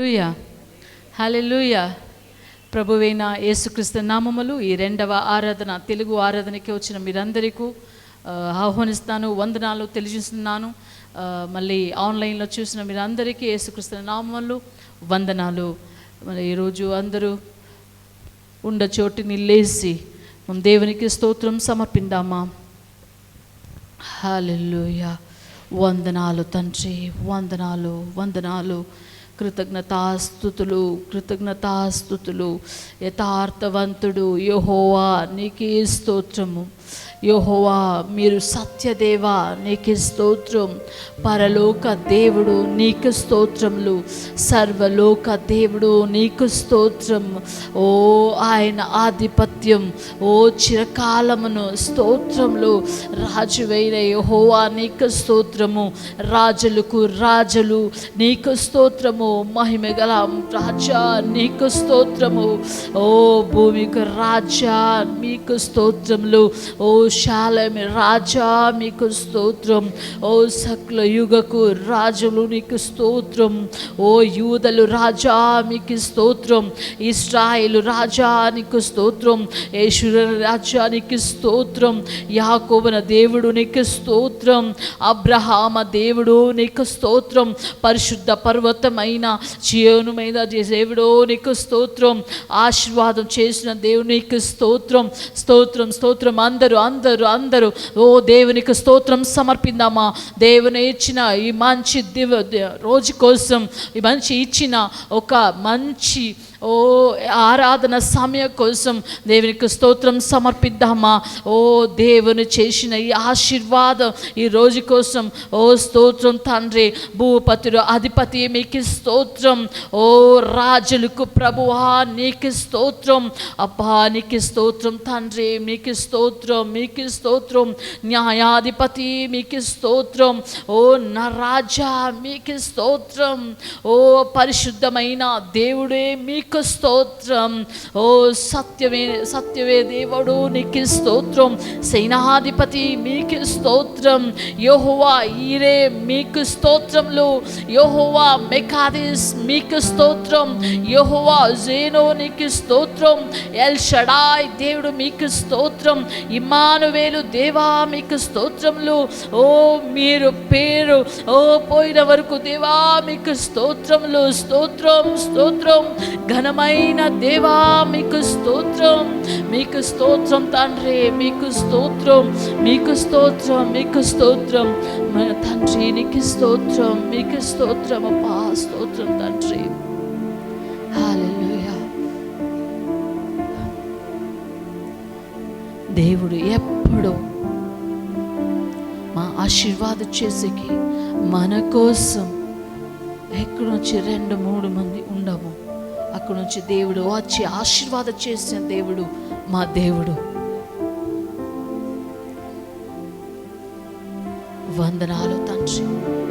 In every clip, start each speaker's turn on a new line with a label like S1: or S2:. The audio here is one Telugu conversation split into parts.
S1: హల్లెలూయా, హల్లెలూయా. ప్రభువైన యేసుక్రీస్తు నామములు ఈ రెండవ ఆరాధన, తెలుగు ఆరాధనకి వచ్చిన మీరందరికీ ఆహ్వానిస్తాను, వందనాలు తెలియజేస్తున్నాను. మళ్ళీ ఆన్లైన్లో చూసిన మీరందరికీ యేసుక్రీస్తు నామములు వందనాలు. మరి ఈరోజు అందరూ ఉండ చోటిని లేచి దేవునికి స్తోత్రం సమర్పిందామా. హల్లెలూయా. వందనాలు తండ్రి, వందనాలు వందనాలు. కృతజ్ఞతాస్తుతులు కృతజ్ఞతాస్తుతులు. యథార్థవంతుడు యెహోవా నీకే స్తోత్రము. యెహోవా మీరు సత్యదేవా నీకే స్తోత్రం. పరలోక దేవుడు నీకు స్తోత్రములు. సర్వలోక దేవుడు నీకు స్తోత్రం. ఓ ఆయన ఆధిపత్యం, ఓ చిరకాలమును స్తోత్రములు. రాజువైన యెహోవా నీకు స్తోత్రము. రాజులకు రాజులు నీకు స్తోత్రము. మహిమగల రాజా నీకు స్తోత్రము. ఓ భూమికి రాజా మీకు స్తోత్రములు. ఓ శాలేమి రాజా మీకు స్తోత్రం. ఓ సకల యుగకు రాజులు నీకు స్తోత్రం. ఓ యూదలు రాజా మీకు స్తోత్రం. ఇశ్రాయేలు రాజా నీకు స్తోత్రం. యేషూరు రాజా నీకు స్తోత్రం. యాకోబున దేవుడు నీకు స్తోత్రం. అబ్రహామ దేవుడు నీకు స్తోత్రం. పరిశుద్ధ పర్వతమైన చీయోనుమైన దేవుడు నీకు స్తోత్రం. ఆశీర్వాదం చేసిన దేవునికి స్తోత్రం స్తోత్రం స్తోత్రం. అందరూ అందరూ అందరూ ఓ దేవునికి స్తోత్రం సమర్పిందామా. దేవుని ఇచ్చిన ఈ మంచి రోజు కోసం, ఈ మంచి ఇచ్చిన ఒక మంచి ఓ ఆరాధన సమయం కోసం దేవునికి స్తోత్రం సమర్పిద్దామా. ఓ దేవుని చేసిన ఈ ఆశీర్వాదం ఈ రోజు కోసం ఓ స్తోత్రం తండ్రి. భూపతుడు అధిపతి మీకు స్తోత్రం. ఓ రాజులకు ప్రభువా నీకు స్తోత్రం. అబ్బా నీకు స్తోత్రం తండ్రి, మీకు స్తోత్రం, మీకు స్తోత్రం. న్యాయాధిపతి మీకు స్తోత్రం. ఓ నరాజా మీకు స్తోత్రం. ఓ పరిశుద్ధమైన దేవుడే మీకు స్తోత్రం. ఓ సత్యవే దేవుడు నీకు స్తోత్రం. సైనాధిపతి మీకు స్తోత్రం. యెహోవా ఈరే మీకు స్తోత్రములు. యెహోవా మెకాదిస్ మీకు స్తోత్రం. యెహోవా జేనో నీకు స్తోత్రం. ఎల్ షడాయ్ దేవుడు మీకు స్తోత్రం. ఇమ్మానువేలు దేవా మీకు స్తోత్రములు. ఓ మీరు పేరు ఓ పోయిన వరకు దేవా మీకు స్తోత్రములు. స్తోత్రం స్తోత్రం. ఘనమైన దేవా మీకు స్తోత్రం, మీకు స్తోత్రం తండ్రి, మీకు స్తోత్రం, మీకు స్తోత్రం, మీకు స్తోత్రం. మన తండ్రి నీకు స్తోత్రం, మీకు స్తోత్రం అప్పా, స్తోత్రం తండ్రి. హల్లెలూయా. దేవుడు ఎప్పుడు మా ఆశీర్వాదం చేసేకి మన కోసం ఎక్కడి నుంచి 2-3 మంది ఉండము, అక్కడి నుంచి దేవుడు వచ్చి ఆశీర్వాదం చేసిన దేవుడు మా దేవుడు. వందనాలు తండ్రి,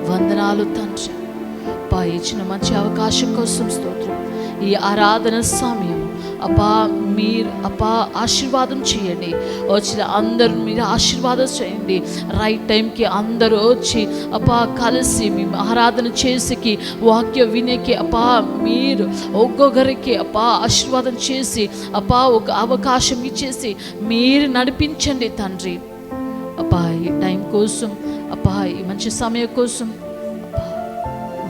S1: వందనాలు తండ్రి. అబ్బా ఇచ్చిన మంచి అవకాశం కోసం స్తోత్రం. ఈ ఆరాధన సమయం అబ్బా మీరు అబ్బా ఆశీర్వాదం చేయండి. వచ్చిన అందరూ మీరు ఆశీర్వాదం చేయండి. రైట్ టైంకి అందరూ వచ్చి అబ్బా కలిసి మేము ఆరాధన చేసేకి, వాక్యం వినేకి అబ్బా మీరు ఒక్కొక్కరికి అబ్బా ఆశీర్వాదం చేసి అబ్బా ఒక అవకాశం ఇచ్చేసి మీరు నడిపించండి తండ్రి. అబ్బా ఈ టైం కోసం అబ్బా ఈ మంచి సమయం కోసం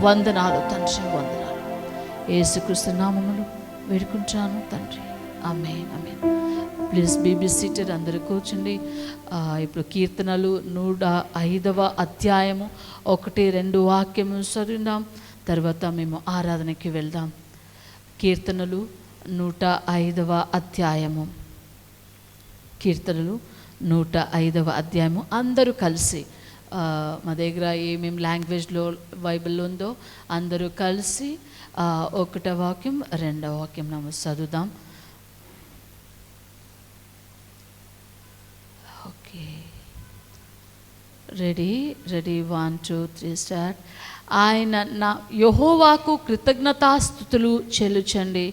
S1: వందనాలు తండ్రి, వందనాలు. యేసుక్రీస్తు నామములో వేడుకుంటాను తండ్రి. ఆమేన్, ఆమేన్. ప్లీజ్ బీ సీటెడ్, అందరూ కూర్చుండి. ఇప్పుడు కీర్తనలు 105వ అధ్యాయము 1-2 వాక్యము చదివిద్దాం. తర్వాత మేము ఆరాధనకి వెళ్దాం. కీర్తనలు 105వ అధ్యాయము, కీర్తనలు 105వ అధ్యాయము. అందరూ కలిసి మా దగ్గర ఏమేమి లాంగ్వేజ్లో బైబిల్లో ఉందో అందరూ కలిసి 1వ వాక్యం 2వ వాక్యం మనం చదువుదాం. Okay, ready 1 2 3 start. ఆయన నా యెహోవాకు కృతజ్ఞతాస్తుతులు చెల్లించండి.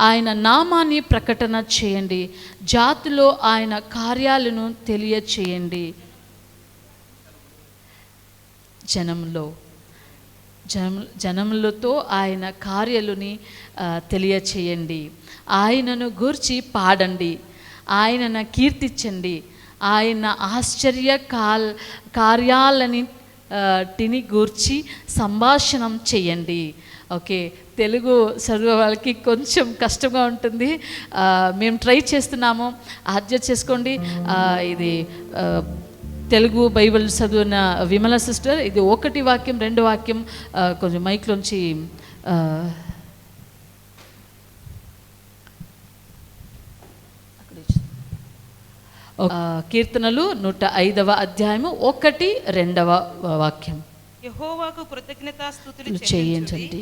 S1: ఆయన నామాన్ని ప్రకటన చేయండి. జాతిలో ఆయన కార్యాలను తెలియచేయండి. జనములతో ఆయన కార్యాలని తెలియచేయండి. ఆయనను గూర్చి పాడండి, ఆయనను కీర్తించండి, ఆయన ఆశ్చర్య కార్యాలని టిని గూర్చి సంభాషణం చేయండి. ఓకే, తెలుగు చదివే వాళ్ళకి కొంచెం కష్టంగా ఉంటుంది, మేము ట్రై చేస్తున్నాము. అడ్జస్ట్ చేసుకోండి. ఇది తెలుగు బైబిల్ చదివిన విమల సిస్టర్, ఇది 1 వాక్యం 2 వాక్యం కొంచెం మైక్లోంచి కీర్తనలు 105వ అధ్యాయము 1-2 వాక్యం.
S2: యెహోవాకు కృతజ్ఞతాస్తుతులు
S1: చేయండి,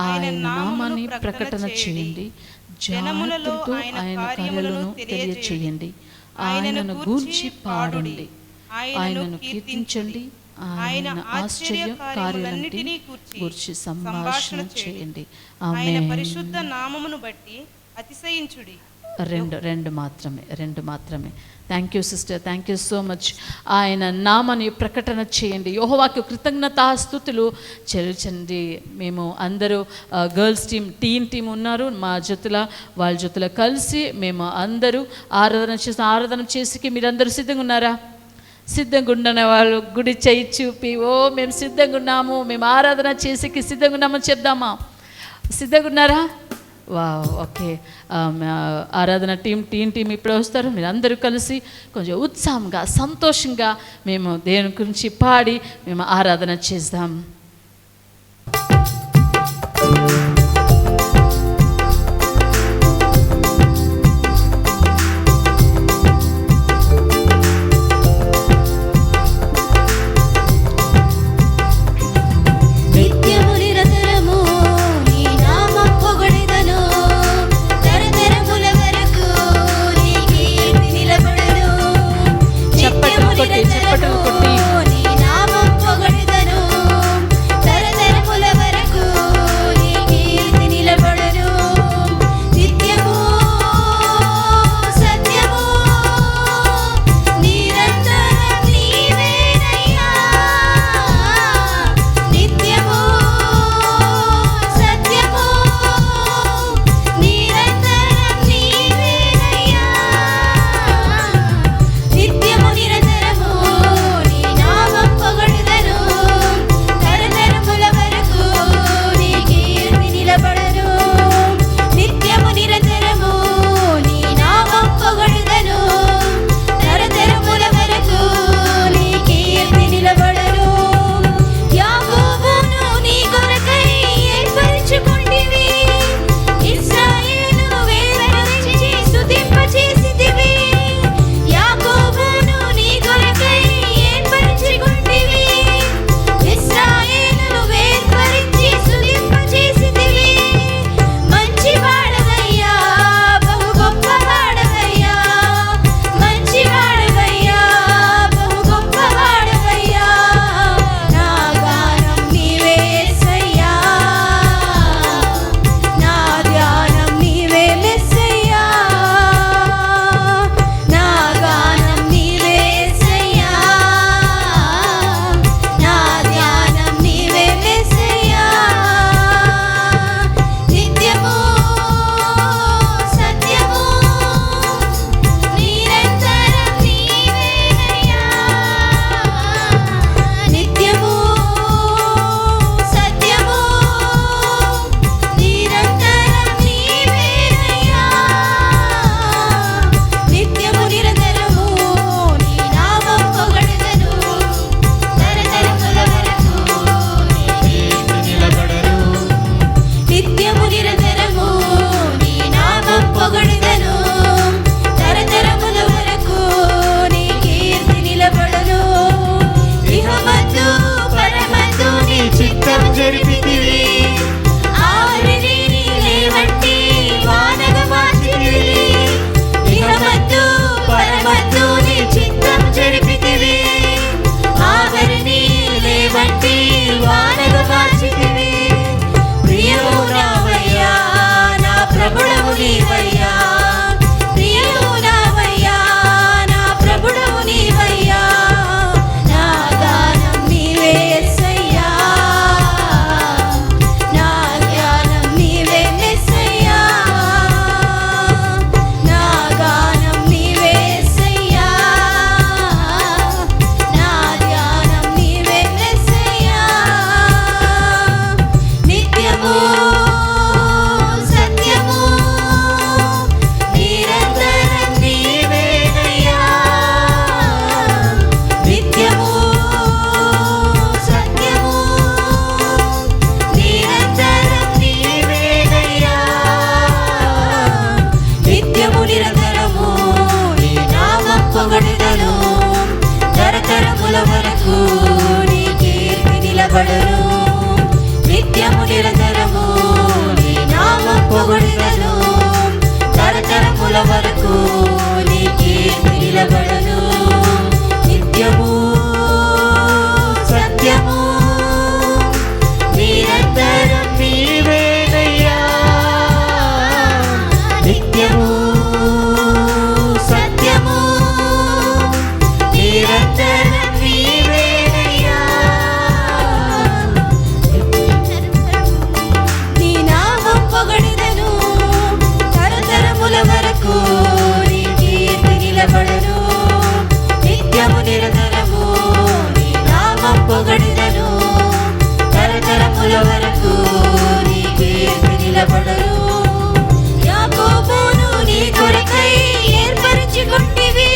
S1: ఆయన నామాన్ని ప్రకటన చేయండి, జనములలో ఆయన కార్యములను తెలియచేయండి, ఆయనను గూర్చి పాడండి, ఆయనను కీర్తించండి, ఆయన ఆశ్చర్య కార్యాలన్నిటిని గూర్చి సంభాషణ చేయండి.
S2: ఆయన పరిశుద్ధ నామమును బట్టి అతిశయించుడి.
S1: రెండు మాత్రమే. Thank you sister, thank you so much. ఆయన నామాన్ని ప్రకటన చేయండి, యెహోవాకు కృతజ్ఞతాస్తుతులు చెల్లించండి. మేము అందరూ గర్ల్స్ టీం ఉన్నారు మా జొత్తుల, వాళ్ళ జొత్తుల కలిసి మేము అందరూ ఆరాధన చేసి మీరందరూ సిద్ధంగా ఉన్నారా? సిద్ధంగా ఉన్న వాళ్ళు గుడి చేయి చూపి, మేము సిద్ధంగా ఉన్నాము, మేము ఆరాధన చేసేకి సిద్ధంగా ఉన్నామని చెప్దామా? సిద్ధంగా ఉన్నారా? ఓకే. ఆరాధన టీం ఇప్పుడు వస్తారు. మీరు అందరూ కలిసి కొంచెం ఉత్సాహంగా సంతోషంగా మేము దేవుని గురించి పాడి మేము ఆరాధన చేద్దాం.
S2: చప్పట్లు కొట్టి
S3: నీ కీర్తి నిలబడను. యాకోబును నీ కొరకై ఏర్పరచుకొంటివి,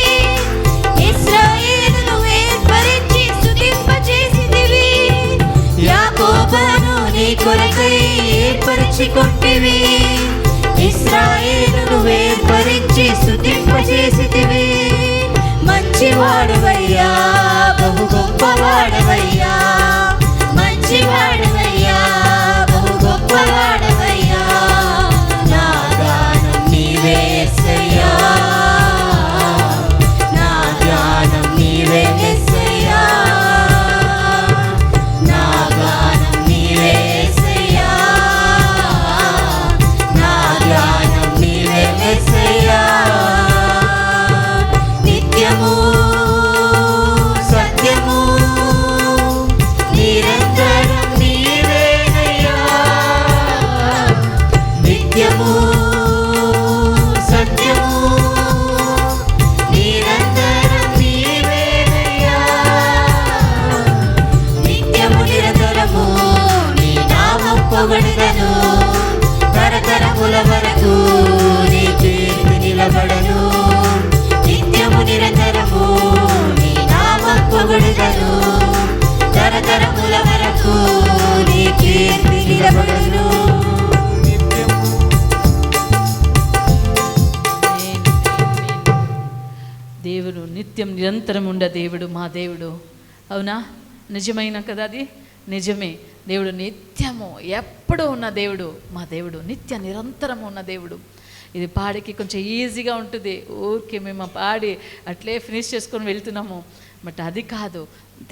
S3: ఇశ్రాయేలును ఏర్పరచి స్తుతింపజేసితివి. యాకోబును నీ కొరకై ఏర్పరచుకొంటివి, ఇశ్రాయేలును ఏర్పరచి స్తుతింపజేసితివి. మంచివాడవయ్యా, బహు గొప్పవాడవయ్యా, మంచివాడవయ్యా, బహు గొప్పవాడవయ్యా. నా గానం నీవే యేసయ్యా, నా గానం నీవే యేసయ్యా, నా గానం నీవే యేసయ్యా, నా గానం నీవే యేసయ్యా. నిత్యము సత్యము నిరంతరం నీవేనయ్యా, నిత్యము సత్యము నిరంతరం నీవేనయ్యా. నిత్యము నిరంతరము నీ నామం పొగడెదను, తరతరముల వరకు నీ కీర్తి నిలబడను. నిత్యము నిరంతరము నీ నామం పొగడెదను, తరతరముల వరకు నీ కీర్తి నిలబడను.
S1: దేవుడు నిత్యం నిరంతరం ఉండ దేవుడు మా దేవుడు. అవునా? నిజమైన కదా అది? నిజమే. దేవుడు నిత్యము ఎప్పుడూ ఉన్న దేవుడు మా దేవుడు, నిత్య నిరంతరం ఉన్న దేవుడు. ఇది పాడికి కొంచెం ఈజీగా ఉంటుంది, ఊరికే మేము పాడి అట్లే ఫినిష్ చేసుకొని వెళ్తున్నాము. బట్ అది కాదు,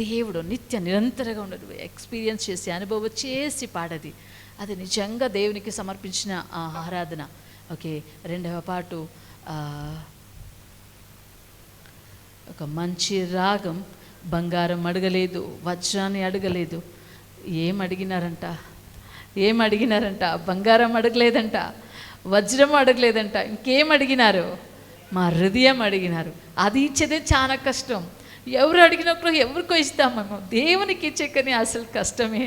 S1: దేవుడు నిత్య నిరంతరంగా ఉండదు, ఎక్స్పీరియన్స్ చేసి అనుభవం చేసి పాడది. అది నిజంగా దేవునికి సమర్పించిన ఆ ఆరాధన. ఓకే, రెండవ పాటు ఒక మంచి రాగం. బంగారం అడగలేదు, వజ్రాన్ని అడగలేదు. ఏం అడిగినారంట? బంగారం అడగలేదంట, వజ్రం అడగలేదంట. ఇంకేం అడిగినారు? మా హృదయం అడిగినారు. అది ఇచ్చేదే చాలా కష్టం. ఎవరు అడిగినప్పుడు ఎవరికో ఇస్తాం మేము, దేవునికి ఇచ్చేకని అసలు కష్టమే.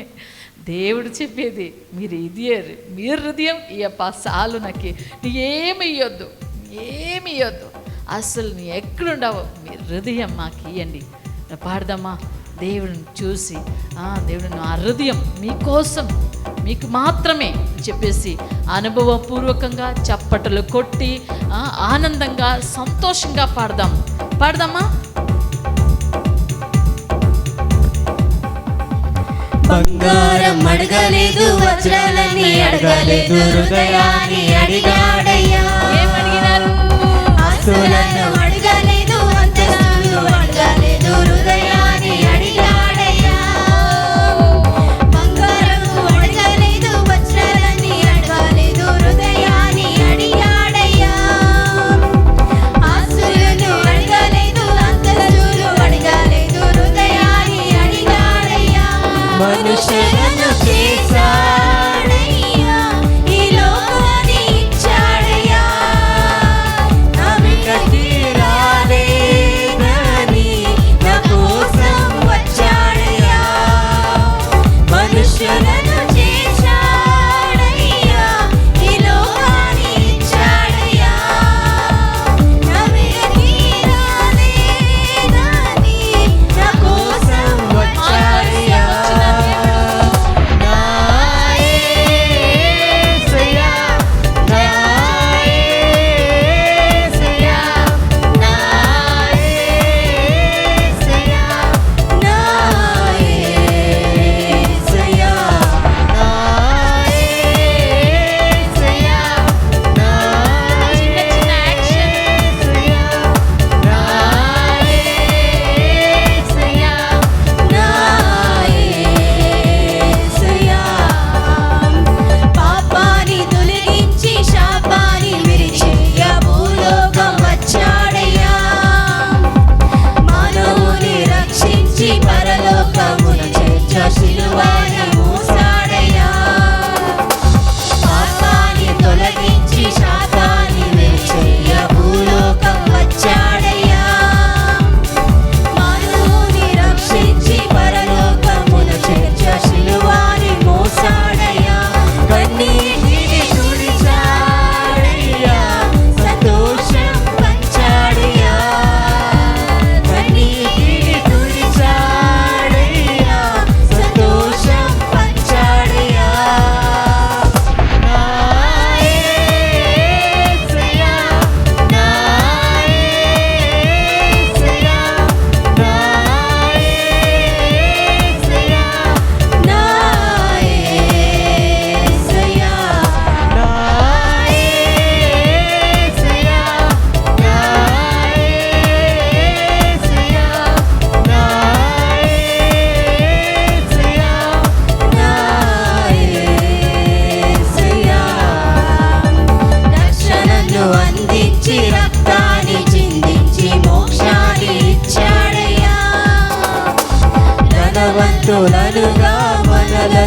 S1: దేవుడు చెప్పేది మీరు ఇది, మీరు హృదయం ఇయ్యప్ప చాలు, నాకు ఏమి ఇవ్వద్దు, అసలు నీ ఎక్కడుండవు, మీ హృదయం మాకు ఇవ్వండి. పాడదామా? దేవుడిని చూసి, దేవుడు నా హృదయం మీకోసం, మీకు మాత్రమే చెప్పేసి అనుభవపూర్వకంగా చప్పటలు కొట్టి ఆనందంగా సంతోషంగా పాడదామా?
S3: బంగారం అడగలేదు, వజ్రాలని అడగలేదు, హృదయాన్ని అడిగాడయ్యా.
S1: ఏమడిగినారు?
S3: ఆస్తులను అడగలేదు, అంతస్తులు అడగలేదు, హృదయాన్ని అడిగాడయ్యా. బంగారం అడగలేదు, వజ్రాలని అడగలేదు, హృదయాన్ని అడిగాడయ్యా. ఆస్తులను అడగలేదు, అంతస్తులు అడగలేదు, హృదయాన్ని అడిగాడయ్యా. మనుషులను చేశాడయ్యా, ఈ లోకాన్ని ఇచ్చాడయ్యా. నవిక తీర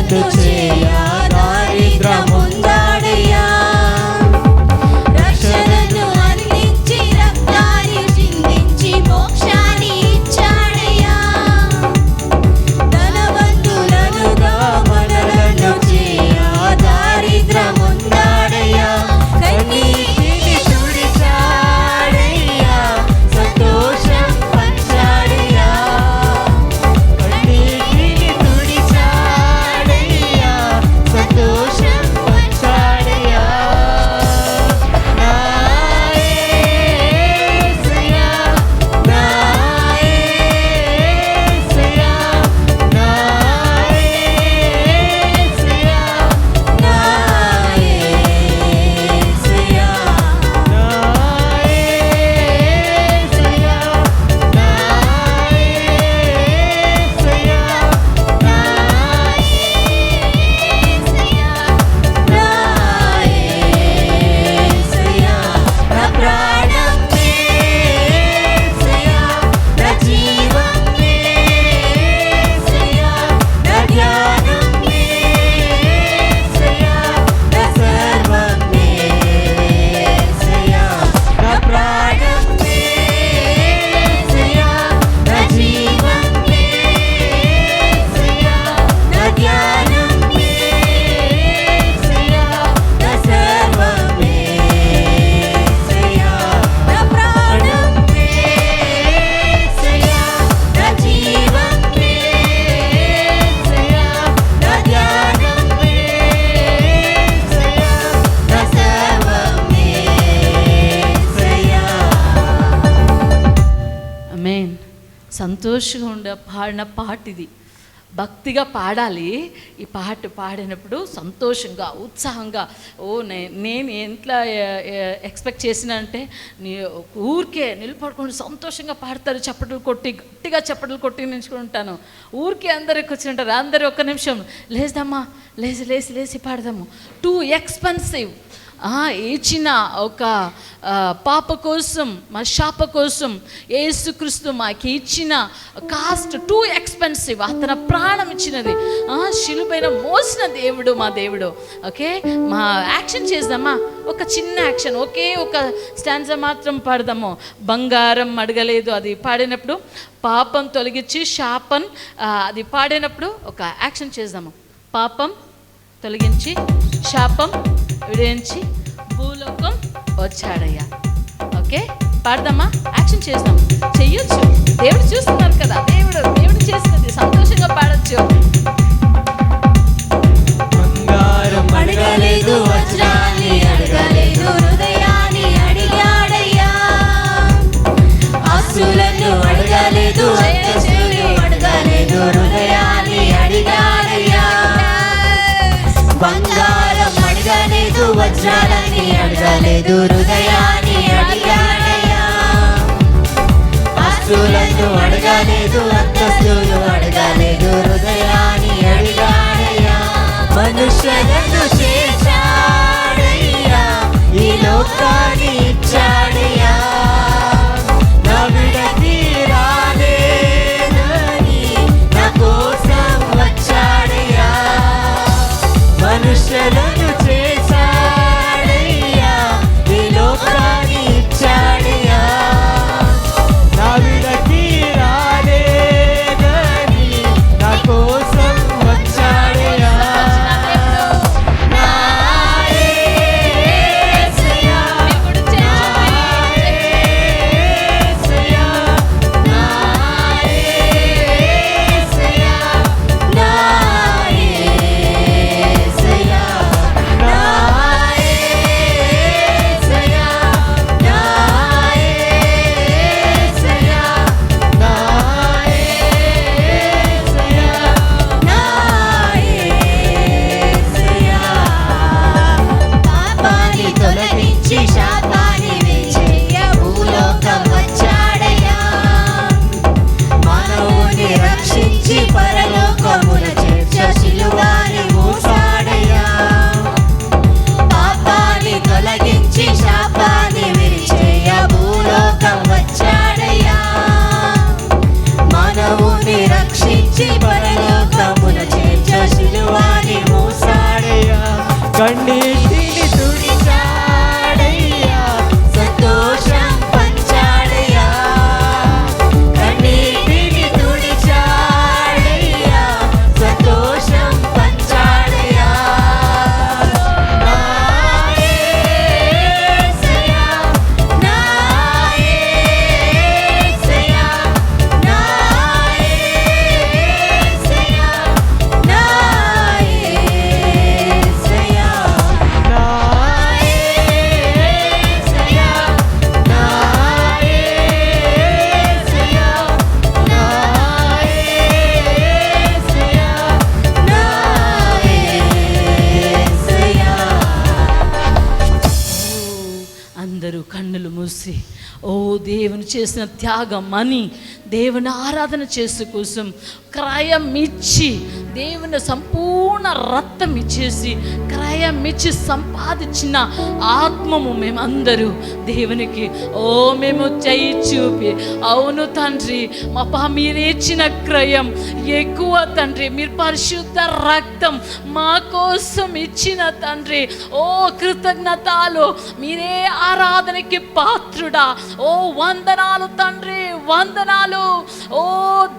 S3: నన్ను చేయ దారిద్రముందాడయ్యా రక్షణను అందించి రక్తాన్ని చిందించి మోక్షాన్ని ఇచ్చాడయ్యా ధనవంతులనుగా మనలను చేయ దారిద్రముందాడయ్యా కన్నీటిని తుడిచాడయ్యా సంతోషం పంచాడయ్యా కన్నీటిని తుడిచాడయ్యా సంతోషం పంచాడయ్యా నా యేసయ్యా నా యేసయ్యా నా యేసయ్యా నా యేసయ్యా నా యేసయ్యా నా యేసయ్యా నా యేసయ్యా నా ప్రాణం యేసయ్యా నా జీవం యేసయ్యా నా ధ్యానం యేసయ్యా నా సర్వం యేసయ్యా నా ప్రాణం యేసయ్యా నా జీవం యేసయ్యా నా ధ్యానం యేసయ్యా నా సర్వం యేసయ్యా నా ప్రాణం యేసయ్యా నా జీవం యేసయ్యా నా ధ్యానం యేసయ్యా నా సర్వం యేసయ్యా
S1: ఆమేన్. సంతోషంగా పాడిన పాట ఇది. భక్తిగా పాడాలి. ఈ పాట పాడినప్పుడు సంతోషంగా ఉత్సాహంగా నేను ఎంతలా ఎక్స్పెక్ట్ చేసిన అంటే ఊరికే నిలబడుకొని సంతోషంగా పాడతారు, చప్పట్లు కొట్టి గట్టిగా చప్పట్లు కొట్టి నిల్చుకుంటాను. ఊరికే అందరికి వచ్చి ఉంటారు. అందరూ ఒక్క నిమిషం లేదమ్మా, లేచి పాడదాము. Too expensive. ఇచ్చిన ఒక పాప కోసం, మా శాప కోసం యేసుక్రీస్తు మాకు ఇచ్చిన కాస్ట్ టూ ఎక్స్పెన్సివ్. అతని ప్రాణం ఇచ్చినది, శిలువైన మోసిన దేవుడు మా దేవుడు. ఓకే, మా యాక్షన్ చేద్దామా? ఒక చిన్న యాక్షన్, ఒకే ఒక స్టాంజా మాత్రం పాడదాము. బంగారం అడగలేదు అది పాడినప్పుడు, పాపం తొలగించి శాపం అది పాడినప్పుడు ఒక యాక్షన్ చేద్దాము. పాపం తొలగించి శాపం విడిచి భూలోకం వచ్చాడయ్యా. ఓకే, పాడదామా? యాక్షన్ చేద్దాం. చెయ్యొచ్చు, దేవుడు చూస్తున్నారు కదా. దేవుడు చేసినది సంతోషంగా పాడొచ్చు.
S3: బంగారం అడగలేదు, వజ్రాన్ని అడగలేదు, హృదయాన్ని అడిగాడయ్యా. ఆస్తులను అడగలేదు, అంతస్తులు అడగలేదు, హృదయాన్ని అడిగాడయ్యా. బంగారం అడగలేదు, వజ్రాలని అడగలేదు, హృదయాన్ని అడిగాడయ్యా. ఆస్తులను అడగలేదు, అంతస్తులు అడగలేదు, హృదయాన్ని అడిగాడయ్యా. మనుషులను చేశాడయ్యా, ఈ లోకాన్ని ఇచ్చాడయ్యా. నా విడతి రాలేదని నా కోసం వచ్చాడయ్యా. మనుషులను చేశాడయ్యా, ఈ లోకాన్ని ఇచ్చాడయ్యా. నా విడతి రాలేదని నా కోసం వచ్చాడయ్యా. నా యేసయ్యా, నా యేసయ్యా, నా యేసయ్యా, నా యేసయ్యా, నా కన్నీటిని తుడిచాడయ్యా, సంతోషం పంచాడయ్యా. కన్నీటిని తుడిచాడయ్యా, సంతోషం పంచాడయ్యా. నా యేసయ్యా, నా యేసయ్యా, నా యేసయ్యా, నా యేసయ్యా, నా యేసయ్యా, నా యేసయ్యా, నా యేసయ్యా, నా యేసయ్యా.
S1: అందరూ కన్నులు మూసి ఓ దేవుని చేసిన త్యాగం అని దేవుని ఆరాధన చేసే కోసం క్రయం ఇచ్చి దేవుని సంపూర్ణ రక్తం ఇచ్చేసి క్రయం ఇచ్చి సంపాదించిన ఆత్మము మేమందరూ దేవునికి మేము చెయ్యి చూపి అవును తండ్రి మీరు ఇచ్చిన క్రయం ఎక్కువ తండ్రి, మీరు పరిశుద్ధ రక్తం మా కోసం ఇచ్చిన తండ్రి కృతజ్ఞతలు, మీరే ఆరాధనకి పాత్రుడా. వందనాలు తండ్రి, వందనాలు.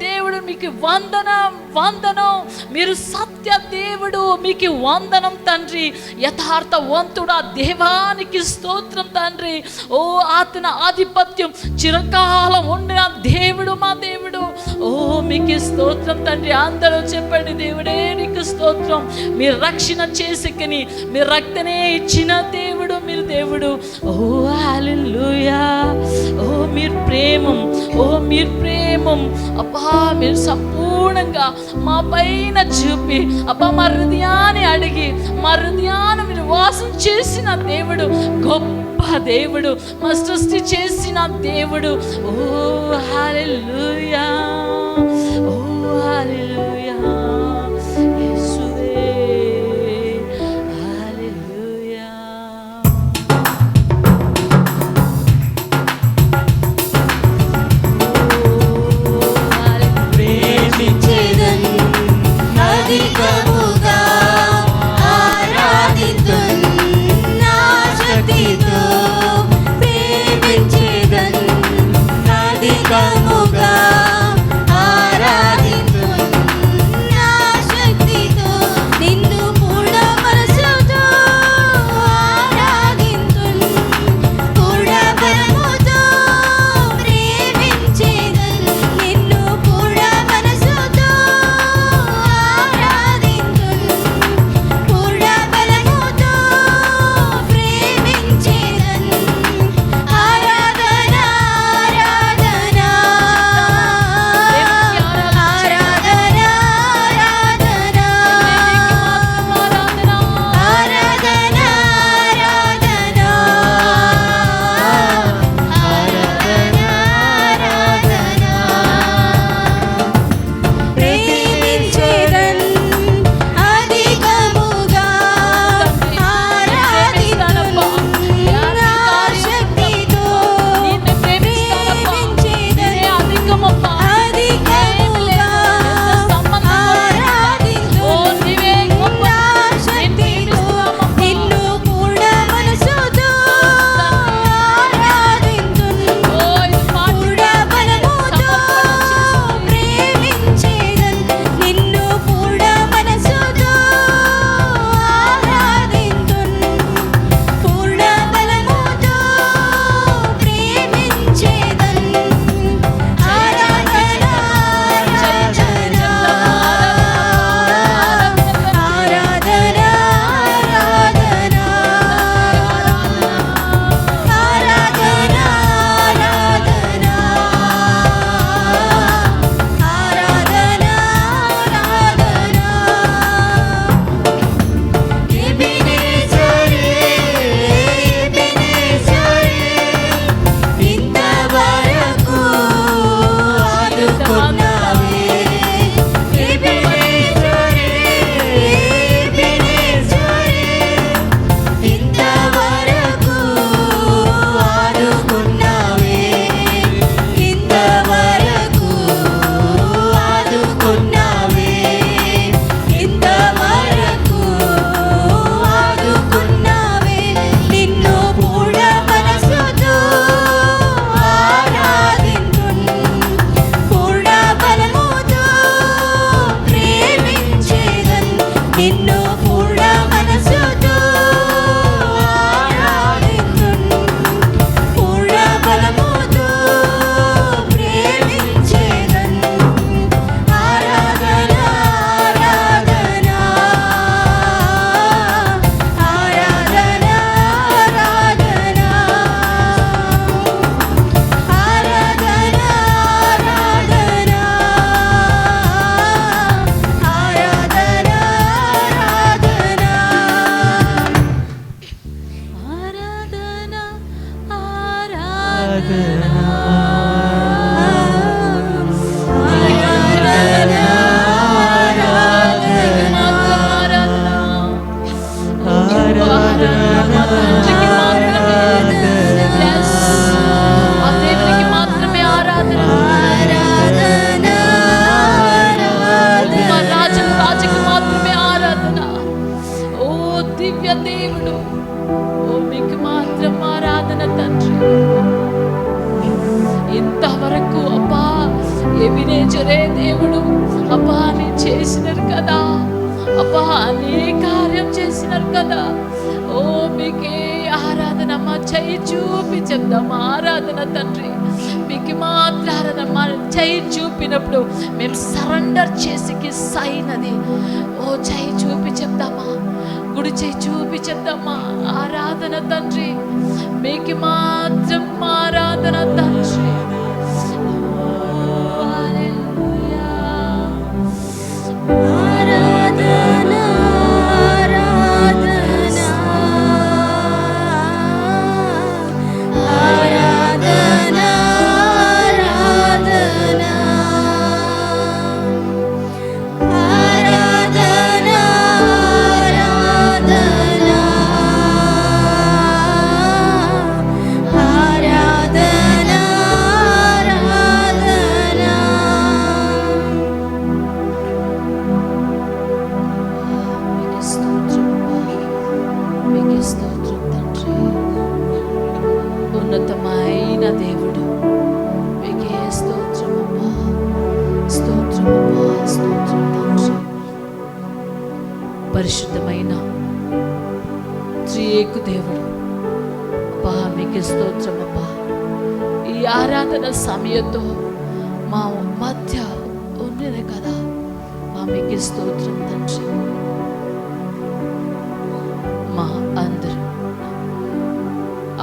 S1: దేవుడు మీకు వందనం, వందనం. మీరు సత్య దేవుడు, మీకు వందనం తండ్రి. యథార్థవంతుడా దేవానికి స్తోత్రం తండ్రి. అతని ఆధిపత్యం చిరకాలం ఉండిన దేవుడు మా దేవుడు. మీకు స్తోత్రం తండ్రి. అందరూ చెప్పండి, దేవుడే నీకు స్తోత్రం. మీరు రక్షణ చేసికని మీరు రక్తనే ఇచ్చిన దేవుడు, మీరు దేవుడు. హల్లెలూయా. మీరు ప్రేమం, మీరు ప్రేమం అబ్బా. మీరు సంపూర్ణంగా మా పైన చూపి అబ్బా మా హృదయాన్ని అడిగి మా హృదయాన్ని మీరు వాసం చేసిన దేవుడు, గొప్ప దేవుడు, మా సృష్టి చేసిన దేవుడు. హల్లెలూయా, హల్లెలూయా. యేసువే హల్లెలూయా.
S3: ప్రేమించేదన్ అధికముగా ఆరాధితున్ నా శక్తితో. ప్రేమించేదన్ అధికముగా ఆరాధితున్ నా శక్తితో. నిన్ను పూర్ణ మనసుతో ఆరాధితున్, పూర్ణ బలముతో ప్రేమించేదన్. నిన్ను పూర్ణ మనసుతో ఆరాధితున్, పూర్ణ బలముతో ప్రేమించేదన్. ఆరాధన, ఆరాధన,
S1: మా తండ్రికి మాత్రమే. Yes. ఆ దేవునికి మాత్రమే ఆరాధన. మా రాజుకి మాత్రమే ఆరాధన. ఓ దివ్య దేవుడు, ఓ మీకు మాత్రం ఆరాధన తండ్రి. ఇంతవరకు అబ్బా ఎబినేజరే దేవుడు అబ్బా నీ చేసినారు కదా, అబ్బా నీ కార్యం చేసినారు కదా. ఓ మీకే ఆరాధన. మా చెయ్యి చూపి చెప్దాం ఆరాధన తండ్రి. మీకు మాత్రం ఆరాధన. మా చెయ్యి చూపినప్పుడు మేము సరెండర్ చేసి సైనది. ఓ చెయ్యి చూపి చెప్దామా, గుడి చెయ్యి చూపి చెప్దామా ఆరాధన తండ్రి. మీకు మాత్రం ఆరాధన తండ్రి. ఉన్నతమైన దేవుడు మీకే స్తోత్రమమ్మా, స్తోత్రమమ్మా, స్తోత్రం తండ్రి. పరిశుద్ధమైన త్రియేకు దేవుడు అబ్బా మీకే స్తోత్రమమ్మా. ఈ ఆరాధన సమయంతో మా మధ్య ఉన్నది కదా, మా మీకే స్తోత్రం తండ్రి. మా అందరూ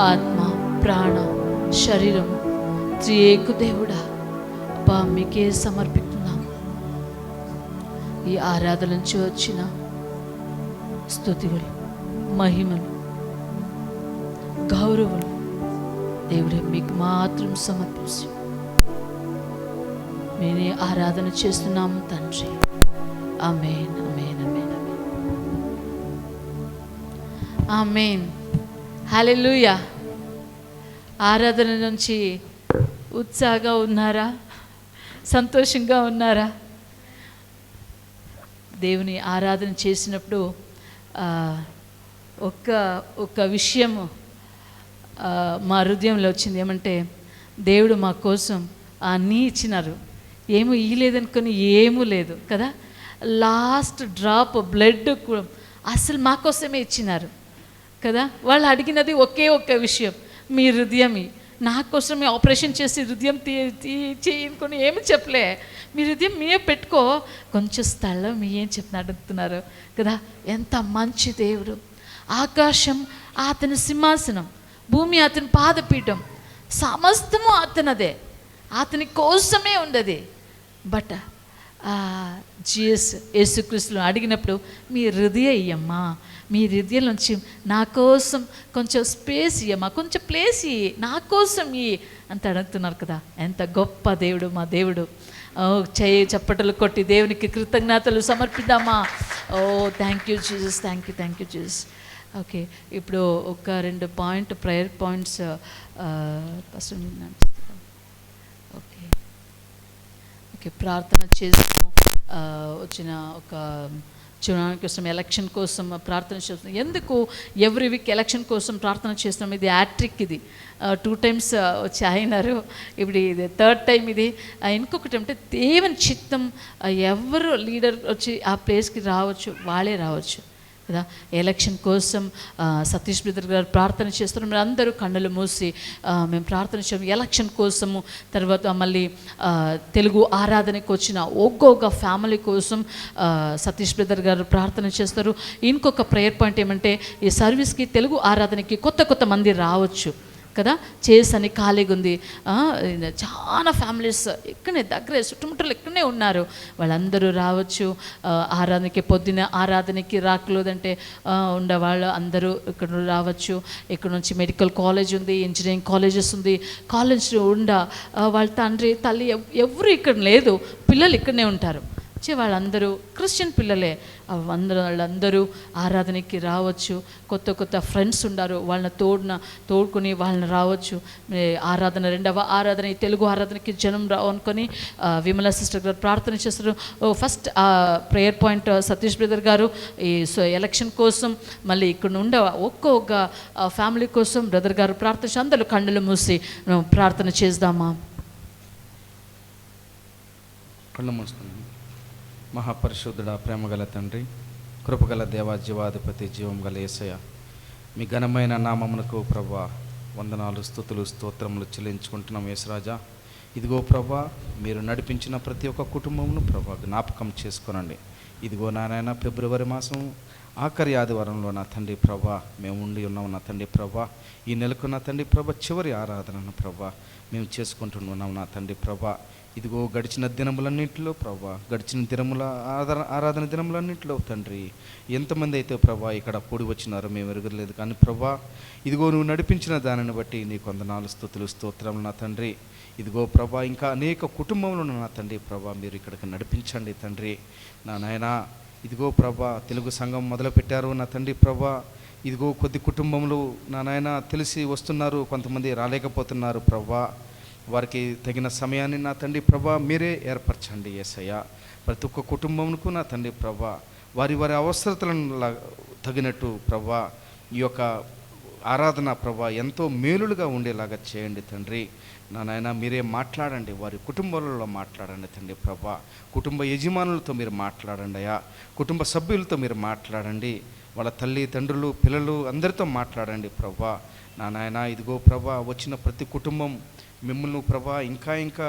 S1: ఆత్మ, ప్రాణ, శరీరం త్రియేకు దేవుడా అబ్బా మీకే సమర్పిస్తున్నాం. ఈ ఆరాధన నుంచి వచ్చిన స్తుతులు, మహిమలు, గౌరవులు దేవుడే మీకు మాత్రం సమర్పిస్తూ మేమే ఆరాధన చేస్తున్నాము తండ్రి. ఆమేన్, ఆమేన్, ఆమేన్, ఆమేన్. హల్లెలూయా. ఆరాధన నుంచి ఉత్సాహంగా ఉన్నారా? సంతోషంగా ఉన్నారా? దేవుని ఆరాధన చేసినప్పుడు ఒక విషయం మా హృదయంలో వచ్చింది. ఏమంటే దేవుడు మా కోసం అన్నీ ఇచ్చినారు. ఏమో ఇయ్యలేదనుకొని ఏమూ లేదు కదా. లాస్ట్ డ్రాప్ బ్లడ్ అసలు మా కోసమే ఇచ్చినారు కదా. వాళ్ళు అడిగినది ఒకే ఒక్క విషయం, మీ హృదయం. నా కోసమే ఆపరేషన్ చేసి హృదయం చేయనుకొని ఏమి చెప్పలే. మీ హృదయం మీరే పెట్టుకో, కొంచెం స్థలం మీ ఏం చెప్పిన అడుగుతున్నారు కదా. ఎంత మంచి దేవుడు. ఆకాశం అతని సింహాసనం, భూమి అతని పాదపీఠం, సమస్తము అతనదే, అతని కోసమే ఉండదు. బట్ యేసుక్రీస్తును అడిగినప్పుడు మీ హృదయ ఇయ్యమ్మా, మీ హృదయం నుంచి నా కోసం కొంచెం స్పేస్ ఇయ్యమ్మా, కొంచెం ప్లేస్ ఇయ్యి, నా కోసం ఇయ్యి అంత అడుగుతున్నారు కదా. ఎంత గొప్ప దేవుడు మా దేవుడు. చేయి చప్పటలు కొట్టి దేవునికి కృతజ్ఞతలు సమర్పిద్దామా. Oh thank you Jesus, thank you, thank you Jesus. Okay, ఇప్పుడు ఒక 2 ప్రేయర్ పాయింట్స్ ఓకే ఓకే ప్రార్థన చేస్తాము. వచ్చిన ఒక చూడడానికి కోసం ఎలక్షన్ కోసం ప్రార్థన చేస్తున్నాం. ఎందుకు ఎవ్రీ వీక్ ఎలక్షన్ కోసం ప్రార్థన చేస్తున్నాం? ఇది యాట్రిక్. ఇది 2 times వచ్చి అయినారు, ఇప్పుడు ఇది 3rd time ఇది. ఇంకొకటి అంటే దేవుని చిత్తం, ఎవరు లీడర్ వచ్చి ఆ ప్లేస్కి రావచ్చు, వాళ్ళే రావచ్చు కదా. ఎలక్షన్ కోసం సతీష్ బ్రదర్ గారు ప్రార్థన చేస్తున్నారు. మీరు అందరూ కన్నులు మూసి మేము ప్రార్థన చేస్తాం ఎలక్షన్ కోసము. తర్వాత మళ్ళీ తెలుగు ఆరాధనకు వచ్చిన ఒక్కొక్క ఫ్యామిలీ కోసం సతీష్ బ్రదర్ గారు ప్రార్థన చేస్తారు. ఇంకొక ప్రేయర్ పాయింట్ ఏమంటే, ఈ సర్వీస్కి తెలుగు ఆరాధనకి కొత్త మంది రావచ్చు కదా. చేసని ఖాళీగా ఉంది. చాలా ఫ్యామిలీస్ ఇక్కడనే దగ్గరే చుట్టుముట్టలు ఇక్కడనే ఉన్నారు, వాళ్ళందరూ రావచ్చు ఆరాధనకి. పొద్దున్న ఆరాధనకి రాకలేదంటే ఉండేవాళ్ళు అందరూ ఇక్కడ రావచ్చు. ఇక్కడ నుంచి మెడికల్ కాలేజ్ ఉంది, ఇంజనీరింగ్ కాలేజెస్ ఉంది. కాలేజ్ వాళ్ళ తండ్రి తల్లి ఎవరు ఇక్కడ లేదు, పిల్లలు ఇక్కడనే ఉంటారు. వాళ్ళందరూ క్రిస్టియన్ పిల్లలే, వాళ్ళందరూ ఆరాధనకి రావచ్చు. కొత్త కొత్త ఫ్రెండ్స్ ఉన్నారు, వాళ్ళని తోడుకుని వాళ్ళని రావచ్చు. ఆరాధన, రెండవ ఆరాధన, ఈ తెలుగు ఆరాధనకి జనం అనుకొని విమలా సిస్టర్ గారు ప్రార్థన చేస్తారు. First prayer point Satish brother గారు ఈ ఎలక్షన్ కోసం, మళ్ళీ ఇక్కడ ఉండే ఒక్కొక్క ఫ్యామిలీ కోసం బ్రదర్ గారు ప్రార్థన. అందరూ కన్నులు మూసి ప్రార్థన చేద్దామా?
S4: కళ్ళు మూసుకున్నాను. మహాపరిశుద్ధుడా, ప్రేమగల తండ్రి, కృపగల దేవా, జీవాధిపతి, జీవం గల యేసయ్య, మీ ఘనమైన నామమునకు ప్రభా వందనాలు, స్తుతులు, స్తోత్రములు చెల్లించుకుంటున్నాం. యేసురాజా, ఇదిగో ప్రభా, మీరు నడిపించిన ప్రతి ఒక్క కుటుంబమును ప్రభా జ్ఞాపకం చేసుకోనండి. ఇదిగో నాయన, ఫిబ్రవరి మాసం ఆఖరి ఆదివారంలో నా తండ్రి ప్రభా మేము ఉండి ఉన్నాం. నా తండ్రి ప్రభా, ఈ నెలకు నా తండ్రి ప్రభా చివరి ఆరాధనను ప్రభా మేము చేసుకుంటున్నాం. నా తండ్రి ప్రభా, ఇదిగో గడిచిన దినములన్నింటిలో ప్రభా, గడిచిన ఆరాధన దినములన్నింటిలో తండ్రి ఎంతమంది అయితే ప్రభా ఇక్కడ కూడి వచ్చినారో మేము ఎరగలేదు. కానీ ప్రభా, ఇదిగో నువ్వు నడిపించిన దానిని బట్టి నీకు వందనాలు, స్తుతులు, స్తోత్రములు నా తండ్రి. ఇదిగో ప్రభా, ఇంకా అనేక కుటుంబములను నా తండ్రి ప్రభా మీరు ఇక్కడికి నడిపించండి తండ్రి. నా నాయన, ఇదిగో ప్రభా, తెలుగు సంఘం మొదలుపెట్టారు నా తండ్రి ప్రభా. ఇదిగో కొద్ది కుటుంబములు నా నాయన తెలిసి వస్తున్నారు, కొంతమంది రాలేకపోతున్నారు ప్రభా. వారికి తగిన సమయాన్ని నా తండ్రి ప్రభా మీరే ఏర్పరచండి యేసయ్య. ప్రతి ఒక్క కుటుంబమునకు నా తండ్రి ప్రభా వారి వారి అవసరతలను తగినట్టు ప్రభా ఈ యొక్క ఆరాధన ప్రభా ఎంతో మేలులుగా ఉండేలాగా చేయండి తండ్రి. నా నాయన, మీరే మాట్లాడండి, వారి కుటుంబాలలో మాట్లాడండి తండ్రి ప్రభా. కుటుంబ యజమానులతో మీరు మాట్లాడండి అయ్యా, కుటుంబ సభ్యులతో మీరు మాట్లాడండి, వాళ్ళ తల్లి తండ్రులు పిల్లలు అందరితో మాట్లాడండి ప్రభా. నా నాయన, ఇదిగో ప్రభా, వచ్చిన ప్రతి కుటుంబం మిమ్మల్ని ప్రభా ఇంకా ఇంకా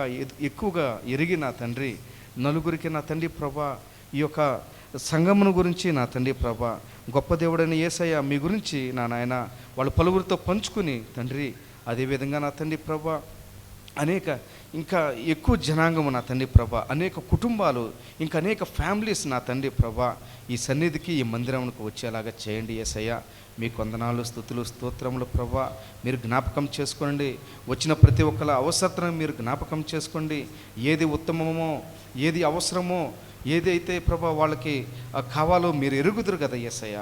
S4: ఎక్కువగా ఎరిగి నా తండ్రి నలుగురికి నా తండ్రి ప్రభా ఈ యొక్క సంఘమును గురించి నా తండ్రి ప్రభా గొప్ప దేవుడైన యేసయ్య మీ గురించి నా నాయన వాళ్ళు పలువురితో పంచుకుని తండ్రి, అదేవిధంగా నా తండ్రి ప్రభా అనేక ఇంకా ఎక్కువ జనాంగము నా తండ్రి ప్రభా, అనేక కుటుంబాలు ఇంకా అనేక ఫ్యామిలీస్ నా తండ్రి ప్రభా ఈ సన్నిధికి ఈ మందిరంకు వచ్చేలాగా చేయండి యేసయ్య. మీకు వందనాలు, స్తుతులు, స్తోత్రములు ప్రభా. మీరు జ్ఞాపకం చేసుకోండి, వచ్చిన ప్రతి ఒక్కరి అవసరతను మీరు జ్ఞాపకం చేసుకోండి. ఏది ఉత్తమమో, ఏది అవసరమో, ఏదైతే ప్రభా వాళ్ళకి కావాలో మీరు ఎరుగుదురు కదా యేసయ్య.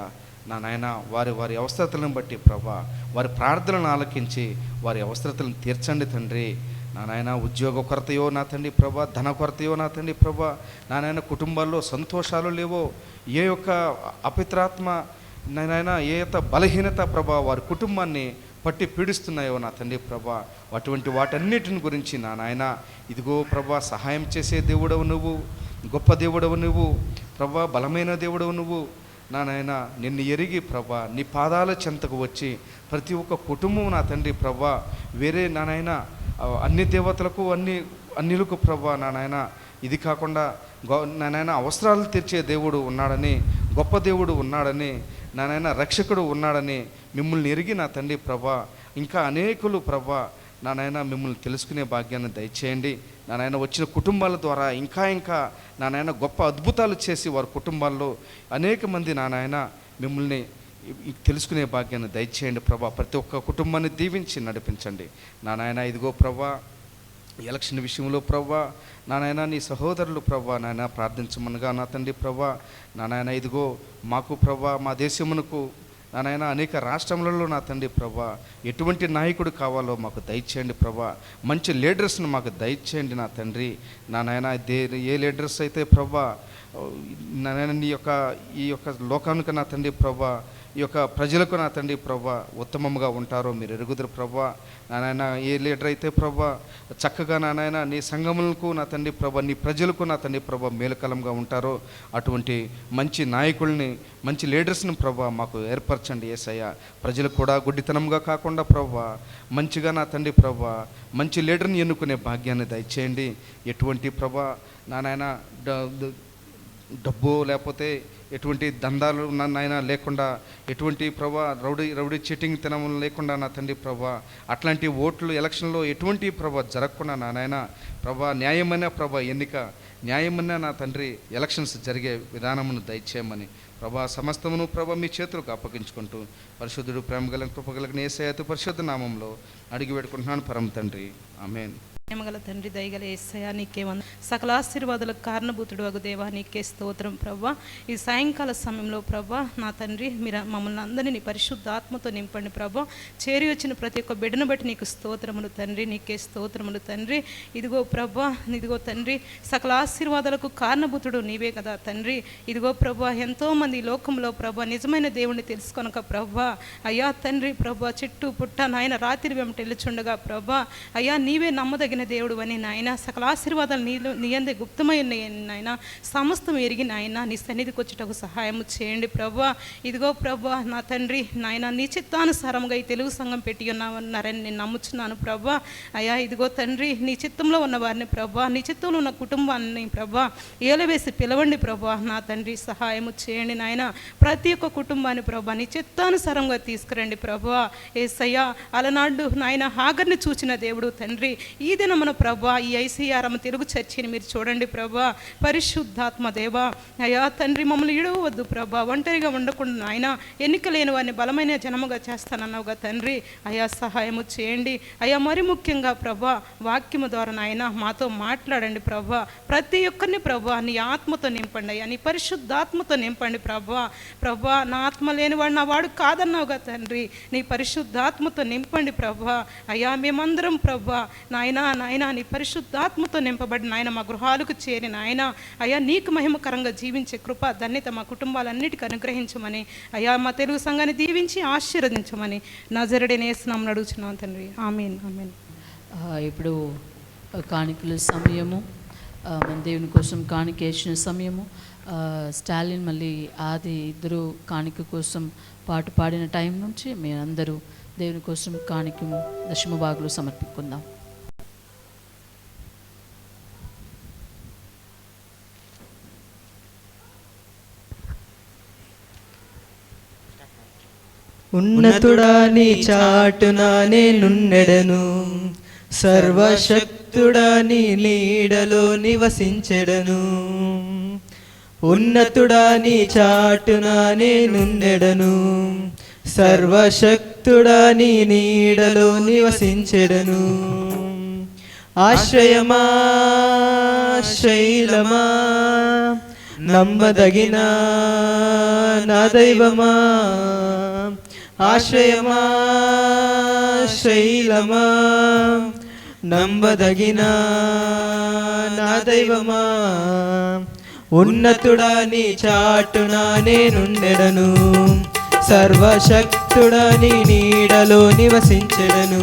S4: నా నాయన, వారి వారి అవసరతలను బట్టి ప్రభా వారి ప్రార్థనలను ఆలకించి వారి అవసరతలను తీర్చండి తండ్రి. నా నాయన, ఉద్యోగ కొరతయో నా తండ్రి ప్రభా, ధన కొరతయో నా తండ్రి ప్రభా, నా నాయన కుటుంబాల్లో సంతోషాలు లేవో, ఏ యొక్క అపిత్రాత్మ నాయన, ఏ యొక్క బలహీనత ప్రభా వారి కుటుంబాన్ని పట్టి పీడిస్తున్నాయో నా తండ్రి ప్రభా, అటువంటి వాటన్నిటిని గురించి నా నాయన ఇదిగో ప్రభా సహాయం చేసే దేవుడవు నువ్వు, గొప్ప దేవుడవు నువ్వు ప్రభా, బలమైన దేవుడవు నువ్వు. నా నాయన, నిన్ను ఎరిగి ప్రభా నీ పాదాల చెంతకు వచ్చి ప్రతి ఒక్క కుటుంబం నా తండ్రి ప్రభా వేరే నా నాయన అన్ని దేవతలకు అన్నిలకు ప్రభా నా నాయన ఇది కాకుండా నా నాయన అవసరాలు తీర్చే దేవుడు ఉన్నాడని, గొప్ప దేవుడు ఉన్నాడని, నా నాయన రక్షకుడు ఉన్నాడని మిమ్మల్ని ఎరిగి నా తండ్రి ప్రభా ఇంకా అనేకులు ప్రభా నా నాయన మిమ్మల్ని తెలుసుకునే భాగ్యాన్ని దయచేయండి. నా నాయన వచ్చిన కుటుంబాల ద్వారా ఇంకా ఇంకా నా నాయన గొప్ప అద్భుతాలు చేసి వారి కుటుంబాల్లో అనేక మంది నా నాయన మిమ్మల్ని తెలుసుకునే భాగ్యాన్ని దయచేయండి ప్రభా. ప్రతి ఒక్క కుటుంబాన్ని దీవించి నడిపించండి నా నాయన. ఇదిగో ప్రభా ఎలక్షన్ విషయంలో ప్రభా నా నాయన నీ సహోదరులు ప్రభా నాయన ప్రార్థించమనగా నా తండ్రి ప్రభా నా నాయన ఇదిగో మాకు ప్రభా మా దేశమునకు నా నాయన అనేక రాష్ట్రములలో నా తండ్రి ప్రభా ఎటువంటి నాయకుడు కావాలో మాకు దయచేయండి ప్రభా. మంచి లీడర్స్ను మాకు దయచేయండి నా తండ్రి. నా నాయన ఏ లీడర్స్ అయితే ప్రభా నా నాయన ఈ యొక్క లోకానికి నా తండ్రి ప్రభా ఈ యొక్క ప్రజలకు నా తండ్రి ప్రభా ఉత్తమంగా ఉంటారో మీరు ఎరుగుదురు ప్రభా. నాయన ఏ లీడర్ అయితే ప్రభా చక్కగా నాయన నీ సంఘములకు నా తండ్రి ప్రభా నీ ప్రజలకు నా తండ్రి ప్రభా మేలుకలంగా ఉంటారో అటువంటి మంచి నాయకుల్ని మంచి లీడర్స్ని ప్రభా మాకు ఏర్పరచండి యేసయ్య. ప్రజలకు కూడా గుడ్డితనంగా కాకుండా ప్రభా మంచిగా నా తండ్రి ప్రభా మంచి లీడర్ని ఎన్నుకునే భాగ్యాన్ని దయచేయండి. ఎటువంటి ప్రభా నాయన డబ్బు లేకపోతే ఎటువంటి దందాలు నాయన లేకుండా ఎటువంటి ప్రభా రౌడీ చీటింగ్ తినం లేకుండా నా తండ్రి ప్రభా అట్లాంటి ఓట్లు ఎలక్షన్లో ఎటువంటి ప్రభా జరగకుండా నా నాయన ప్రభా న్యాయమైన ప్రభా ఎన్నిక న్యాయమైన నా తండ్రి ఎలక్షన్స్ జరిగే విధానమును దయచేయమని ప్రభా సమస్తమును ప్రభా మీ చేతులకు అప్పగించుకుంటూ పరిశుద్ధుడు ప్రేమ గల కృపగలిగిన యేసయ్య పరిశుద్ధ నామంలో అడిగి పెట్టుకుంటున్నాను పరమ తండ్రి. ఆమేన్.
S2: ప్రేమగల తండ్రి దయగల యేసయ్యా నీకే సకల ఆశీర్వాదాలకు కారణభూతుడు అగు దేవా నీకే స్తోత్రం ప్రవ్వా. ఈ సాయంకాల సమయంలో ప్రవ్వా నా తండ్రి మీరు మమ్మల్ని అందరినీ నీ పరిశుద్ధ ఆత్మతో నింపండి ప్రవ్వా. చేరి వచ్చిన ప్రతి ఒక్క బిడ్డను బట్టి నీకు స్తోత్రములు తండ్రి, నీకే స్తోత్రములు తండ్రి. ఇదిగో ప్రవ్వా, ఇదిగో తండ్రి సకల ఆశీర్వాదాలకు కారణభూతుడు నీవే కదా తండ్రి. ఇదిగో ప్రవ్వా ఎంతోమంది ఈ లోకంలో ప్రవ్వా నిజమైన దేవుణ్ణి తెలుసుకొనక ప్రవ్వా అయ్యా తండ్రి ప్రవ్వా చెట్టు పుట్ట నాయన రాత్రి వెంట వెళ్ళుచుండగా ప్రవ్వా అయ్యా నీవే నమ్మదగిన దేవుడు అని నాయన సకల ఆశీర్వాదాలు నీ అందే గుప్తమై ఉన్నాయి నాయన. సమస్తం ఎరిగి నాయన నీ సన్నిధికి వచ్చేటకు సహాయం చేయండి ప్రభా. ఇదిగో ప్రభా నా తండ్రి నాయన నీ చిత్తానుసారంగా ఈ తెలుగు సంఘం పెట్టి ఉన్నారని నేను నమ్ముచున్నాను ప్రభా. అయ్యా ఇదిగో తండ్రి నీ చిత్తంలో ఉన్న వారిని ప్రభా, నీ చిత్తంలో ఉన్న కుటుంబాన్ని ప్రభా ఏలవేసి పిలవండి ప్రభా. నా తండ్రి సహాయము చేయండి నాయన. ప్రతి ఒక్క కుటుంబాన్ని ప్రభా నీ చిత్తానుసారంగా తీసుకురండి ప్రభా. యేసయ్యా అలనాడు నాయన హాగర్ని చూచిన దేవుడు తండ్రి, ఈ దినమున ప్రభా ఈ ఐసీఆర్ఎం తెలుగు చర్చిని మీరు చూడండి ప్రభా. పరిశుద్ధాత్మ దేవా అయ్యా తండ్రి మమ్మల్ని ఇడవద్దు ప్రభా, ఒంటరిగా ఉండకుండా నాయన ఎన్నిక లేని వారిని బలమైన జనముగా చేస్తానన్నావుగా తండ్రి. అయ్యా సహాయము చేయండి అయ్యా. మరి ముఖ్యంగా ప్రభా వాక్యము ద్వారా నాయన మాతో మాట్లాడండి ప్రభా. ప్రతి ఒక్కరిని ప్రభా నీ ఆత్మతో నింపండి అయ్యా, నీ పరిశుద్ధాత్మతో నింపండి ప్రభా. ప్రభా నా ఆత్మ లేనివాడు నా వాడు కాదన్నావుగా తండ్రి, నీ పరిశుద్ధాత్మతో నింపండి ప్రభా. అయ్యా మేమందరం ప్రభా నాయన నీ పరిశుద్ధాత్మతో నింపబడి నాయన మా గృహాలకు చేరి నాయన అయ్యా నీకు మహిమకరంగా జీవించే కృప ధన్యత మా కుటుంబాలన్నిటికీ అనుగ్రహించమని అయ్యా మా తెలుగు సంఘాన్ని దీవించి ఆశీర్వదించమని నజరుడైన యేసు నామమున అడుగుచున్నాను తండ్రి, ఆమేన్ ఆమేన్.
S1: ఇప్పుడు కాணிకల సమయము, మన దేవుని కోసం కాணிకేసిన సమయము. స్టాలిన్ మళ్ళీ ఆది ఇద్దరు కాணிక కోసం పాట పాడిన టైం నుంచి మేమందరూ దేవుని కోసం కాணிకము దశమ భాగంలో సమర్పించుకుందాం.
S5: ఉన్నతుడా నీ చాటున నేనున్నెడను, సర్వశక్తుడా నీ నీడలో నివసించెడను. ఉన్నతుడా నీ చాటున నేనున్నెడను, సర్వశక్తుడా నీ నీడలో నివసించెడను. ఆశ్రయమా శైలమా నమ్మదగిన నా దైవమా, ఆశ్రయమా శైలమా నమ్మదగిన నా దైవమా. ఉన్నతుడా నీ చాటున నేనుండెదను, సర్వశక్తుడా నీ నీడలో నివసించెదను.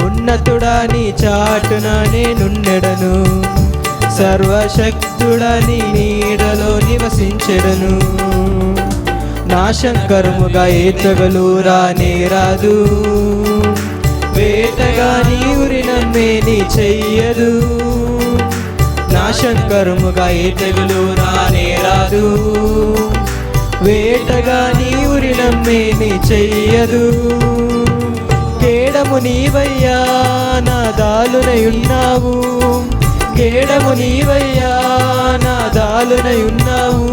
S5: ఉన్నతుడా నీ చాటున నేనుండెదను, సర్వశక్తుడా నీ నీడలో నివసించెదను. నాశంకరముగా ఏ తెగులు రానే రాదు, వేటగా నీ ఉరి నమ్మేని చెయ్యదు. నాశంకరముగా ఏ తెగులు రానే రాదు, వేటగా నీ ఉరి నమ్మేని చెయ్యదు. కేడము నీవయ్యా నా దాలునై ఉన్నావు, కేడము నీవయ్యా నా దాలునై ఉన్నావు.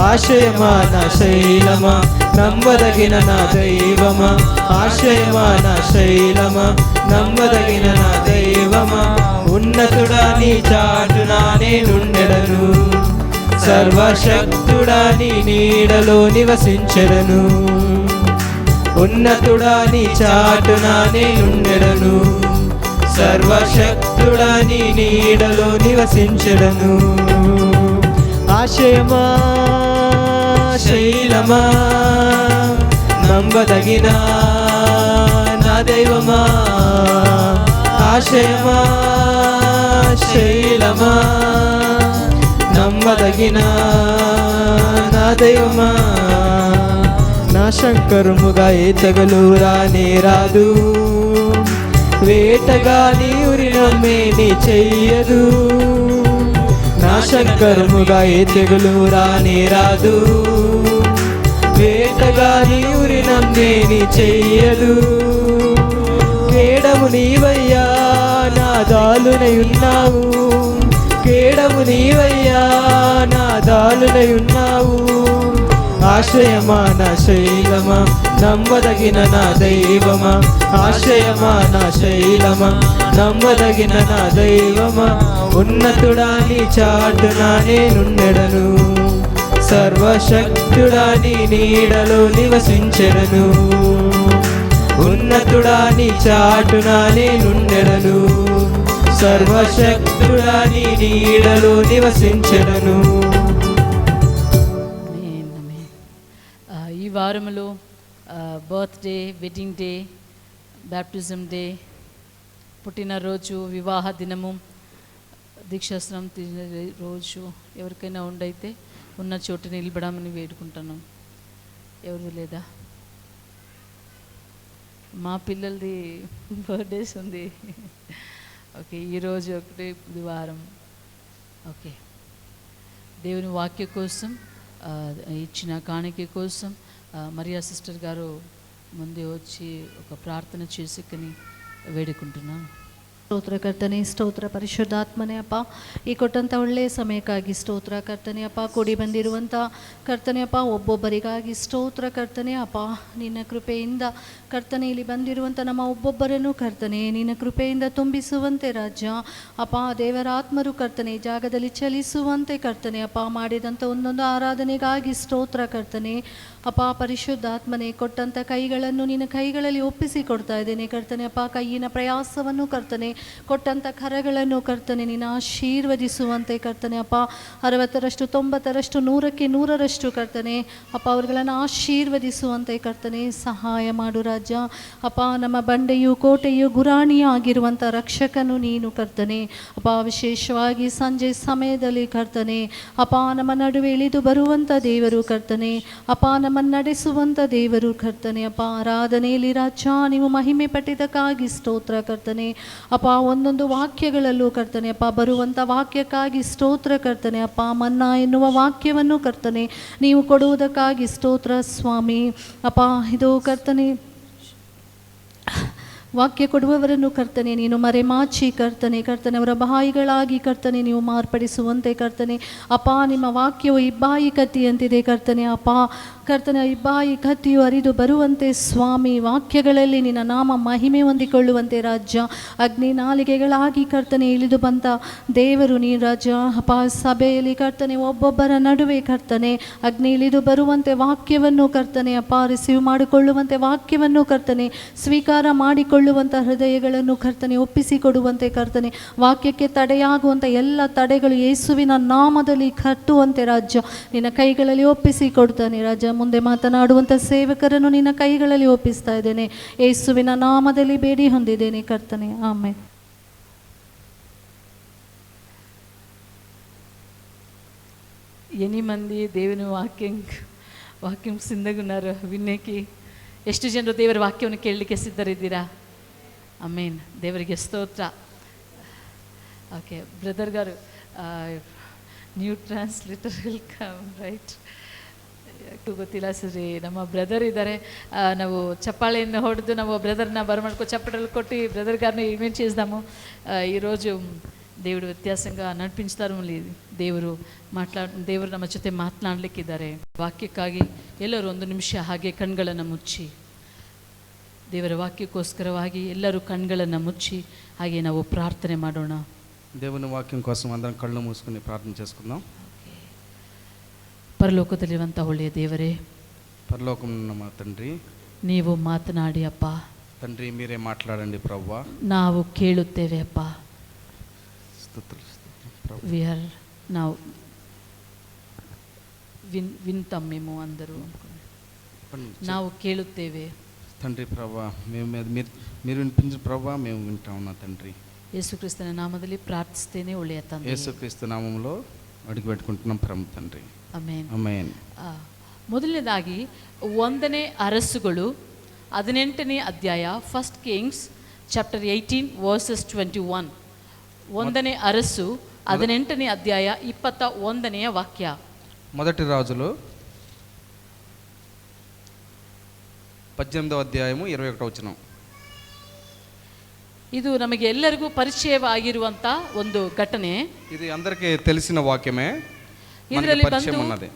S5: ఆశ్రయమా నా శైలమా నమ్మదగిన నా దైవమా, ఆశ్రయమా నా శైలమా నమ్మదగిన నా దైవమా. ఉన్నతుడా నీ చాటున నేనుండెదను, సర్వశక్తుడా నీ నీడలో నివసించెదను. ఉన్నతుడా నీ చాటున నేనుండెదను, సర్వశక్తుడా నీ నీడలో నివసించెదను. ఆశ్రయమా శైలమా నమ్మదగిన నా దైవమా, ఆశ్రయమా శైలమా నమ్మదగిన నా దైవమా. నాశంకరముగా ఏ తెగులు రానే రాదు, వేటగా నీ ఉరి నమ్మేని చెయ్యదు. నాశంకరముగా ఏ తెగులు రానే రాదు, వేటగా నీ ఉరి నమ్మేని చెయ్యదు. కేడము నీవయ్యా నా దాలునై ఉన్నావు, కేడము నీవయ్యా నా దాలునై ఉన్నావు. ఆశ్రయమా నా శైలమా నమ్మదగిన నా దైవమా ఆశ్రయమా నా శైలమా నమ్మదగిన నా దైవమా ఉన్నతుడా నీ చాటునా నేనుండెదను సర్వశక్తుడా నీ నీడలో నివసించెదను ఉన్నతుడా నీ చాటునా నేనుండెదను సర్వశక్తుడా నీ నీడలో నివసించెదను.
S1: Amen, amen. ఈ వారములో birthday, wedding day, baptism day, పుట్టినరోజు, వివాహ దినము, దీక్షాస్నానం రోజు ఎవరికైనా ఉండైతే ఉన్న చోటు నిలబడమని వేడుకుంటాను. ఎవరు లేదా? మా పిల్లలది బర్త్డేస్ ఉంది. ఓకే, ఈరోజు ఒకటి బుధవారం. ఓకే, దేవుని వాక్య కోసం ఇచ్చిన కాணிక కోసం మరియా సిస్టర్ గారు ముందే వచ్చి ఒక ಪ್ರಾರ್ಥನೆ చేసికని వేడుకుంటున్నాను.
S6: ಸ್ತೋತ್ರ ಕರ್ತನೆ, ಸ್ತೋತ್ರ ಪರಿಶುದ್ಧಾತ್ಮನೆ ಅಪ್ಪ, ಈ ಕೊಟ್ಟಂಥ ಒಳ್ಳೆಯ ಸಮಯಕ್ಕಾಗಿ ಸ್ತೋತ್ರ ಕರ್ತನೆ ಅಪ್ಪ. ಕೂಡಿ ಬಂದಿರುವಂಥ ಕರ್ತನೆ ಅಪ್ಪ ಒಬ್ಬೊಬ್ಬರಿಗಾಗಿ ಸ್ತೋತ್ರ ಕರ್ತನೆ ಅಪ್ಪ. ನಿನ್ನ ಕೃಪೆಯಿಂದ ಕರ್ತನೆ ಇಲ್ಲಿ ಬಂದಿರುವಂಥ ನಮ್ಮ ಒಬ್ಬೊಬ್ಬರನ್ನು ಕರ್ತನೆ ನಿನ್ನ ಕೃಪೆಯಿಂದ ತುಂಬಿಸುವಂತೆ ರಾಜ್ಯ ಅಪ್ಪ. ದೇವರಾತ್ಮರು ಕರ್ತನೆ ಈ ಜಾಗದಲ್ಲಿ ಚಲಿಸುವಂತೆ ಕರ್ತನೆ ಅಪ್ಪ. ಮಾಡಿದಂಥ ಒಂದೊಂದು ಆರಾಧನೆಗಾಗಿ ಸ್ತೋತ್ರ ಕರ್ತನೆ ಅಪ್ಪ. ಪರಿಶುದ್ಧಾತ್ಮನೆ ಕೊಟ್ಟಂಥ ಕೈಗಳನ್ನು ನಿನ್ನ ಕೈಗಳಲ್ಲಿ ಒಪ್ಪಿಸಿ ಕೊಡ್ತಾ ಇದ್ದೇನೆ ಕರ್ತನೆ ಅಪ್ಪ. ಕೈಯಿನ ಪ್ರಯಾಸವನ್ನು ಕರ್ತನೆ, ಕೊಟ್ಟಂಥ ಕರಗಳನ್ನು ಕರ್ತನೆ ನೀನು ಆಶೀರ್ವದಿಸುವಂತೆ ಕರ್ತನೆ ಅಪ್ಪ. 60ರಷ್ಟು 90ರಷ್ಟು 100ಕ್ಕೆ 100ರಷ್ಟು ಕರ್ತನೆ ಅಪ್ಪ ಅವರುಗಳನ್ನು ಆಶೀರ್ವದಿಸುವಂತೆ ಕರ್ತನೆ ಸಹಾಯ ಮಾಡು ರಾಜ್ಯ ಅಪ್ಪ. ನಮ್ಮ ಬಂಡೆಯು ಕೋಟೆಯು ಗುರಾಣಿಯೂ ಆಗಿರುವಂಥ ರಕ್ಷಕನು ನೀನು ಕರ್ತನೆ ಅಪ್ಪ. ವಿಶೇಷವಾಗಿ ಸಂಜೆ ಸಮಯದಲ್ಲಿ ಕರ್ತನೆ ಅಪ್ಪ ನಮ್ಮ ನಡುವೆ ಇಳಿದು ಬರುವಂಥ ದೇವರು ಕರ್ತನೆ ಅಪ್ಪ. ನಮ್ಮನ್ನು ನಡೆಸುವಂಥ ದೇವರು ಕರ್ತನೆ ಅಪ್ಪ. ಆರಾಧನೆಯಲ್ಲಿ ರಾಜ್ಯ ನೀವು ಮಹಿಮೆ ಪಟ್ಟಿದ್ದಕ್ಕಾಗಿ ಸ್ತೋತ್ರ ಕರ್ತನೆ ಅಪ್ಪ. ಒಂದೊಂದು ವಾಕ್ಯಗಳಲ್ಲೂ ಕರ್ತನೆ ಅಪ್ಪ ಬರುವಂಥ ವಾಕ್ಯಕ್ಕಾಗಿ ಸ್ತೋತ್ರ ಕರ್ತನೆ ಅಪ್ಪ. ಮನ್ನಾ ಎನ್ನುವ ವಾಕ್ಯವನ್ನು ಕರ್ತನೆ ನೀವು ಕೊಡುವುದಕ್ಕಾಗಿ ಸ್ತೋತ್ರ ಸ್ವಾಮಿ ಅಪ್ಪ. ಇದು ಕರ್ತನೆ ವಾಕ್ಯ ಕೊಡುವವರನ್ನು ಕರ್ತನೆ ನೀನು ಮರೆಮಾಚಿ ಕರ್ತನೆ ಅವರ ಬಾಯಿಗಳಾಗಿ ಕರ್ತನೆ ನೀವು ಮಾರ್ಪಡಿಸುವಂತೆ ಕರ್ತನೆ ಅಪ್ಪ. ನಿಮ್ಮ ವಾಕ್ಯವು ಇಬ್ಬಾಯಿ ಕತ್ತಿಯಂತಿದೆ ಕರ್ತನೆ ಅಪ್ಪ. ಕರ್ತನೆ ಇಬ್ಬಾಯಿ ಕತ್ತಿಯು ಹರಿದು ಬರುವಂತೆ ಸ್ವಾಮಿ ವಾಕ್ಯಗಳಲ್ಲಿ ನಿನ್ನ ನಾಮ ಮಹಿಮೆ ಹೊಂದಿಕೊಳ್ಳುವಂತೆ ರಾಜ್ಯ ಅಗ್ನಿ ನಾಲಿಗೆಗಳಾಗಿ ಕರ್ತನೆ ಇಳಿದು ಬಂದ ದೇವರು ನೀನು ರಾಜ್ಯ ಅಪ್ಪ. ಸಭೆಯಲ್ಲಿ ಕರ್ತನೆ ಒಬ್ಬೊಬ್ಬರ ನಡುವೆ ಕರ್ತನೆ ಅಗ್ನಿ ಇಳಿದು ಬರುವಂತೆ ವಾಕ್ಯವನ್ನು ಕರ್ತನೆ ಅಪ್ಪ ರಿಸೀವ್ ಮಾಡಿಕೊಳ್ಳುವಂತೆ ವಾಕ್ಯವನ್ನು ಕರ್ತನೆ ಸ್ವೀಕಾರ ಮಾಡಿಕೊಳ್ಳುವಂಥ ಹೃದಯಗಳನ್ನು ಕರ್ತನೆ ಒಪ್ಪಿಸಿಕೊಡುವಂತೆ ಕರ್ತನೆ ವಾಕ್ಯಕ್ಕೆ ತಡೆಯಾಗುವಂಥ ಎಲ್ಲ ತಡೆಗಳು ಯೇಸುವಿನ ನಾಮದಲ್ಲಿ ಕಟ್ಟುವಂತೆ ರಾಜ್ಯ ನಿನ್ನ ಕೈಗಳಲ್ಲಿ ಒಪ್ಪಿಸಿಕೊಡ್ತಾನೆ ರಾಜ್ಯ. ಮುಂದೆ ಮಾತನಾಡುವಂಥ ಸೇವಕರನ್ನು ನಿನ್ನ ಕೈಗಳಲ್ಲಿ ಒಪ್ಪಿಸ್ತಾ ಇದ್ದೇನೆ ಯೇಸುವಿನ ನಾಮದಲ್ಲಿ ಬೇಡಿ ಹೊಂದಿದ್ದೇನೆ ಕರ್ತನೆ ಆಮೆನ್.
S1: ఎన్ని మంది దేవుని వాక్యం సిద్ధగున్నారు వినేకి? ಎಷ್ಟು ಜನರು ದೇವರ ವಾಕ್ಯವನ್ನು ಕೇಳಲಿಕ್ಕೆ ಸಿದ್ಧರಿದ್ದೀರಾ? ಆಮೇನ್, ದೇವರಿಗೆ ಸ್ತೋತ್ರ. ಓಕೆ, ಬ್ರದರ್ గారు ನ್ಯೂ ಟ್ರಾನ್ಸ್ಲೇಟರ್ ವೆಲ್ಕಮ್ ರೈಟ್. ಗೊತ್ತಿಲ್ಲ ಸರಿ, ನಮ್ಮ ಬ್ರದರ್ ఇದ್ದಾರೆ. ನಾವು చప్పాళిని ಹೊಡೆದು ನಾವು బ్రదర్ನ బరమడుకో చప్పటలు కొట్టి బ్రదర్ గారిని ఈవెంట్ చేద్దాము. ఈరోజు దేవుడు ವ್ಯತ್ಯಾಸంగా ನಡಿಪಿಸ್ತಾರೆ. ದೇವರು ನಮ್ಮ ಜೊತೆ ಮಾತನಾಡಲಿಕ್ಕಿದ್ದಾರೆ. ವಾಕ್ಯಕ್ಕಾಗಿ ಎಲ್ಲರೂ ಒಂದು ನಿಮಿಷ ಹಾಗೆ ಕಣ್ಗಳನ್ನು ಮುಚ್ಚಿ, ದೇವರ ವಾಕ್ಯಕ್ಕೋಸ್ಕರವಾಗಿ ಎಲ್ಲರೂ ಕಣ್ಗಳನ್ನು ಮುಚ್ಚಿ ಹಾಗೆ ನಾವು ಪ್ರಾರ್ಥನೆ ಮಾಡೋಣ.
S4: దేవుని వాక్యం కోసం అందరం కళ్ళు మూసుకుని ప్రార్థన చేసుకుందాం.
S1: ಪರಲೋಕದಲ್ಲಿರುವಂಥ ಒಳ್ಳೆಯ ದೇವರೇ,
S4: పరలోకమున్న మా తండ్రి,
S1: ನೀವು ಮಾತನಾಡಿ ಅಪ್ಪ.
S4: తండ్రి మీరే మాట్లాడండి ప్రభువా.
S1: ನಾವು ಕೇಳುತ್ತೇವೆ ಅಪ್ಪ. ನಾವು వింటాం మేము అందరూ. ನಾವು ಕೇಳುತ್ತೇವೆ
S4: తండ్రి ప్రభువా. మీరు వినిపించిన ప్రభువా మేము వింటా ఉన్నా తండ్రి.
S1: యేసుక్రీస్తుನ నామದಲ್ಲಿ ಪ್ರಾರ್ಥಿಸ್ತೇನೆ ಒಳ್ಳೆಯ ತಂದೆ.
S4: యేసుక్రీస్తు నామములో అడుగు పెట్టుకుంటున్నాం పరమ తండ్రి.
S1: ಆಮೆನ್.
S4: ಆಮೆನ್.
S1: ಮೊದಲನೇದಾಗಿ 1ನೇ ಅರಸುಗಳು 18ನೇ ಅಧ್ಯಾಯ, ಫಸ್ಟ್ ಕಿಂಗ್ಸ್ ಚಾಪ್ಟರ್ 18 ವರ್ಸಸ್ 21. 1ನೇ ಅರಸು 18ನೇ ಅಧ್ಯಾಯ 21ನೇ ವಾಕ್ಯ.
S4: మొదటి రాజులు 18వ అధ్యాయము 21వ వచనం.
S1: ಇದು ನಮಗೆ ಎಲ್ಲರಿಗೂ ಪರಿಚಯವಾಗಿರುವಂಥ ಒಂದು ಘಟನೆ.
S4: ఇది అందరికీ తెలిసిన వాక్యమే.
S1: ಇದರಲ್ಲಿ
S4: పరిచయం ఉన్నది.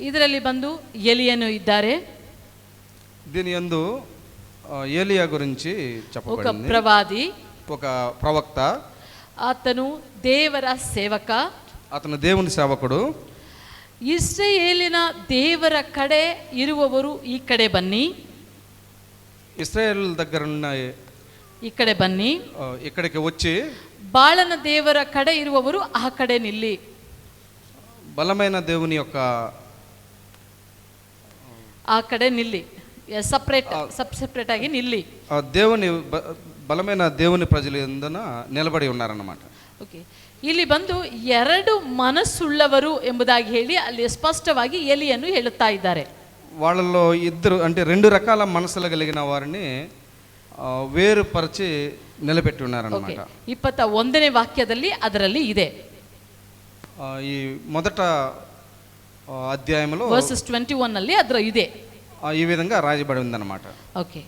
S1: ಇದರಲ್ಲಿ ಬಂದು ಎಲಿಯನು ಇದ್ದಾರೆ,
S4: దీని యందు ఏలియా గురించి
S1: ఒక
S4: చెప్పబడింది.
S1: ಪ್ರವಾದಿ,
S4: ఒక ప్రవక్త,
S1: ಆತನು ದೇವರ ಸೇವಕ.
S4: అతను దేవుని సేవకుడు.
S1: ಇಸ್ರಾಯೇಲಿನ ದೇವರ ಕಡೆ ಇರುವವರು ಈ ಕಡೆ ಬನ್ನಿ,
S4: ఇశ్రాయేల్ దగ్గర ఉన్న
S1: ಈ ಕಡೆ ಬನ್ನಿ.
S4: ఇక్కడికి వచ్చి
S1: ಬಾಳನ ದೇವರ ಕಡೆ ಇರುವವರು ಆ ಕಡೆ ನಿಲ್ಲಿ.
S4: బలమైన దేవుని యొక్క
S1: ಆ ಕಡೆ ನಿಲ್ಲಿ, ಸಪ್ರೇಟ್ ಆಗಿ ನಿಲ್ಲಿ.
S4: దేవుని బలమైన దేవుని ప్రజలు ఎందున నిలబడి ఉన్నారన్నమాట.
S1: ಓಕೆ, ಇಲ್ಲಿ ಬಂದು ಎರಡು ಮನಸ್ಸುಳ್ಳವರು ಎಂಬುದಾಗಿ ಹೇಳಿ ಅಲ್ಲಿ ಸ್ಪಷ್ಟವಾಗಿ ಎಲಿಯನ್ನು ಹೇಳುತ್ತಾ ಇದ್ದಾರೆ.
S4: వాళ్ళలో ఇద్దరు అంటే రెండు రకాల మనసులు కలిగిన వారిని వేరుపరిచి నిలబెట్టి ఉన్నారన్నమాట.
S1: 21ನೇ ವಾಕ್ಯದಲ್ಲಿ ಅದರಲ್ಲಿ ಇದೆ.
S4: ఈ మొదట అధ్యాయంలో
S1: ವರ್ಸಸ್ 21 ನಲ್ಲಿ ಅದರ ಇದೆ.
S4: ఈ విధంగా రాయబడి ఉందన్నమాట.
S1: ಓಕೆ,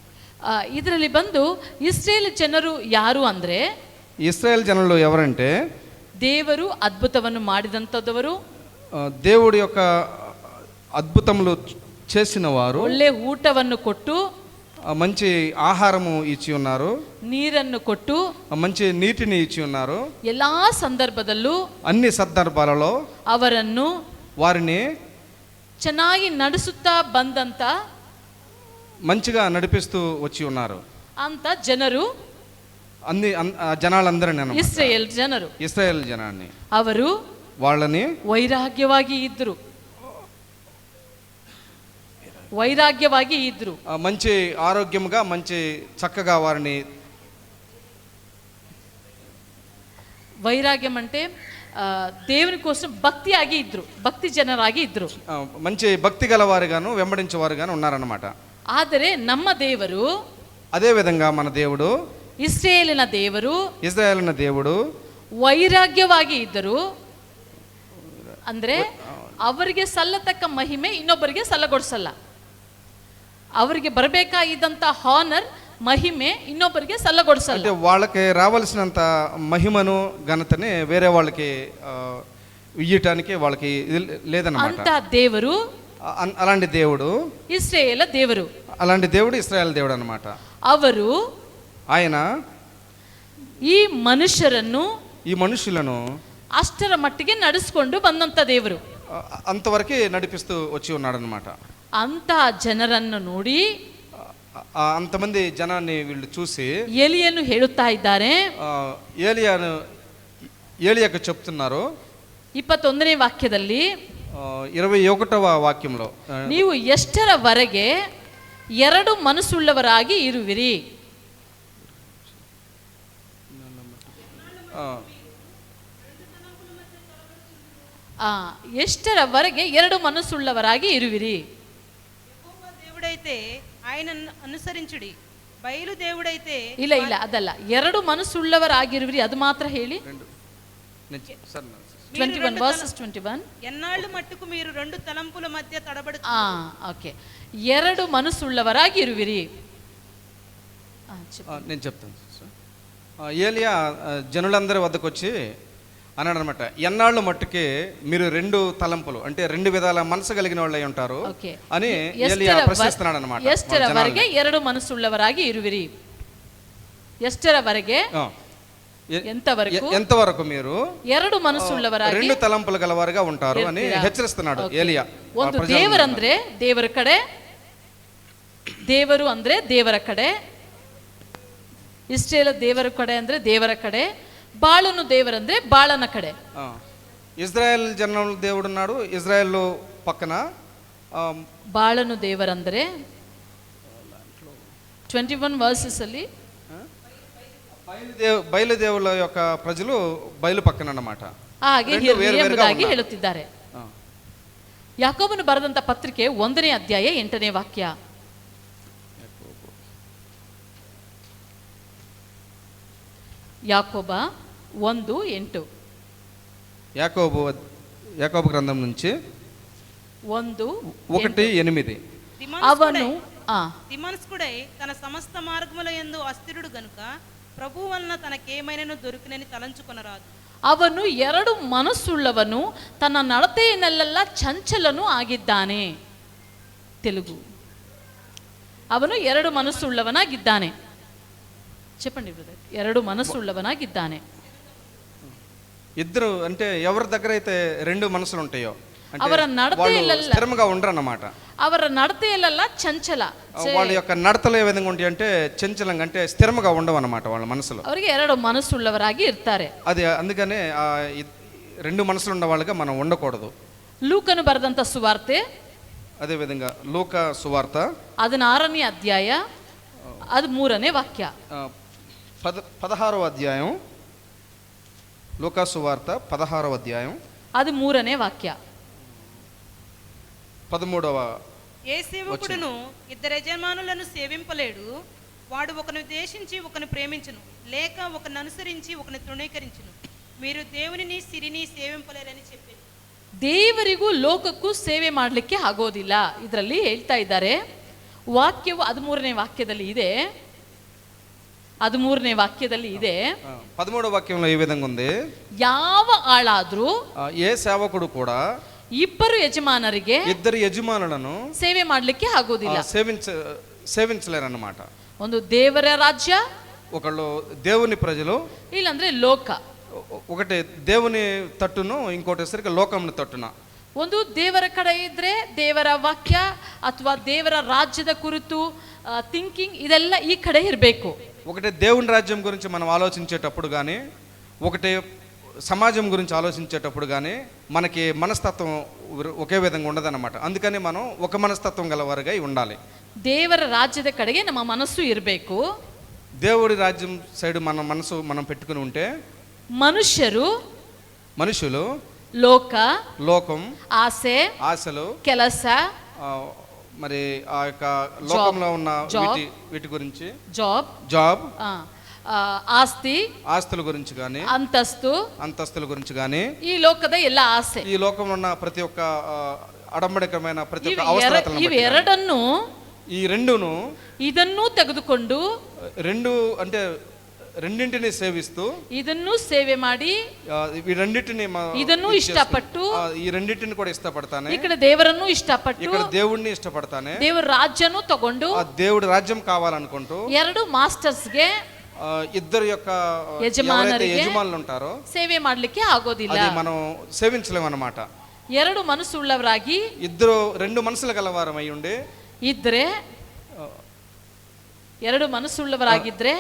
S1: ಇದರಲ್ಲಿ ಬಂದು ಇಸ್ರೇಲ್ ಜನರು ಯಾರು ಅಂದ್ರೆ,
S4: ఇశ్రాయేల్ జనులు ఎవరంటే
S1: ದೇವರು ಅದ್ಭುತವನ್ನು ಮಾಡಿದಂಥದವರು,
S4: దేవుడి యొక్క అద్భుతములు చేసిన వారు,
S1: ಒಳ್ಳೆ ಊಟವನ್ನು ಕೊಟ್ಟು
S4: మంచి ఆహారము ఇచ్చి ఉన్నారు,
S1: ನೀರನ್ನು ಕೊಟ್ಟು
S4: మంచి నీటిని ఇచ్చి ఉన్నారు.
S1: ಎಲ್ಲಾ ಸಂದರ್ಭದಲ್ಲೂ
S4: అన్ని సందర్భాలలో
S1: ಅವರನ್ನು
S4: వారిని
S1: ಚೆನ್ನಾಗಿ ನಡೆಸುತ್ತಾ ಬಂದಂತ
S4: మంచిగా నడిపిస్తూ వచ్చి ఉన్నారు.
S1: ಅಂತ ಜನರು
S4: జనాలందరినీ
S1: ಇಸ್ರೇಲ್ ಜನರು,
S4: ఇశ్రాయేల్ జనాన్ని,
S1: ಅವರು
S4: వాళ్ళని
S1: ವೈರಾಗ್ಯವಾಗಿ ಇದ್ರು,
S4: మంచి ఆరోగ్యంగా మంచి చక్కగా వారిని,
S1: వైరాగ్యం అంటే దేవుని కోసం భక్తియాగి ఇద్దరు, భక్తి ಜನರಾಗಿ ఇద్దరు,
S4: మంచి భక్తి గలవారుగాను వెంబడించేవారుగాను ఉన్నారన్నమాట.
S1: ಆದರೆ ನಮ್ಮ ದೇವರು,
S4: అదే విధంగా మన దేవుడు,
S1: ಇಸ್ರಾಯೇಲಿನ ದೇವರು,
S4: ఇశ్రాయేలిన దేవుడు
S1: ವೈರಾಗ್ಯವಾಗಿ ಇದ್ದರು. ಅಂದ್ರೆ ಅವರಿಗೆ ಸಲ್ಲತಕ್ಕ ಮಹಿಮೆ ಇನ್ನೊಬ್ಬರಿಗೆ ಸಲ್ಲಗೊಡಿಸಲ್ಲ. ಅವರಿಗೆ ಬರಬೇಕಾಗಿದ್ದಂತ ಹಾನರ್, ಮಹಿಮೆ ಇನ್ನೊಬ್ಬರಿಗೆ ಸಲ್ಲಗೊಡಿಸಲ್ಲ.
S4: అంటే వాళ్ళకి రావాల్సినంత మహిమను ఘనతని వేరే వాళ్ళకి ఇయ్యటానికి వాళ్ళకి లేదన్నమాట.
S1: ಅಂತ ದೇವರು,
S4: అలాంటి దేవుడు
S1: ಇಸ್ರಾಯೇಲ ದೇವರು,
S4: అలాంటి దేవుడు ఇశ్రాయేల్ దేవుడు అన్నమాట.
S1: ಅವರು
S4: ఆయన
S1: ಈ ಮನುಷ್ಯರನ್ನು,
S4: ఈ మనుషులను
S1: ಅಷ್ಟರ ಮಟ್ಟಿಗೆ ನಡೆಸಿಕೊಂಡು ಬಂದಂತ ದೇವರು,
S4: అంతవరకు నడిపిస్తూ వచ్చి ఉన్నాడనమాట.
S1: ಅಂತ ಜನರನ್ನು ನೋಡಿ
S4: అంతమంది జనాన్ని వీళ్ళు చూసి
S1: ಎಲಿಯನ್ನು ಹೇಳುತ್ತಾ ಇದ್ದಾರೆ.
S4: ఏలియాకు చెప్తున్నారు
S1: 21ನೇ ವಾಕ್ಯದಲ್ಲಿ,
S4: 21వ వాక్యంలో,
S1: ನೀವು ಎಷ್ಟರವರೆಗೆ ಎರಡು ಮನಸ್ಸುಳ್ಳವರಾಗಿ ಇರುವಿರಿ. ಎಷ್ಟರವರೆಗೆ ಎರಡು ಮನಸ್ಸುಳ್ಳವರಾಗಿ ಇರುವಿರಿ.
S2: దేవుడైతే ఆయన అనుసరించుడి, బయలు దేవుడైతే.
S1: ಇಲ್ಲ ಅದಲ್ಲ, ಎರಡು ಮನಸ್ಸುಳ್ಳವರಾಗಿರುವಿರಿ, ಅದು ಮಾತ್ರ ಹೇಳಿ. 21 verses 21.
S2: ఎన్నాళ్ళు మట్టుకు మీరు రెండు తలంపుల మధ్య తడబడు.
S1: ఓకే, ಎರಡು ಮನಸ್ಸುಳ್ಳವರಾಗಿ ಇರುವಿರಿ.
S4: నేను చెప్తాను. ఏలియా జనులందరి వద్దకు వచ్చి అన్నాడు అనమాట, ఎన్నాళ్ళు మట్టుకి మీరు రెండు తలంపులు అంటే రెండు విధాల మనసు కలిగిన వాళ్ళు అయి ఉంటారు అని ఏలియా ప్రశ్నిస్తున్నాడు అనమాట.
S1: ಎಷ್ಟರವರೆಗೆ ಎರಡು ಮನಸ್ಸುಳ್ಳವರಾಗಿ ಇರುವಿರಿ, ಎಷ್ಟರವರೆಗೆ,
S4: ఎంతవరకు మీరు
S1: ಎರಡು ಮನಸ್ಸುಳ್ಳವರಾಗಿ,
S4: రెండు తలంపులు గలవారుగా ఉంటారు అని హెచ్చరిస్తున్నాడు ఏలియా.
S1: ಒಂದು ದೇವರಂದ್ರೆ ದೇವರ ಕಡೆ, ದೇವರು ಅಂದ್ರೆ ದೇವರ ಕಡೆ, ಇಸ್ರಾಯೇಲ್ ದೇವರ ಕಡೆ ಅಂದ್ರೆ ದೇವರ ಕಡೆ, ಬಾಳನು ದೇವರಂದ್ರೆ ಬಾಳನ ಕಡೆ.
S4: ఇజ్రాయెల్ జనుల దేవుడు ఉన్నాడు, ఇజ్రాయెల్ పక్కన
S1: ಬಾಳನು ದೇವರಂದ್ರೆ 21 ವರ್ಸಸ್ ಅಲ್ಲಿ
S4: బయలుదేవుల యొక్క ప్రజలు బయలు పక్కన అన్నమాట.
S1: ಹಾಗೆ ಎಂಬುದಾಗಿ ಹೇಳುತ್ತಿದ್ದಾರೆ. ಯಾಕೋಬನು ಬರೆದಂತ ಪತ್ರಿಕೆ 1ನೇ ಅಧ್ಯಾಯ 8ನೇ ವಾಕ್ಯ. యాకోబ 1:8.
S4: యాకోబు గ్రంథం నుంచి 1:8.
S1: అవను
S2: తిమస్కుడై తన సమస్త మార్గముల యందు అస్థిరుడు గనుక ప్రభు వలన తనకేమైనను దొరికినని తలంచుకొనరాదు.
S1: ಅವನು ಎರಡು ಮನಸ್ಸುಳ್ಳವನು, ತನ್ನ ನಡತೆಯಲ್ಲೆಲ್ಲ ಚಂಚಲನು ಆಗಿದ್ದಾನೆ. తెలుగు, ಅವನು ಎರಡು ಮನಸ್ಸುಳ್ಳವನಾಗಿದ್ದಾನೆ. చెప్పండి బ్రదర్. ಎರಡು మనస్సుಳ್ಳవనాగిದ್ದಾನೆ.
S4: ఇద్దరు అంటే ఎవరి దగ్గర అయితే రెండు మనసులు ఉంటాయో
S1: ಅವರ నడತೆయల్ల
S4: స్థిరంగా ఉండరు అన్నమాట.
S1: ಅವರ నడತೆయల్ల చంచల,
S4: వాళ్ళ యొక్క నడతలు ఏ విధంగా ఉంటాయి అంటే చంచలంగా, అంటే స్థిరంగా ఉండవు అన్నమాట వాళ్ళ మనసులో.
S1: ಅವರಿಗೆ ಎರಡು మనస్సుಳ್ಳವರಾಗಿ ಇರ್ತಾರೆ.
S4: అది అందుకనే రెండు మనసులు ఉన్న వాళ్ళగా మనం ఉండకూడదు.
S1: ಲೂಕನು ಬರೆದಂತ ಸುವಾರ್ತೆ,
S4: అదే విధంగా లూక సువార్త
S1: 16ನೇ అధ్యాయ, ಅದು 3ನೇ వాక్య.
S4: 16వ అధ్యాయం, లూకా సువార్త 16వ అధ్యాయం,
S1: అది 3ನೇ వాక్య.
S4: 13వ.
S2: ఏ సేవకుడును ఇద్దరు యజమానులను సేవింపలేడు. వాడు ఒకని ద్వేషించి ఒకని ప్రేమించును, లేక ఒకని అనుసరించి ఒకని తృణీకరించును. మీరు దేవునిని సిరిని సేవింపలేరని చెప్పారు.
S1: ದೇವರಿಗೂ ಲೋಕಕ್ಕೂ ಸೇವೆ ಮಾಡಲಿಕ್ಕೆ ಆಗೋದಿಲ್ಲ. ಇದರಲ್ಲಿ ಹೇಳ್ತಾ ಇದ್ದಾರೆ. ವಾಕ್ಯವು 13ನೇ ವಾಕ್ಯದಲ್ಲಿ ಇದೆ. 13ನೇ ವಾಕ್ಯದಲ್ಲಿ ಇದೆ.
S4: 13వ వాక్యంలో ఈ విధంగా ఉంది,
S1: ಯಾವ ಆಳಾದ್ರೂ
S4: ఏ సేవకుడు కూడా
S1: ಇಬ್ಬರು ಯಜಮಾನರಿಗೆ
S4: ఇద్దరు యజమానులను
S1: ಸೇವೆ ಮಾಡಲಿಕ್ಕೆ ಆಗೋದಿಲ್ಲ.
S4: సేవించలేరన్నమాట.
S1: ಒಂದು ದೇವರ ರಾಜ್ಯ,
S4: ఒకళ్ళు దేవుని ప్రజలు,
S1: ಇಲ್ಲಂದ್ರೆ ಲೋಕ.
S4: ఒకటి దేవుని తట్టును, ఇంకోటి సరిగ్గా లోకంని తట్టున.
S1: ಒಂದು ದೇವರ ಕಡೆ ಇದ್ರೆ ದೇವರ ವಾಕ್ಯ ಅಥವಾ ದೇವರ ರಾಜ್ಯದ ಕುರಿತು ಥಿಂಕಿಂಗ್ ಇದೆಲ್ಲ ಈ ಕಡೆ ಇರಬೇಕು.
S4: ఒకటి దేవుని రాజ్యం గురించి మనం ఆలోచించేటప్పుడు కానీ, ఒకటి సమాజం గురించి ఆలోచించేటప్పుడు కానీ మనకి మనస్తత్వం ఒకే విధంగా ఉండదన్నమాట. అందుకని మనం ఒక మనస్తత్వం గలవారుగా ఉండాలి.
S1: ದೇವರ ರಾಜ್ಯದ ಕಡೆಗೆ ನಮ್ಮ ಮನಸ್ಸು ಇರಬೇಕು.
S4: దేవుడి రాజ్యం సైడ్ మన మనసు మనం పెట్టుకుని ఉంటే మనుషులు లోకం ఆశలు
S1: ಕೆಲಸ,
S4: మరి ఆ యొక్క లోకంలో ఉన్న వీటి గురించి, జాబ్, ఆస్తుల గురించి కానీ, అంతస్తుల గురించి కానీ,
S1: ఈ లోకದ ಎಲ್ಲ ಆಸೆ,
S4: ఈ లోకంలో ఉన్న ప్రతి ఒక్క అడంబడికమైన ప్రతి ఒక్క అవసరాలను, ఈ రెండును
S1: ಇದನ್ನು ತೆಗೆದುಕೊಂಡು,
S4: రెండు అంటే రెండింటిని సేవిస్తూ,
S1: ಇದನ್ನು ಸೇವೆ ಮಾಡಿ,
S4: ఈ రెండింటిని
S1: ಇದನ್ನು ಇಷ್ಟಪಟ್ಟು,
S4: ఈ రెండింటిని కూడా ఇష్టపడతానే,
S1: ఇక్కడ ದೇವರನ್ನು ಇಷ್ಟಪಟ್ಟು,
S4: ఇక్కడ దేవుడిని ఇష్టపడతానే,
S1: ದೇವರ ರಾಜ್ಯನು ತಗೊಂಡು,
S4: ఆ దేవుడి రాజ్యం కావాలనుకుంటూ,
S1: ಎರಡು ಮಾಸ್ಟರ್ಸ್ ಗೆ,
S4: ఇద్దరు యొక్క యజమానులు ఉంటారో
S1: ಸೇವೆ ಮಾಡಲಿಕ್ಕೆ ಆಗೋದಿಲ್ಲ.
S4: అది మనం సేవించలేము అన్నమాట.
S1: ಎರಡು ಮನಸ್ಸುಳ್ಳವರಾಗಿ,
S4: ఇద్దరు రెండు మనసులు గలవారమై ఉండి
S1: ಇದ್ರೆ, ಎರಡು ಮನಸ್ಸುಳ್ಳವರಾಗಿದ್ರೆ,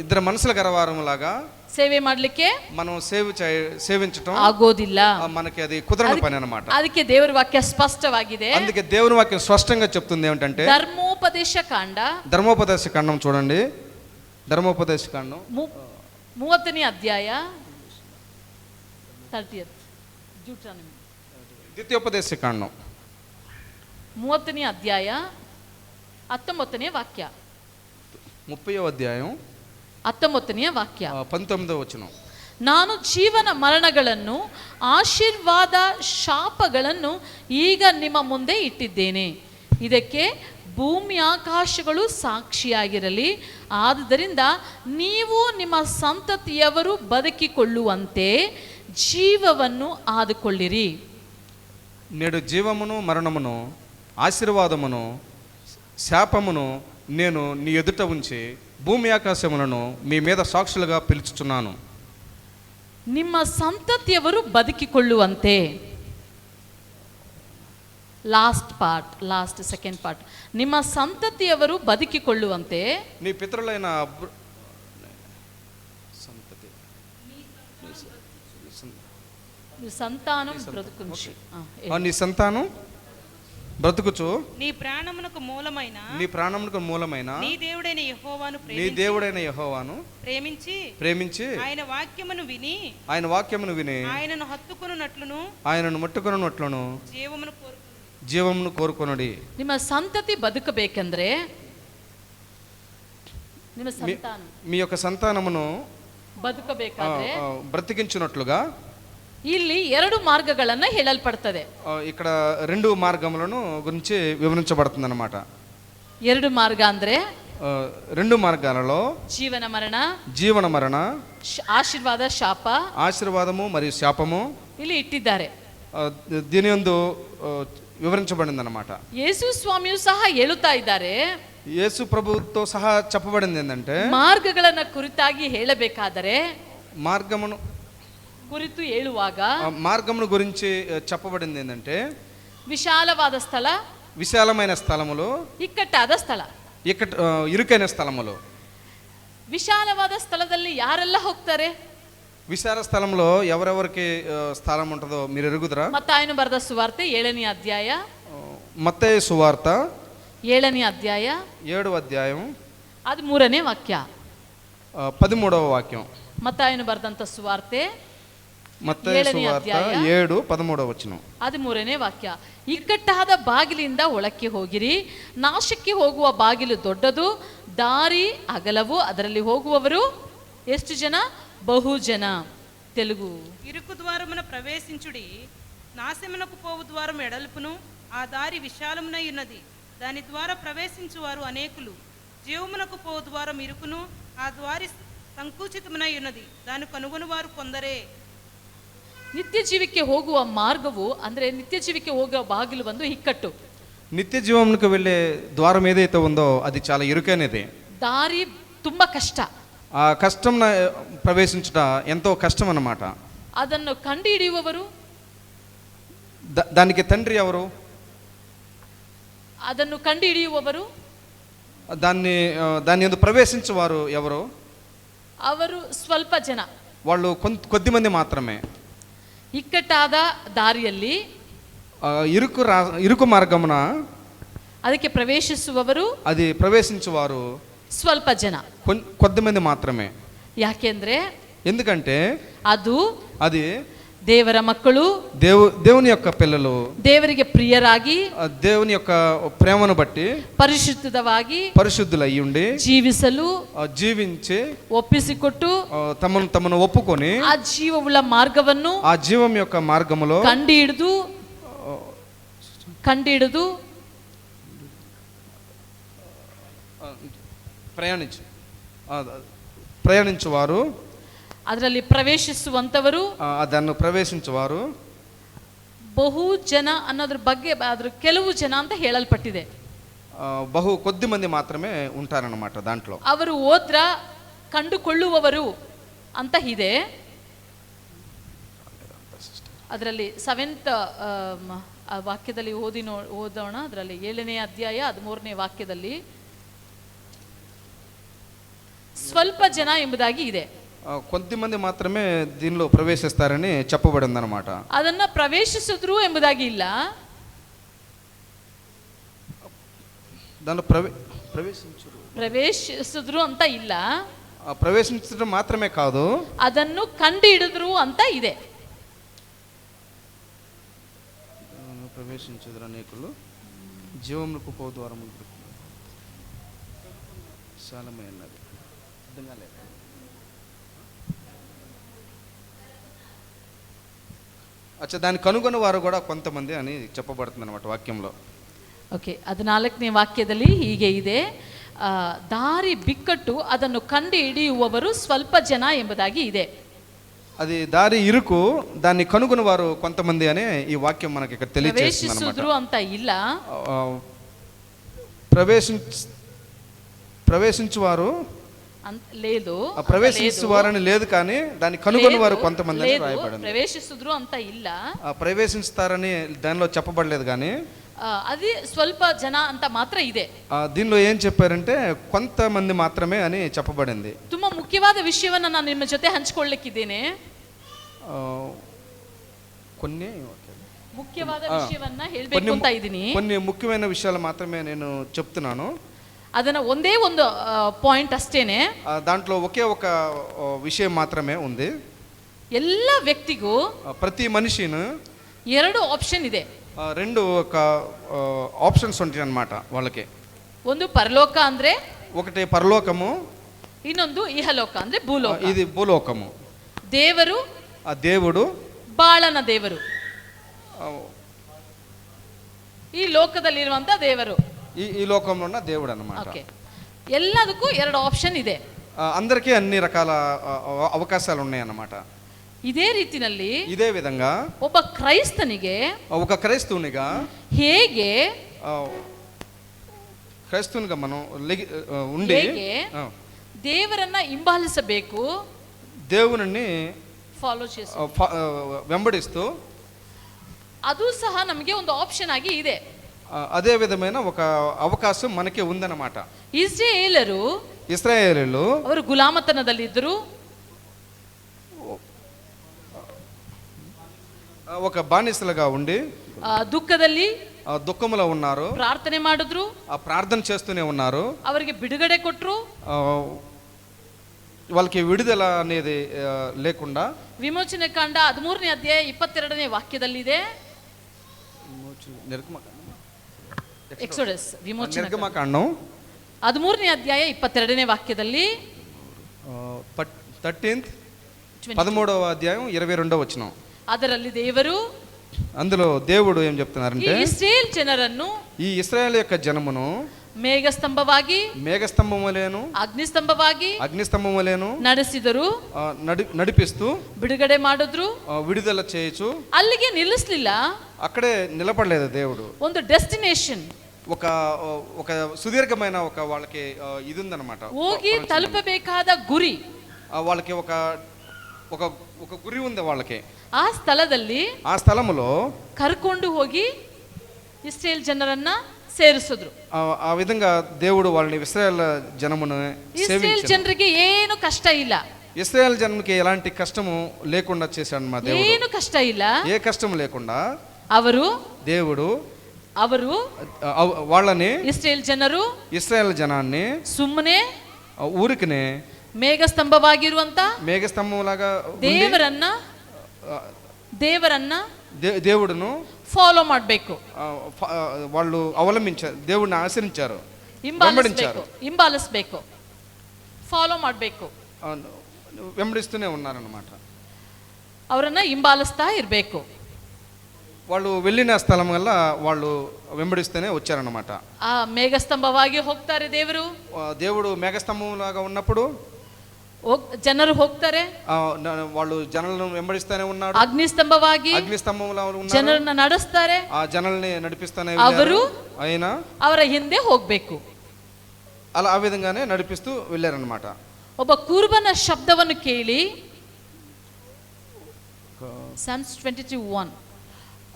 S4: ఇద్దరు మనసుల గలవారములాగా
S1: ಸೇವೆ ಮಾಡಲಿಕ್ಕೆ
S4: మనం సేవించటం
S1: ಆಗೋದಿಲ್ಲ.
S4: మనకి అది కుదరని పని అన్నమాట.
S1: ಅದಕ್ಕೆ ದೇವರ ವಾಕ್ಯ ಸ್ಪಷ್ಟವಾಗಿದೆ.
S4: అందుకే దేవుని వాక్యం స్పష్టంగా చెప్తుంది ఏమిటంటే,
S1: ధర్మోపదేశ
S4: కాండం చూడండి. ధర్మోపదేశ కాండం
S1: 30ನೇ ಅಧ್ಯಾಯ, 30th
S4: ద్వితీయోపదేశ కాండం
S1: 30ನೇ ಅಧ್ಯಾಯ 19ನೇ ವಾಕ್ಯ.
S4: 30వ అధ్యాయం
S1: 19ನೇ ವಾಕ್ಯ,
S4: 19వ వచనం.
S1: ನಾನು ಜೀವನ ಮರಣಗಳನ್ನು ಆಶೀರ್ವಾದ ಶಾಪಗಳನ್ನು ಈಗ ನಿಮ್ಮ ಮುಂದೆ ಇಟ್ಟಿದ್ದೇನೆ. ಇದಕ್ಕೆ ಭೂಮಿ ಆಕಾಶಗಳು ಸಾಕ್ಷಿಯಾಗಿರಲಿ. ಆದುದರಿಂದ ನೀವು ನಿಮ್ಮ ಸಂತತಿಯವರು ಬದುಕಿಕೊಳ್ಳುವಂತೆ ಜೀವವನ್ನು ಆದುಕೊಳ್ಳಿರಿ.
S4: నేడు జీవమును మరణమును ఆశీర్వాదమును శాపమును నేను నీ ఎదుట ఉంచి భూమి ఆకాశములను మీ మీద సాక్షులుగా పిలుచుచున్నాను.
S1: ನಿಮ್ಮ ಸಂತತಿಯವರು ಬದುಕಿಕೊಳ್ಳುವಂತೆ. ಸೆಕೆಂಡ್ ಪಾರ್ಟ್, ನಿಮ್ಮ ಸಂತತಿಯವರು ಬದುಕಿಕೊಳ್ಳುವಂತೆ.
S4: నీ పితరులైన
S1: సంతానం బ్రతుకుచు,
S4: నీ సంతానం బ్రతుకుచు
S2: నీ ప్రాణమునకు
S4: మూలమైన
S2: నీ దేవుడైన యెహోవాను
S4: ప్రేమించి
S2: ఆయన వాక్యమును విని ఆయనను
S4: ముట్టుకొనున్నట్లును జీవమును కోరుకొనుడి.
S1: ನಿಮ್ಮ ಸಂತತಿ ಬದುಕಬೇಕೆಂದ್ರೆ, ನಿಮ್ಮ ಸಂತಾನ,
S4: మీ యొక్క సంతానమును
S1: ಬದುಕಬೇಕಾದ್ರೆ
S4: బ్రతికించున్నట్లుగా
S1: ಇಲ್ಲಿ ಎರಡು మార్గಗಳನ್ನ ಹೇಳಲ್ಪಡುತ್ತದೆ.
S4: ఇక్కడ రెండు మార్గములను గురించి వివరించబడుతుంది అన్నమాట.
S1: ಎರಡು మార్ಗ ಅಂದ್ರೆ
S4: రెండు మార్గాలలో
S1: జీవన మరణ,
S4: జీవನ ಮರಣ,
S1: ಆಶೀರ್ವಾದ ಶಾಪ
S4: ఆశీర్వాదము మరియు శాపము
S1: ಇಲ್ಲಿ ಇಟ್ಟಿದ್ದಾರೆ.
S4: దీని యందు వివరించబడింది అన్నమాట.
S1: ಯೇಸು ಸ್ವಾಮಿಯು ಸಹ ಹೇಳುತ್ತಾ ಇದ್ದಾರೆ,
S4: యేసు ప్రభుతో సహా చెప్పబడింది ఏంటంటే
S1: ಮಾರ್ಗಗಳನ್ನ ಕುರಿತಾಗಿ ಹೇಳಬೇಕಾದರೆ
S4: మార్గమును
S1: ಕುರಿತು ಹೇಳುವಾಗ
S4: మార్గమును గురించి చెప్పబడింది ఏంటంటే
S1: ವಿಶಾಲವಾದ ಸ್ಥಳ,
S4: విశాలమైన స్థలములు,
S1: ಇಕ್ಕಟ್ಟಾದ ಸ್ಥಳ.
S4: ఇరుకైన స్థలములు.
S1: ವಿಶಾಲವಾದ ಸ್ಥಳದಲ್ಲಿ ಯಾರೆಲ್ಲ ಹೋಗ್ತಾರೆ?
S4: విశాల స్థలంలో ఎవరెవరికి స్థలం ఉంటుందో మీరు ఎరుగుదరా?
S1: ಮತ್ತಾಯನು ಬರೆದ ಸುವಾರ್ತೆ 7ನೇ ಅಧ್ಯಾಯ,
S4: మత్తయి సువార్త
S1: 7ನೇ ಅಧ್ಯಾಯ
S4: 7వ అధ్యాయం
S1: 13ನೇ ವಾಕ್ಯ.
S4: 13వ వాక్యం.
S1: ಮತ್ತಾಯನು ಬರೆದಂತ ಸುವಾರ್ತೆ
S4: మత్తయి
S1: 7ನೇ
S4: సువార్త
S1: ಅಧ್ಯಾಯ
S4: 7:13 ವಚనం.
S1: 13ನೇ ವಾಕ್ಯ. ಇಕ್ಕಟ್ಟಾದ ಬಾಗಿಲಿಂದ ಒಳಕ್ಕೆ ಹೋಗಿರಿ, ನಾಶಕ್ಕೆ ಹೋಗುವ ಬಾಗಿಲು ದೊಡ್ಡದು, ದಾರಿ ಅಗಲವು, ಅದರಲ್ಲಿ ಹೋಗುವವರು ಎಷ್ಟು ಜನ? ಬಹು ಜನ. తెలుగు.
S2: ఇరుకు ద్వారమున ప్రవేశించుడి, నాశమునకు పోవు ద్వారం ఎడల్పును, ఆ దారి విశాలమునై ఉన్నది, దాని ద్వారా ప్రవేశించువారు అనేకులు. జీవమునకు పోవు ద్వారం ఇరుకును, ఆ ద్వారి సంకుచితమునై ఉన్నది, దాని కనుగొనువారు కొందరే.
S1: ನಿತ್ಯ ಜೀವಕ್ಕೆ ಹೋಗುವ ಮಾರ್ಗವು ಅಂದ್ರೆ ನಿತ್ಯ ಜೀವಕ್ಕೆ ಹೋಗುವ ಬಾಗಿಲು ಬಂದು ಇಕ್ಕಟ್ಟು.
S4: నిత్య జీవమునకు వెళ్ళే ద్వారం ఏదైతే ఉందో అది చాలా ఇరుకైనది.
S1: దారి ತುಂಬಾ ಕಷ್ಟ.
S4: ఆ కష్టం ప్రవేశించుట ఎంతో కష్టం అన్నమాట.
S1: ಅದನ್ನು ಕಂಡುಹಿಡಿಯುವವರು,
S4: దానికి తండ్రి ఎవరు?
S1: ಅದನ್ನು ಕಂಡುಹಿಡಿಯುವವರು,
S4: దాని యందు ప్రవేశించేవారు ఎవరు?
S1: ಅವರು ಸ್ವಲ್ಪ ಜನ,
S4: వాళ్ళు కొద్దిమంది మాత్రమే.
S1: ಇಕ್ಕಟ್ಟಾದ ದಾರಿಯಲ್ಲಿ
S4: ఇరుకు మార్గమున
S1: ಅದಕ್ಕೆ ಪ್ರವೇಶಿಸುವವರು,
S4: అది ప్రవేశించేవారు
S1: ಸ್ವಲ್ಪ ಜನ,
S4: కొద్దిమంది మాత్రమే.
S1: ಯಾಕೆಂದ್ರೆ
S4: ఎందుకంటే అది
S1: ದೇವರ ಮಕ್ಕಳು,
S4: దేవుని యొక్క పిల్లలు,
S1: ದೇವರಿಗೆ ಪ್ರಿಯರಾಗಿ,
S4: దేవుని యొక్క ప్రేమను బట్టి పరిశుద్ధులై ఉండి జీవించి
S1: ಒಪ್ಪಿಸಿಕೊಟ್ಟು
S4: తమను ఒప్పుకొని
S1: ಆ ಜೀವವುಳ್ಳ ಮಾರ್ಗವನ್ನು,
S4: ఆ జీవం యొక్క మార్గములో
S1: ಕಂಡಿಡಿದು
S4: ప్రయాణించువారు,
S1: ಅದರಲ್ಲಿ ಪ್ರವೇಶಿಸುವಂತವರು,
S4: ಅದನ್ನು ಪ್ರವೇಶಿಸುವವರು
S1: ಬಹು ಜನ ಅನ್ನೋದ್ರ ಬಗ್ಗೆ ಅದ್ರ ಕೆಲವು ಜನ ಅಂತ ಹೇಳಲ್ಪಟ್ಟಿದೆ.
S4: ಬಹು కొద్ది మంది మాత్రమే ఉంటారన్నమాట దాంట్లో.
S1: ಅವರು ಹೋದ್ರ ಕಂಡುಕೊಳ್ಳುವವರು ಅಂತ ಇದೆ. ಅದರಲ್ಲಿ 7th ವಾಕ್ಯದಲ್ಲಿ ಓದೋಣ. ಅದರಲ್ಲಿ 7ನೇ ಅಧ್ಯಾಯ 13ನೇ ವಾಕ್ಯದಲ್ಲಿ ಸ್ವಲ್ಪ ಜನ ಎಂಬುದಾಗಿ ಇದೆ.
S4: కొద్దిమంది మాత్రమే దీనిలో ప్రవేశిస్తారని చెప్పబడింది అన్నమాట.
S1: ಅದನ್ನ ಪ್ರವೇಶಿಸಿದ್ರು ಎಂಬುದಾಗಿ ಇಲ್ಲ,
S4: దానిలో
S1: ಪ್ರವೇಶಿಸಿದ್ರು ಅಂತ ಇಲ್ಲ,
S4: ప్రవేశించడం మాత్రమే కాదు,
S1: ಅದನ್ನು ಕಂಡು ಹಿಡಿದ್ರು ಅಂತ ಇದೆ.
S4: ప్రవేశించుదురు అనేకులు, జీవమునకు పో ద్వారము విశాలమై ఉన్నది. అర్థం కాలేదు. అచ్చా, దాన్ని కనుగొన్న వారు కూడా కొంతమంది అని చెప్పబడుతుంది అన్నమాట వాక్యంలో.
S1: ಓಕೆ, 14ನೇ ವಾಕ್ಯದಲ್ಲಿ ಹೀಗೆ ಇದೆ, ದಾರಿ ಬಿಕ್ಕಟ್ಟು ಅದನ್ನು ಕಂಡು ಹಿಡಿಯುವವರು ಸ್ವಲ್ಪ ಜನ ಎಂಬುದಾಗಿ ಇದೆ.
S4: అది దారి ఇరుకు, దాన్ని కనుగొని వారు కొంతమంది అనే ఈ వాక్యం మనకి ఇక్కడ తెలియజేస్తుంది అన్నమాట.
S1: ಅಂತ ಇಲ್ಲ,
S4: ప్రవేశించువారు
S1: లేదు,
S4: ప్రవేశించువారని లేదు, కానీ దాన్ని కనుగొని వారు కొంతమంది అని రాయబడింది.
S1: ప్రవేశిస్తుದ್ರು ಅಂತ ಇಲ್ಲ,
S4: ప్రవేశిస్తారని దానిలో చెప్పబడలేదు, కానీ
S1: అది స్వల్ప జన ಅಂತ ಮಾತ್ರ ಇದೆ.
S4: దీనిలో ఏం చెప్పారంటే కొంతమంది మాత్రమే అని చెప్పబడింది.
S1: ತುಂಬಾ ಮುಖ್ಯವಾದ ವಿಷಯವನ್ನು ನಾನು ನಿಮ್ಮ ಜೊತೆ ಹಂಚಿಕೊಳ್ಳಲಿಕ್ಕಿದ್ದೇನೆ.
S4: కొన్ని
S1: ಮುಖ್ಯವಾದ ವಿಷಯವನ್ನ ಹೇಳಬೇಕು ಅಂತ ಇದ್ದೀನಿ.
S4: కొన్ని ముఖ్యమైన విషయాలు మాత్రమే నేను చెప్తున్నాను.
S1: ಅದನ್ನ ಒಂದೇ ಒಂದು ಪಾಯಿಂಟ್ ಅಷ್ಟೇನೆ,
S4: దాంట్లో ఒకే ఒక విషయం మాత్రమే ఉంది.
S1: ಎಲ್ಲ ವ್ಯಕ್ತಿಗೂ,
S4: ప్రతి మనిషిను
S1: 2 ಆಪ್ಷನ್ ಇದೆ.
S4: 2 ఆప్షన్స్ ఉంటాయి అన్నమాట వాళ్ళకి.
S1: ಒಂದು ಪರಲೋಕ ಅಂದ್ರೆ,
S4: ఒకటి పరలోకము,
S1: ಇನ್ನೊಂದು ಇಹಲೋಕ ಅಂದ್ರೆ ಭೂಲೋಕ.
S4: ఇది భూలోకము.
S1: ದೇವರು,
S4: ఆ దేవుడు,
S1: ಬಾಳನ ದೇವರು, ಈ ಲೋಕದಲ್ಲಿರುವಂತ ದೇವರು,
S4: ఈ లోకంలో ఉన్న దేవుడు అన్నమాట.
S1: ಓಕೆ. ಎಲ್ಲದಕ್ಕೂ 2 ಆಪ್ಷನ್ ಇದೆ.
S4: అందరికీ అన్ని రకాల అవకాశాలు ఉన్నాయన్నమాట.
S1: ಇದೇ ರೀತಿನಲ್ಲಿ
S4: ఇదే విధంగా
S1: ಒಬ್ಬ ಕ್ರೈಸ್ತನಿಗೆ
S4: ఒక క్రైస్తవునిగా
S1: ಹೇಗೆ
S4: క్రైస్తవునిగా మనం ఉండి
S1: ಹೇಗೆ ದೇವರನ್ನ ಹಿಂಬಾಲಿಸಬೇಕು,
S4: దేవుని
S1: ಫಾಲೋ చేసి
S4: వెంబడిస్తూ,
S1: ಅದು ಸಹ ನಮಗೆ ಒಂದು ಆಪ್ಷನ್ ಆಗಿ ಇದೆ.
S4: అదే విధమైన ఒక అవకాశం మనకి ఉందన్నమాట. ఇశ్రాయేలీయులు
S1: ಅವರು ಗುಲಾಮತನದಲ್ಲಿದ್ದರು,
S4: ఒక బానిసలుగా ఉండి
S1: ದುಃಖದಲ್ಲಿ
S4: దుఃఖములో ఉన్నారు,
S1: ಪ್ರಾರ್ಥನೆ ಮಾಡಿದ್ರು,
S4: ప్రార్థన చేస్తూనే ఉన్నారు.
S1: ಅವರಿಗೆ ಬಿಡುಗಡೆ ಕೊಟ್ಟರು,
S4: వాళ్ళకి విడుదల అనేది లేకుండా.
S1: ವಿಮೋಚನೆ ಕಾಂಡ 13ನೇ ಅಧ್ಯಾಯ 22ನೇ ವಾಕ್ಯದಲ್ಲಿದೆ. ಎಕ್ಸೋಡಸ್
S4: ನಿರ್ಗಮಕಾಂಡಂ
S1: 13ನೇ ಅಧ್ಯಾಯ 22ನೇ ವಾಕ್ಯದಲ್ಲಿ
S4: 13వ అధ్యాయం 22వ వచనం.
S1: ಅದರಲ್ಲಿ ದೇವರು,
S4: అందులో దేవుడు ఏం చెప్తున్నారంటే,
S1: ఇశ్రాయేల్ ಜನರನ್ನು,
S4: ఈ ఇశ్రాయేల్ యొక్క జనమును
S1: ಮೇಘಸ್ತಂಭವಾಗಿ,
S4: మేఘస్తంభములేను అగ్నిస్తంభములేను
S1: ನಡೆಸಿದರು,
S4: నడిపిస్తూ
S1: ಬಿಡುಗಡೆ ಮಾಡಿದ್ರು,
S4: విడుదల చేయొచ్చు.
S1: ಅಲ್ಲಿಗೆ ನಿಲ್ಲಿಸಲಿಲ್ಲ,
S4: అక్కడే నిలబడలేదు దేవుడు.
S1: ಒಂದು ಡೆಸ್ಟಿನೇಷನ್,
S4: ఒక సుదీర్ఘమైన ఒక వాళ్ళకి ఇది ఉందన్నమాట.
S1: ಹೋಗಿ ತಲುಪಬೇಕಾದ ಗುರಿ,
S4: వాళ్ళకి ఒక గురి ఉంది వాళ్ళకి.
S1: ಆ ಸ್ಥಳದಲ್ಲಿ,
S4: ఆ స్థలములో
S1: ಕರ್ಕೊಂಡು ಹೋಗಿ ಇಸ್ರಾಯೇಲ್ ಜನರನ್ನ ಸೇರಿಸಿದ್ರು.
S4: ఆ విధంగా దేవుడు వాళ్ళని ఇశ్రాయేల్ జనమును
S1: ఇస్రాయేల్ ಜನರಿಗೆ ಏನು ಕಷ್ಟ ಇಲ್ಲ,
S4: ఇశ్రాయేల్ జనముకి ఎలాంటి కష్టము లేకుండా చేశాడు మా దేవుడు.
S1: ಏನು ಕಷ್ಟ ಇಲ್ಲ,
S4: ఏ కష్టం లేకుండా దేవుడు వాళ్ళని,
S1: ఇస్రాయేల్ ಜನರು,
S4: ఇశ్రాయేల్ జనాన్ని
S1: ಸುಮ್ಮನೆ
S4: ఊరికనే
S1: ಮೇಘಸ್ತಂಭವಾಗಿರುವಂತ
S4: మేఘస్తంభంలాగా
S1: ದೇವರನ್ನ
S4: దేవుడును
S1: ఫాలో ಮಾಡಬೇಕು,
S4: వాళ్ళు అవలంబించారు, దేవుడిని ఆశ్రయించారు,
S1: ಹಿಂಬಾಲಿಸಬೇಕು, ಫಾಲೋ ಮಾಡಬೇಕು,
S4: వెంబడిస్తూనే ఉన్నారన్నమాట.
S1: ಅವರನ್ನ ಹಿಂಬಾಲಿಸ್ತಾ ಇರಬೇಕು.
S4: వాళ్ళు వెళ్ళిన స్థలం వల్ల వాళ్ళు వెంబడిస్తూనే వచ్చారన్నమాట.
S1: ಆ ಮೇಘಸ್ತಂಭವಾಗಿ ಹೋಗ್ತಾರೆ దేవుడు
S4: మేఘస్తంభంలాగా ఉన్నప్పుడు
S1: ಜನರು ಹೋಗ್ತಾರೆ,
S4: వాళ్ళు జనాలను వెంబడిస్తూనే ఉన్నాడు.
S1: అగ్నిస్తంభವಾಗಿ
S4: అగ్నిస్తంభంలో
S1: ಜನರನ್ನ ನಡೆಸ್ತಾರೆ,
S4: ఆ జనాల్ని నడిపిస్తూనే
S1: ಅವರು
S4: అయినా
S1: ಅವರ ಹಿಂದೆ ಹೋಗ್ಬೇಕು.
S4: అలా ఆ విధంగానే నడిపిస్తూ వెళ్ళారన్నమాట.
S1: ಒಬ್ಬ ಕುರುಬನ ಶಬ್ದವನ್ನು ಕೇಳಿ, Psalms 22:1,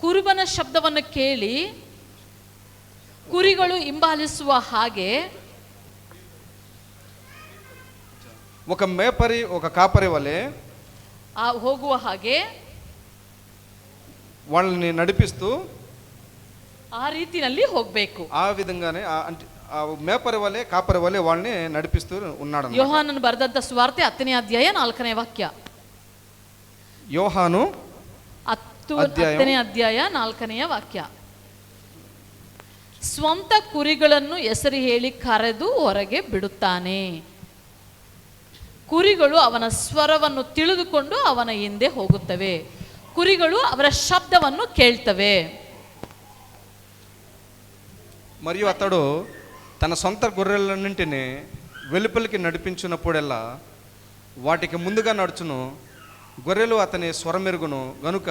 S1: ಕುರುಬನ ಶಬ್ದವನ್ನು ಕೇಳಿ ಕುರಿಗಳು ಹಿಂಬಾಲಿಸುವ ಹಾಗೆ,
S4: ఒక మేపరి ఒక కాపరి వలె
S1: ಹೋಗುವ ಹಾಗೆ
S4: వాళ్ళని నడిపిస్తూ
S1: ಆ ರೀತಿಯಲ್ಲಿ ಹೋಗಬೇಕು.
S4: ఆ విధంగానే మేపరి వలె కాపరి వలె వాళ్ళని నడిపిస్తూ ఉన్నాడు.
S1: ಯೋಹಾನನು ಬರೆದಂತ ಸುವಾರ್ತೆ 10ನೇ ಅಧ್ಯಾಯ 4ನೇ ವಾಕ್ಯ.
S4: ಯೋಹಾನು
S1: 10ನೇ ಅಧ್ಯಾಯ 4ನೇ ವಾಕ್ಯ. ಸ್ವಂತ ಕುರಿಗಳನ್ನು ಹೆಸರು ಹೇಳಿ ಕರೆದು ಹೊರಗೆ ಬಿಡುತ್ತಾನೆ, ಕುರಿಗಳು ಅವನ ಸ್ವರವನ್ನು ತಿಳಿದುಕೊಂಡು ಅವನ ಹಿಂದೆ ಹೋಗುತ್ತವೆ, ಕುರಿಗಳು ಅವರ ಶಬ್ದವನ್ನು ಕೇಳ್ತವೆ.
S4: మరియు అతడు తన సొంత గొర్రెలన్నింటినీ వెలుపలికి నడిపించినప్పుడెల్లా వాటికి ముందుగా నడుచును, గొర్రెలు అతని స్వరమెరుగును గనుక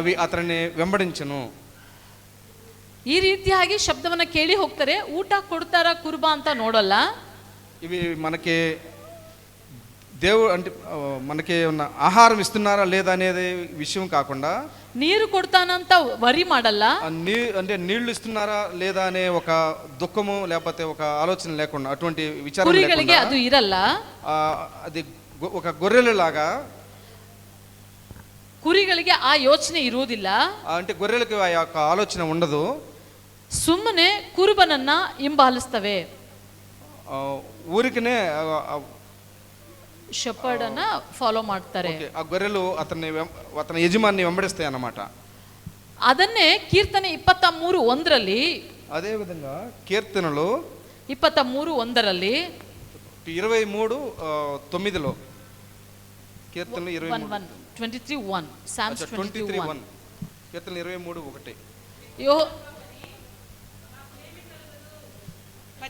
S4: అవి అతన్ని వెంబడించును.
S1: ಈ ರೀತಿಯಾಗಿ ಶಬ್ದವನ್ನ ಕೇಳಿ ಹೋಗ್ತಾರೆ. ಊಟ ಕೊಡ್ತಾರ ಕುರುಬ ಅಂತ ನೋಡಲ್ಲ.
S4: ఇవి మనకి దేవుడు అంటే మనకి ఉన్న ఆహారం ఇస్తున్నారా లేదా అనేది విషయం కాకుండా,
S1: నీరు కొడతానంత వరి ಮಾಡಲ್ಲ,
S4: అంటే నీళ్లు ఇస్తున్నారా లేదా అనే ఒక దుఃఖము లేకపోతే ఒక ఆలోచన లేకుండా, అటువంటి విచారం
S1: కురిಗಳಿಗೆ ಅದು ಇರಲ್ಲ.
S4: అది ఒక గొర్రెలలాగా
S1: ಕುರಿಗಳಿಗೆ ಆ ಯೋಚನೆ ಇರುವುದಿಲ್ಲ,
S4: అంటే గొర్రెలకు ఆ యొక్క ఆలోచన ఉండదు.
S1: ಸುಮ್ಮನೆ ಕುರುಬನನ್ನ ಹಿಂಬಾಲಿಸ್ತವೆ,
S4: ఊరికనే
S1: ಶೆಪರ್ಡ್ ಅನ್ನ ಫಾಲೋ ಮಾಡ್ತಾರೆ.
S4: ఆ గొర్రెలు అతని యజమాని వెంబడిస్తాయి అన్నమాట.
S1: ಅದನ್ನೇ ಕೀರ್ತನೆ 23:1
S4: అదే విధంగా కీర్తనలు
S1: 23:1
S4: 23:9 కీర్తనలు
S1: 23:1 Psalms 23:1
S4: కీర్తనలు 23:1.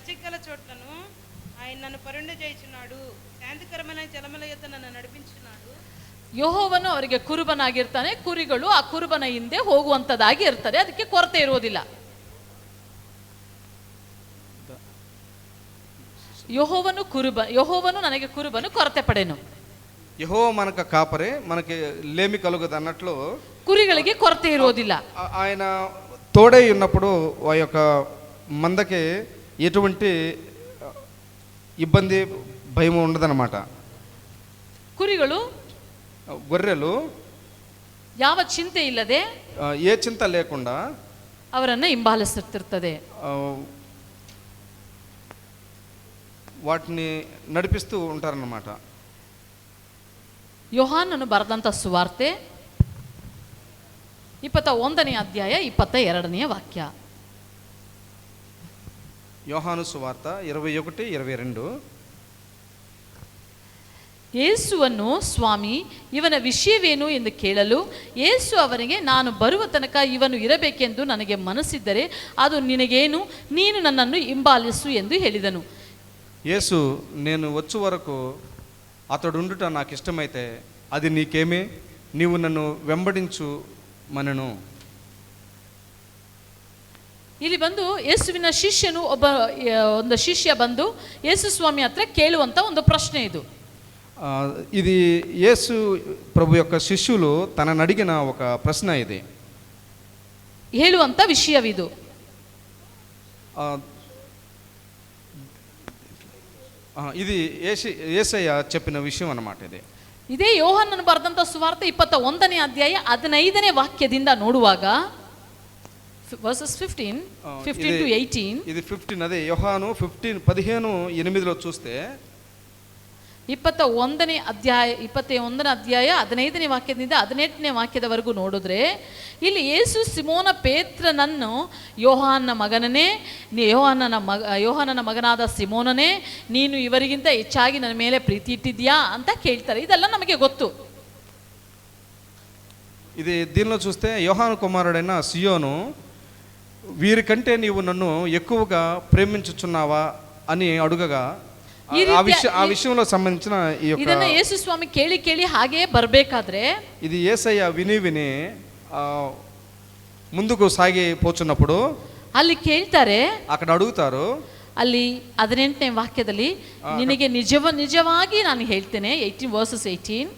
S2: మచ్చిక గల చోట్లను ఆయన నన్ను పరుండ చేయుచున్నాడు, శాంతికరమైన జలముల యొద్ద నన్ను నడిపించున్నాడు.
S1: ಯೆಹೋವನು ಅವರಿಗೆ ಕುರುಬನಾಗಿರ್ತಾನೆ, ಕುರಿಗಳು ಆ ಕುರುಬನ ಹಿಂದೆ ಹೋಗುವಂಥದ್ದಾಗಿ ಇರ್ತದೆ, ಅದಕ್ಕೆ ಕೊರತೆ ಇರೋದಿಲ್ಲ. ಯೆಹೋವನು ನನಗೆ ಕುರುಬನು, ಕೊರತೆ ಪಡೆನು.
S4: యెహోవా మనకు కాపరే, మనకి లేమి కలుగదు అన్నట్లు
S1: ಕುರಿಗಳಿಗೆ ಕೊರತೆ ಇರೋದಿಲ್ಲ.
S4: ఆయన తోడై ఉన్నప్పుడు ఆ యొక్క మందకి ఎటువంటి ఇబ్బంది భయం ఉండదన్నమాట.
S1: ಕುರಿಗಳು
S4: గొర్రెలు
S1: ಯಾವ ಚಿಂತೆ ಇಲ್ಲದೆ
S4: ఏ చింత లేకుండా
S1: ಅವರನ್ನು ಹಿಂಬಾಲಿಸುತ್ತಿರ್ತದೆ,
S4: వాటిని నడిపిస్తూ ఉంటారన్నమాట.
S1: ಯೋಹಾನನು ಬರೆದಂಥ ಸುವಾರ್ತೆ 21ನೇ ಅಧ್ಯಾಯ 22ನೇ ವಾಕ್ಯ.
S4: యోహాను సువార్త 21-22.
S1: ಯೇಸುವನ್ನು ಸ್ವಾಮಿ ಇವನ ವಿಷಯವೇನು ಎಂದು ಕೇಳಲು ಯೇಸು ಅವನಿಗೆ, ನಾನು ಬರುವ ತನಕ ಇವನು ಇರಬೇಕೆಂದು ನನಗೆ ಮನಸ್ಸಿದ್ದರೆ ಅದು ನಿನಗೇನು, ನೀನು ನನ್ನನ್ನು ಹಿಂಬಾಲಿಸು ಎಂದು ಹೇಳಿದನು.
S4: యేసు నేను వచ్చు వరకు అతడు ఉండుట నాకు ఇష్టమైతే అది నీకేమి, నీవు నన్ను వెంబడించు మనను.
S1: ಇಲ್ಲಿ ಬಂದು ಯೇಸುವಿನ ಶಿಷ್ಯನು ಒಂದು ಶಿಷ್ಯ ಬಂದು ಯೇಸು ಸ್ವಾಮಿ ಹತ್ರ ಕೇಳುವಂತ ಒಂದು ಪ್ರಶ್ನೆ ಇದು.
S4: ఇది యేసు ప్రభు యొక్క శిష్యులు తనని అడిగిన ఒక ప్రశ్న ఇది,
S1: ಹೇಳುವಂತ ವಿಷಯವಿದು.
S4: ఇది యేసయ్య చెప్పిన విషయం అన్నమాట.
S1: ಇದೇ ಯೋಹಾನನು ಬರೆದಂತ ಸುವಾರ್ತೆ 21ನೇ ಅಧ್ಯಾಯ 15ನೇ ವಾಕ್ಯದಿಂದ ನೋಡುವಾಗ verses 15 to 18,
S4: ఇది 15, అదే యోహాను 15:8 చూస్తే
S1: 21ನೇ ಅಧ್ಯಾಯ 15ನೇ ವಾಕ್ಯದಿಂದ 18ನೇ ವಾಕ್ಯದವರೆಗೂ ನೋಡಿದ್ರೆ ಇಲ್ಲಿ ಯೇಸು ಸಿಮೋನ ಪೇತ್ರನನ್ನು, ಯೋಹಾನನ ಮಗನಾದ ಸಿಮೋನನೇ, ನೀನು ಇವರಿಗಿಂತ ಹೆಚ್ಚಾಗಿ ನನ್ನ ಮೇಲೆ ಪ್ರೀತಿ ಇಟ್ಟಿದ್ಯಾ ಅಂತ ಕೇಳ್ತಾರೆ. ಇದೆಲ್ಲ ನಮಗೆ ಗೊತ್ತು.
S4: ఇది దీనిలో చూస్తే యోహాను కుమారుడైన సియోను, వీరికంటే నీవు నన్ను ఎక్కువగా ప్రేమించుచున్నావా అని అడుగగా ఆ విషయంలో సంబంధించిన ఈ యొక్క
S1: ಇದನ್ನ ಯೇಸು ಸ್ವಾಮಿ ಕೇಳಿ ಹಾಗೆ ಬರಬೇಕಾದ್ರೆ
S4: ఇది యేసయ్య విని ముందుకు సాగిపోచున్నప్పుడు
S1: ಅಲ್ಲಿ ಕೇಳ್ತಾರೆ,
S4: అక్కడ అడుగుతారు.
S1: ಅಲ್ಲಿ 18ನೇ ವಾಕ್ಯದಲ್ಲಿ, ನಿನಗೆ ನಿಜವಾಗಿ ನಾನು ಹೇಳ್ತೇನೆ, 18 verses 18,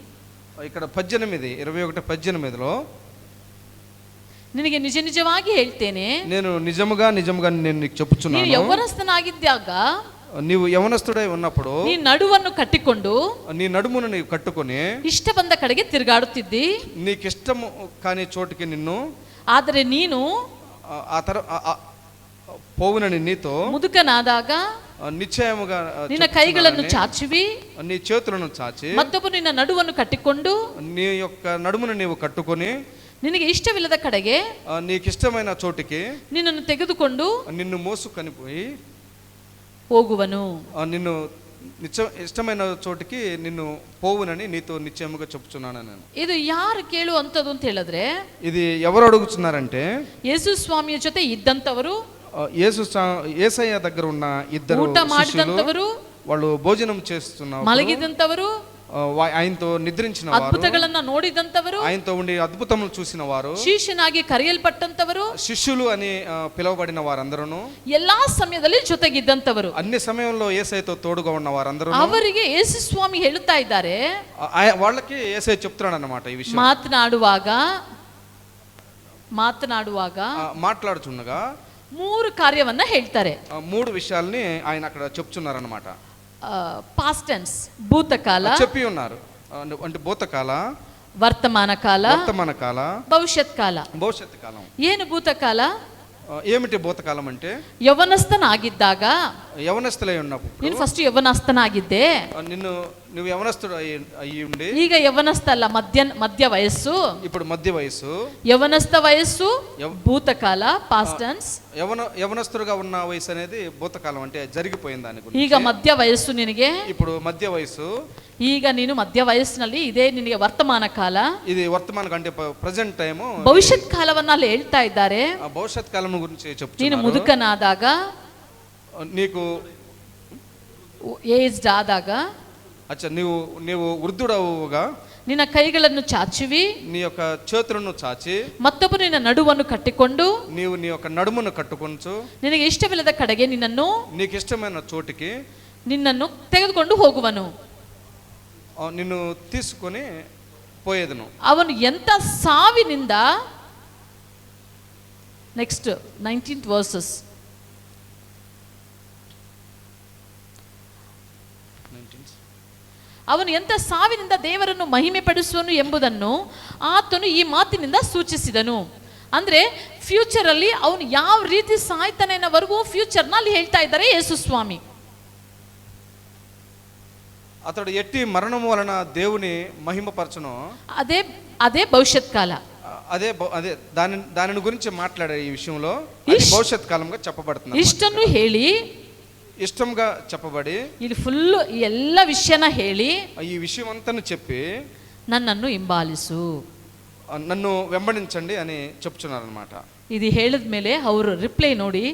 S4: ఇక్కడ 21:18
S1: ನಿನಗೆ ನಿಜವಾಗಿ ಹೇಳ್ತೇನೆ,
S4: నేను నిజముగా నేను నీకు చెప్పుచున్నాను,
S1: ನೀನು ಯೌವನಸ್ಥನಾಗಿದ್ದಾಗ
S4: నీవు యవనస్తుడై ఉన్నప్పుడు
S1: నీ నడుವನ್ನು కట్టిಕೊಂಡು
S4: నీ నడుమును నీవు కట్టుకొని
S1: ఇష్ట ಬಂದ ಕಡೆಗೆ ತಿರುಗಾಡುತ್ತಿದ್ದಿ,
S4: నీకు ఇష్టము కాని చోటికి నిన్ను,
S1: ಆದರೆ ನೀನು
S4: పోవునని నీతో
S1: ಮುದುಕನಾದಾಗ
S4: నిశ్చయముగా
S1: ನಿನ್ನ ಕೈಗಳನ್ನು ಚಾಚುವಿ,
S4: నీ చేతులను చాచి
S1: ಮತ್ತೊಬ್ಬ ನಿನ್ನ ನಡುವನ್ನು ಕಟ್ಟಿಕೊಂಡು
S4: నీ యొక్క నడుమును నీవు కట్టుకొని
S1: ನಿನಗೆ ಇಷ್ಟವಿಲ್ಲದ ಕಡೆಗೆ
S4: నీకు ఇష్టమైన చోటికి
S1: ನಿನ್ನನ್ನು ತೆಗೆದುಕೊಂಡು
S4: నిన్ను మోసుకొని పోయి
S1: ಹೋಗುವನು.
S4: నిన్ను ఇష్టమైన చోటికి నిన్ను పోవునని నీతో నిశ్చయముగా చెప్తున్నాను నేను.
S1: ಇದು ಯಾರು ಕೇಳುವಂಥದ್ದು ಅಂತ ಹೇಳಿದ್ರೆ,
S4: ఇది ఎవరు అడుగుతున్నారంటే
S1: ಯೇಸು ಸ್ವಾಮಿಯ ಜೊತೆ ಇದ್ದಂಥವರು,
S4: యేసయ్య దగ్గర ఉన్న ఇద్దరు
S1: ಊಟ ಮಾಡಿದಂಥವರು,
S4: వాళ్ళు భోజనం చేస్తున్నారు,
S1: ಮಲಗಿದಂಥವರು,
S4: ఆయనతో నిద్రించిన వారు,
S1: ಅದ್ಭುತಗಳನ್ನ ನೋಡಿದಂಥವರು,
S4: ఆయనతో ఉండి అద్భుతములు చూసిన వారు,
S1: ಶಿಷ್ಯನಾಗಿ ಕರೆಯಲ್ಪಟ್ಟಂತವರು,
S4: శిష్యులు అని పిలువబడిన వారందరూ,
S1: ಎಲ್ಲಾ ಸಮಯದಲ್ಲಿ ಜೊತೆಗಿದ್ದಂಥವರು,
S4: అన్ని సమయంలో యేసయ్యతో తోడుగా ఉన్న వారందరూ,
S1: ಅವರಿಗೆ ಯೇಸು ಸ್ವಾಮಿ ಹೇಳುತ್ತಾ ಇದ್ದಾರೆ,
S4: వాళ్ళకి యేసయ్య చెప్తున్నాడు అన్నమాట ఈ విషయం. మాట్లాడుచుండగా
S1: 3 ಕಾರ್ಯವನ್ನ ಹೇಳ್ತಾರೆ.
S4: 3 విషయాల్ని ఆయన అక్కడ చెప్తున్నారన్నమాట.
S1: పాస్ట్ టెన్స్, భూతకాల
S4: చెప్పి ఉన్నారు. అంటే భూతకాల,
S1: వర్తమాన కాల, భవిష్యత్ కాలం. ಏನು ಭೂತಕಾಲ?
S4: ఏమిటి భూతకాలం అంటే,
S1: యవనస్థనాగిద్ದಾಗ,
S4: యవనస్తులై ఉన్నప్పుడు,
S1: నేను ఫస్ట్ యవనస్థనాగిద్ದೆ,
S4: నువ్వు యవనస్తుడు అయ్యి ఉండి,
S1: ಈಗ యవనస్థ అಲ್ಲ, మధ్య వయస్సు,
S4: ఇప్పుడు మధ్య వయస్సు,
S1: యవనస్థ వయస్సు భూతకాల, పాస్ట్ టెన్స్.
S4: యవనస్తుడుగా ఉన్న వయసు అనేది భూతకాలం, అంటే జరిగిపోయింది దాని గురించి.
S1: ಈಗ ಮಧ್ಯ ವಯಸ್ಸು ನಿನಗೆ,
S4: ఇప్పుడు మధ్య వయస్సు,
S1: ಈಗ ನೀನು ಮಧ್ಯ ವಯಸ್ಸಿನಲ್ಲಿ ಇದೇ ನಿನಗೆ ವರ್ತಮಾನ ಕಾಲ,
S4: ఇది వర్తమాన అంటే ప్రెజెంట్ టైము.
S1: ಭವಿಷ್ಯತ್ ಕಾಲವನ್ನ ಅಲ್ಲಿ ಹೇಳ್ತಾ ಇದ್ದಾರೆ.
S4: భవిష్యత్ కాలం గురించి చెప్తున్నారు.
S1: ನೀನು ಮುದುಕನಾದಾಗ,
S4: నీకు
S1: ಏಜ್ಡ್ ಆದಾಗ
S4: అచ్చా నీవు వృద్ధుడవుగా
S1: ನಿನ್ನ ಕೈಗಳನ್ನು ಚಾಚುವಿ,
S4: నీ యొక్క చేతులను చాచి
S1: ಮತ್ತೊಬ್ಬನು ನಿನ್ನ ನಡುವನ್ನು ಕಟ್ಟಿಕೊಂಡು
S4: నీవు నీ యొక్క నడుమును కట్టుకొంచు
S1: ನಿನಗೆ ಇಷ್ಟವಿಲ್ಲದ ಕಡೆಗೆ
S4: నీకు ఇష్టమైన చోటికి
S1: ನಿನ್ನನ್ನು ತೆಗೆದುಕೊಂಡು ಹೋಗುವನು.
S4: నిన్ను తీసుకొని పోయేదను.
S1: ಅವನು ಎಂತ ಸಾವಿನಿಂದ, ನೆಕ್ಸ್ಟ್ 19th ವರ್ಸಸ್, ಅವನು ಎಂಥ ಸಾವಿನಿಂದ ದೇವರನ್ನು ಮಹಿಮೆ ಪಡಿಸುವನು ಎಂಬುದನ್ನು ಆತನು ಈ ಮಾತಿನಿಂದ ಸೂಚಿಸಿದನು. ಅಂದರೆ ಫ್ಯೂಚರಲ್ಲಿ ಅವನು ಯಾವ ರೀತಿ ಸಾಯ್ತಾನೆ ಅನ್ನೋವರೆಗೂ ಫ್ಯೂಚರ್ನಲ್ಲಿ ಹೇಳ್ತಾ ಇದ್ದಾರೆ ಯೇಸು ಸ್ವಾಮಿ.
S4: అతడు ఎట్టి మరణం వలన దేవుని మహిమపరచును,
S1: అదే అదే భవిష్యత్ కాల,
S4: అదే అదే దానిని గురించి మాట్లాడే ఈ విషయంలో భవిష్యత్ కాలంగా చెప్పబడుతుంది.
S1: ಇಷ್ಟನ್ನು ಹೇಳಿ,
S4: ఇష్టంగా చెప్పబడి
S1: ಇಲ್ಲಿ ಫುಲ್ ಈ ಎಲ್ಲ ವಿಷಯನ ಹೇಳಿ
S4: ఈ విషయం అంతా చెప్పి
S1: ನನ್ನನ್ನು ಹಿಂಬಾಲಿಸು,
S4: నన్ను వెంబడించండి అని చెప్తున్నారనమాట.
S1: ఇది ಹೇಳಿದ ಮೇಲೆ ಅವರು ರಿಪ್ಲೈ ನೋಡಿ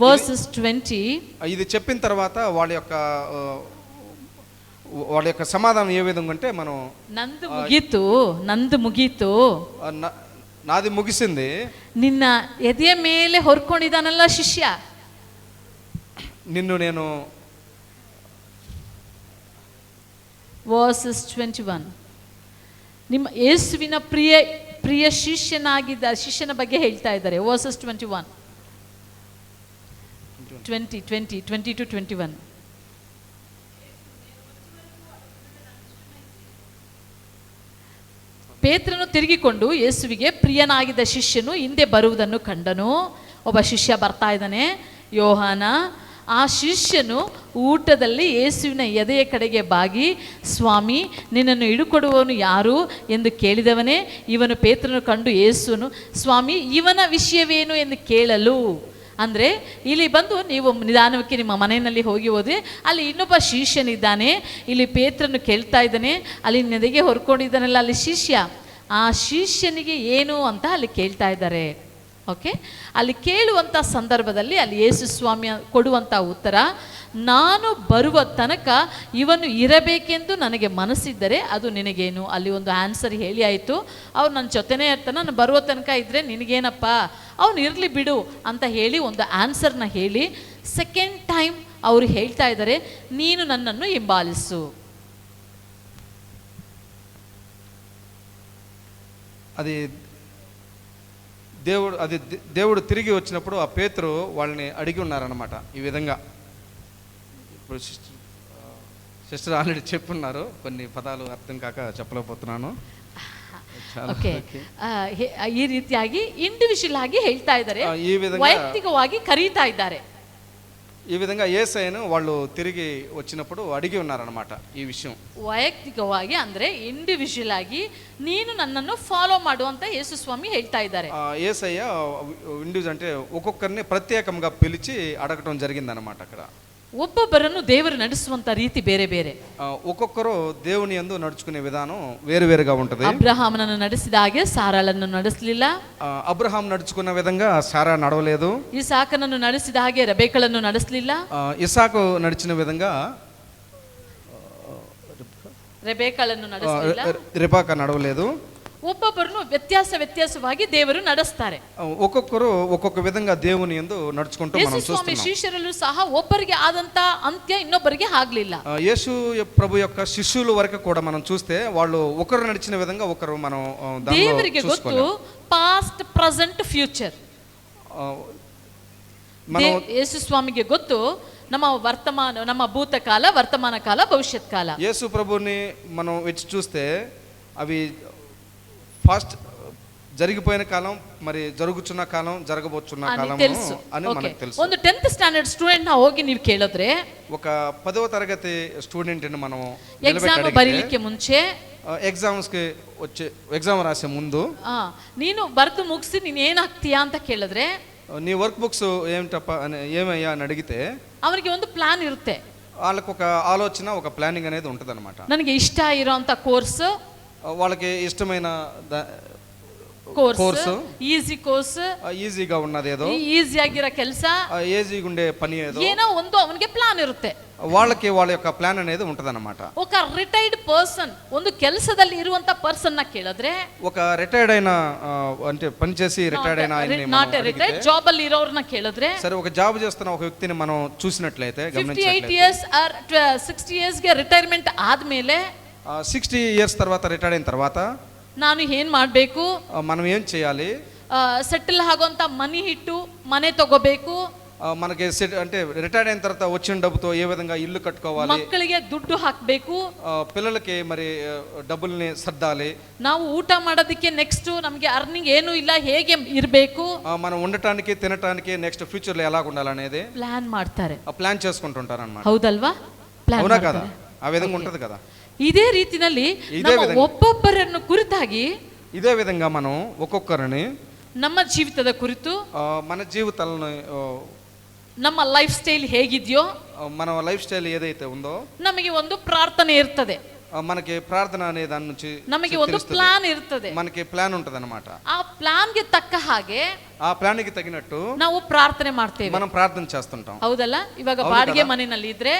S1: ವರ್ಸಸ್ 20.
S4: ఇది చెప్పిన తర్వాత వాళ్ళ యొక్క సమాధానం ఏ విధంగా అంటే, మనం
S1: ನಂದು ಮುಗೀತು
S4: నాది ముగిసింది,
S1: ನಿನ್ನ ಎದೆಯ ಮೇಲೆ ಹೊರ್ಕೊಂಡಿದ್ದಾನಲ್ಲ ಶಿಷ್ಯ,
S4: నిన్ను నేను
S1: ವರ್ಸಸ್ 21 ನಿಮ್ಮ ಯೇಸುವಿನ ಪ್ರಿಯ ಶಿಷ್ಯನ ಬಗ್ಗೆ ಹೇಳ್ತಾ ಇದ್ದಾರೆ. Versus 21 20 to 21. ಪೇತ್ರನು ತಿರುಗಿಕೊಂಡು ಯೇಸುವಿಗೆ ಪ್ರಿಯನಾಗಿದ್ದ ಶಿಷ್ಯನು ಹಿಂದೆ ಬರುವುದನ್ನು ಕಂಡನು. ಒಬ್ಬ ಶಿಷ್ಯ ಬರ್ತಾ ಇದ್ದಾನೆ, ಯೋಹಾನ. ಆ ಶಿಷ್ಯನು ಊಟದಲ್ಲಿ ಯೇಸುವಿನ ಎದೆಯ ಕಡೆಗೆ ಬಾಗಿ, ಸ್ವಾಮಿ, ನಿನ್ನನ್ನು ಹಿಡುಕೊಡುವವನು ಯಾರು ಎಂದು ಕೇಳಿದವನೇ. ಇವನು ಪೇತ್ರನು ಕಂಡು ಯೇಸುವನು, ಸ್ವಾಮಿ, ಇವನ ವಿಷಯವೇನು ಎಂದು ಕೇಳಲು. ಅಂದರೆ ಇಲ್ಲಿ ಬಂದು ನೀವು ನಿಧಾನಕ್ಕೆ ನಿಮ್ಮ ಮನೆಯಲ್ಲಿ ಹೋಗಿ ಹೋದರೆ ಅಲ್ಲಿ ಇನ್ನೊಬ್ಬ ಶಿಷ್ಯನಿದ್ದಾನೆ, ಇಲ್ಲಿ ಪೇತ್ರನು ಕೇಳ್ತಾ ಇದ್ದಾನೆ, ಅಲ್ಲಿ ನೆದೆಗೆ ಹೊರ್ಕೊಂಡಿದ್ದಾನಲ್ಲ ಅಲ್ಲಿ ಶಿಷ್ಯ, ಆ ಶಿಷ್ಯನಿಗೆ ಏನು ಅಂತ ಅಲ್ಲಿ ಕೇಳ್ತಾ ಇದ್ದಾರೆ. ಓಕೆ, ಅಲ್ಲಿ ಕೇಳುವಂಥ ಸಂದರ್ಭದಲ್ಲಿ ಅಲ್ಲಿ ಯೇಸು ಸ್ವಾಮಿ ಕೊಡುವಂಥ ಉತ್ತರ, ನಾನು ಬರುವ ತನಕ ಇವನು ಇರಬೇಕೆಂದು ನನಗೆ ಮನಸ್ಸಿದ್ದರೆ ಅದು ನಿನಗೇನು. ಅಲ್ಲಿ ಒಂದು ಆನ್ಸರ್ ಹೇಳಿ ಆಯಿತು. ಅವ್ರು ನನ್ನ ಜೊತೆನೇ ಇರ್ತಾನೆ, ನಾನು ಬರುವ ತನಕ ಇದ್ದರೆ ನಿನಗೇನಪ್ಪ, ಅವನು ಇರಲಿ ಬಿಡು ಅಂತ ಹೇಳಿ ಒಂದು ಆನ್ಸರ್ನ ಹೇಳಿ, ಸೆಕೆಂಡ್ ಟೈಮ್ ಅವರು ಹೇಳ್ತಾ ಇದ್ದಾರೆ, ನೀನು ನನ್ನನ್ನು ಹಿಂಬಾಲಿಸು.
S4: దేవుడు తిరిగి వచ్చినప్పుడు ఆ పేతురు వాళ్ళని అడిగి ఉన్నారన్నమాట ఈ విధంగా. ఇప్పుడు సిస్టర్ ఆల్రెడీ చెప్పున్నారు, కొన్ని పదాలు అర్థం కాక చెప్పలేకపోతున్నాను.
S1: ಓಕೆ, ಈ ರೀತಿಯಾಗಿ ಇಂಡಿವಿಜುವಲ್ ಆಗಿ ಹೇಳ್ತಾ ಇದ್ದಾರೆ, ವೈಯಕ್ತಿಕವಾಗಿ ಕರೀತಾ ಇದ್ದಾರೆ.
S4: ఈ విధంగా యేసయ్యను వాళ్ళు తిరిగి వచ్చినప్పుడు అడిగి ఉన్నారన్నమాట ఈ విషయం.
S1: ವೈಯಕ್ತಿಕವಾಗಿ ಅಂದ್ರೆ ಇಂಡಿವಿಜುವಲ್ ಆಗಿ ನೀನು ನನ್ನನ್ನು ಫಾಲೋ ಮಾಡು ಅಂತ ಯೇಸು ಸ್ವಾಮಿ ಹೇಳ್ತಾ ಇದ್ದಾರೆ.
S4: యేసయ్య ఇండివిజువల్ అంటే ఒక్కొక్కరిని ప్రత్యేకంగా పిలిచి అడగటం జరిగిందన్నమాట. అక్కడ
S1: ಒಬ್ಬೊಬ್ಬರನ್ನು ದೇವರು ನಡೆಸುವಂತ ರೀತಿ ಬೇರೆ ಬೇರೆ.
S4: ఒక్కొక్కరు దేవుని యందు నడుచుకునే విధానం వేరువేరుగా ఉంటుంది.
S1: ಅಬ್ರಹಾಮನನ್ನು ನಡೆಸಿದ ಹಾಗೆ ಸಾರಾಳನ್ನು ನಡೆಸಲಿಲ್ಲ.
S4: అబ్రహాం నడుచుకున్న విధంగా సారా నడవలేదు.
S1: ಇಸಾಕನನ್ನು ನಡೆಸಿದ ಹಾಗೆ ರೆಬೆಕಳನ್ನು ನಡೆಸಲಿಲ್ಲ.
S4: ఇసాకు నడిచిన విధంగా
S1: ರೆಬೆಕಳನ್ನು ನಡೆಸಲಿಲ್ಲ.
S4: రిబాకా నడవలేదు.
S1: ಒಬ್ಬೊಬ್ಬರನ್ನು ವ್ಯತ್ಯಾಸವಾಗಿ ದೇವರು ನಡೆಸ್ತಾರೆ.
S4: ఒక్కొక్కరు ఒక్కొక్క విధంగా దేవుని యందు నడుచుకుంటూ మనం చూస్తున్నాం.
S1: ಶಿಷ್ಯರಲ್ಲೂ ಸಹ ಒಬ್ಬರಿಗೆ ಆದಂತ ಅಂತ್ಯ ಇನ್ನೊಬ್ಬರಿಗೆ ಆಗ್ಲಿಲ್ಲ.
S4: యేసు ప్రభు యొక్క శిష్యుల వరకు కూడా మనం చూస్తే వాళ్ళు ఒకరు నడిచిన విధంగా ఒకరు మనం
S1: ದೇವರಿಗೆ ಗೊತ್ತು ಪಾಸ್ಟ್ ಪ್ರೆಸೆಂಟ್ ಫ್ಯೂಚರ್. ಯೇಸು ಸ್ವಾಮಿಗೆ ಗೊತ್ತು ನಮ್ಮ ಭೂತಕಾಲ, ವರ್ತಮಾನ ಕಾಲ, ಭವಿಷ್ಯತ್ ಕಾಲ.
S4: యేసు ప్రభుని మనం వచ్చి చూస్తే అవి ఫాస్ట్ జరిగిపోయిన కాలం, మరి జరుగుతున్న కాలం, జరగబోతున్న కాలం అని మనకు తెలుసు.
S1: ಒಂದು 10th ಸ್ಟ್ಯಾಂಡರ್ಡ್ ಸ್ಟೂಡೆಂಟ್ ನ ಹೋಗಿ ನೀವು ಕೇಳಿದ್ರೆ,
S4: ఒక 10వ తరగతి స్టూడెంట్ ని మనం
S1: ఎగ్జామ్ బరిలిಕ್ಕೆ ಮುಂಚೆ,
S4: ఎగ్జామ్ రాసే ముందు,
S1: ನೀನು ಬರೆದು ಮುಗಿಸಿ ನೀನು ಏನಾಗ್ತೀಯಾ ಅಂತ ಕೇಳಿದ್ರೆ,
S4: నీ వర్క్ బుక్స్ ఏమయ్యా అని అడిగితే
S1: ಅವನಿಗೆ ಒಂದು ಪ್ಲಾನ್ ಇರುತ್ತೆ.
S4: వాళ్ళకు ఒక ఆలోచన, ఒక ప్లానింగ్ అనేది ఉంటదన్నమాట.
S1: ನನಗೆ ಇಷ್ಟ ಇರೋಂಥ ಕೋರ್ಸ್,
S4: వాళ్ళకి ఇష్టమైన
S1: ಕೋರ್ಸ್, ಈಸಿ ಕೋರ್ಸ್,
S4: ఈజీగా ఉన్నది ఏదో,
S1: ಈಸಿ ಆಗಿರೋ ಕೆಲಸ,
S4: ఈజీగా ఉండే పని ఏదో,
S1: ಏನೋ ಒಂದು ಅವನಿಗೆ ಪ್ಲಾನ್ ಇರುತ್ತೆ.
S4: వాళ్ళకి వాళ్ళ యొక్క ప్లాన్ అనేది ఉంటదన్నమాట.
S1: ఒక రిటైర్డ్ పర్సన్ ಒಂದು ಕೆಲಸದಲ್ಲಿ ಇರುವಂತ ಪರ್ಸನ್ ನ ಕೇಳಿದ್ರೆ,
S4: ఒక రిటైర్డ్ అయిన అంటే పని చేసి రిటైర్డ్ అయిన ఆయన్ని
S1: నాట్ రిటైర్డ్ జాబ్ ಅಲ್ಲಿ ఇರೋర్ನ ಕೇಳಿದ್ರೆ,
S4: సరే ఒక జాబ్ చేస్తున్న ఒక వ్యక్తిని మనం చూసినట్లయితే
S1: 58 ఇయర్స్ ఆర్ 60 ఇయర్స్ ಗೆ ರಿಟೈರ್ಮೆಂಟ್ ಆದ್ಮೇಲೆ,
S4: 60 ఇయర్స్ తర్వాత రిటైర్డ్ అయిన తర్వాత
S1: ನಾನು ಏನ್ ಮಾಡಬೇಕು,
S4: మనం ఏం చేయాలి,
S1: ಸೆಟಲ್ ಆಗೋಂತ ಮನಿ ಇಟ್ಟು ಮನೆ ತಗೋಬೇಕು,
S4: మనకి అంటే రిటైర్డ్ అయిన తర్వాత వచ్చిన డబ్బుతో ఏ విధంగా ఇల్లు కట్టుకోవాలి,
S1: ಮಕ್ಕಳಿಗೆ ದುಡ್ಡು ಹಾಕಬೇಕು,
S4: పిల్లలకి మరి డబ్బుల్ని సర్దాలి,
S1: ನಾವು ಊಟ ಮಾಡೋದಕ್ಕೆ ನೆಕ್ಸ್ಟ್ ನಮಗೆ ಅರ್ನಿಂಗ್ ಏನು ಇಲ್ಲ, ಹೇಗೆ ಇರಬೇಕು,
S4: మనం ఉండటానికి తినటానికి నెక్స్ట్ ఫ్యూచర్ లో ఎలా ఉండాలనేది
S1: ಪ್ಲಾನ್ ಮಾಡ್ತಾರೆ,
S4: ప్లాన్ చేసుకుంటుంటారు అన్నమాట.
S1: ಹೌದಲ್ವಾ? ಪ್ಲಾನ್
S4: అవునా కదా? ఆ విధంగా ఉంటది కదా.
S1: ಇದೇ ರೀತಿನಲ್ಲಿ ನಮ್ಮ ಒಬ್ಬೊಬ್ಬರನ್ನು ಕುರಿತಾಗಿ,
S4: ఇదే విధంగా మనం ఒక్కొక్కరిని
S1: ನಮ್ಮ ಜೀವಿತದ ಕುರಿತು,
S4: మన జీవితాలను
S1: ನಮ್ಮ ಲೈಫ್ ಸ್ಟೈಲ್ ಹೇಗಿದೆಯೋ,
S4: మన లైఫ్ స్టైల్ ఏదైతే ఉందో
S1: ನಮಗೆ ಒಂದು ಪ್ರಾರ್ಥನೆ ಇರ್ತದೆ,
S4: మనకి ప్రార్థన అనే దాని నుంచి
S1: ನಮಗೆ ಒಂದು ಪ್ಲಾನ್ ಇರ್ತದೆ,
S4: మనకి ప్లాన్ ఉంటది అనమాట.
S1: ಆ ಪ್ಲಾನ್ಗೆ ತಕ್ಕ ಹಾಗೆ
S4: ఆ ప్లాన్ కి తగినట్టు
S1: ನಾವು ಪ್ರಾರ್ಥನೆ ಮಾಡ್ತೇವೆ,
S4: మనం ప్రార్థన చేస్తుంటాం.
S1: ಹೌದಲ್ಲ? ಇವಾಗ ಬಾಡಿಗೆ ಮನೆಯಲ್ಲಿ ಇದ್ರೆ,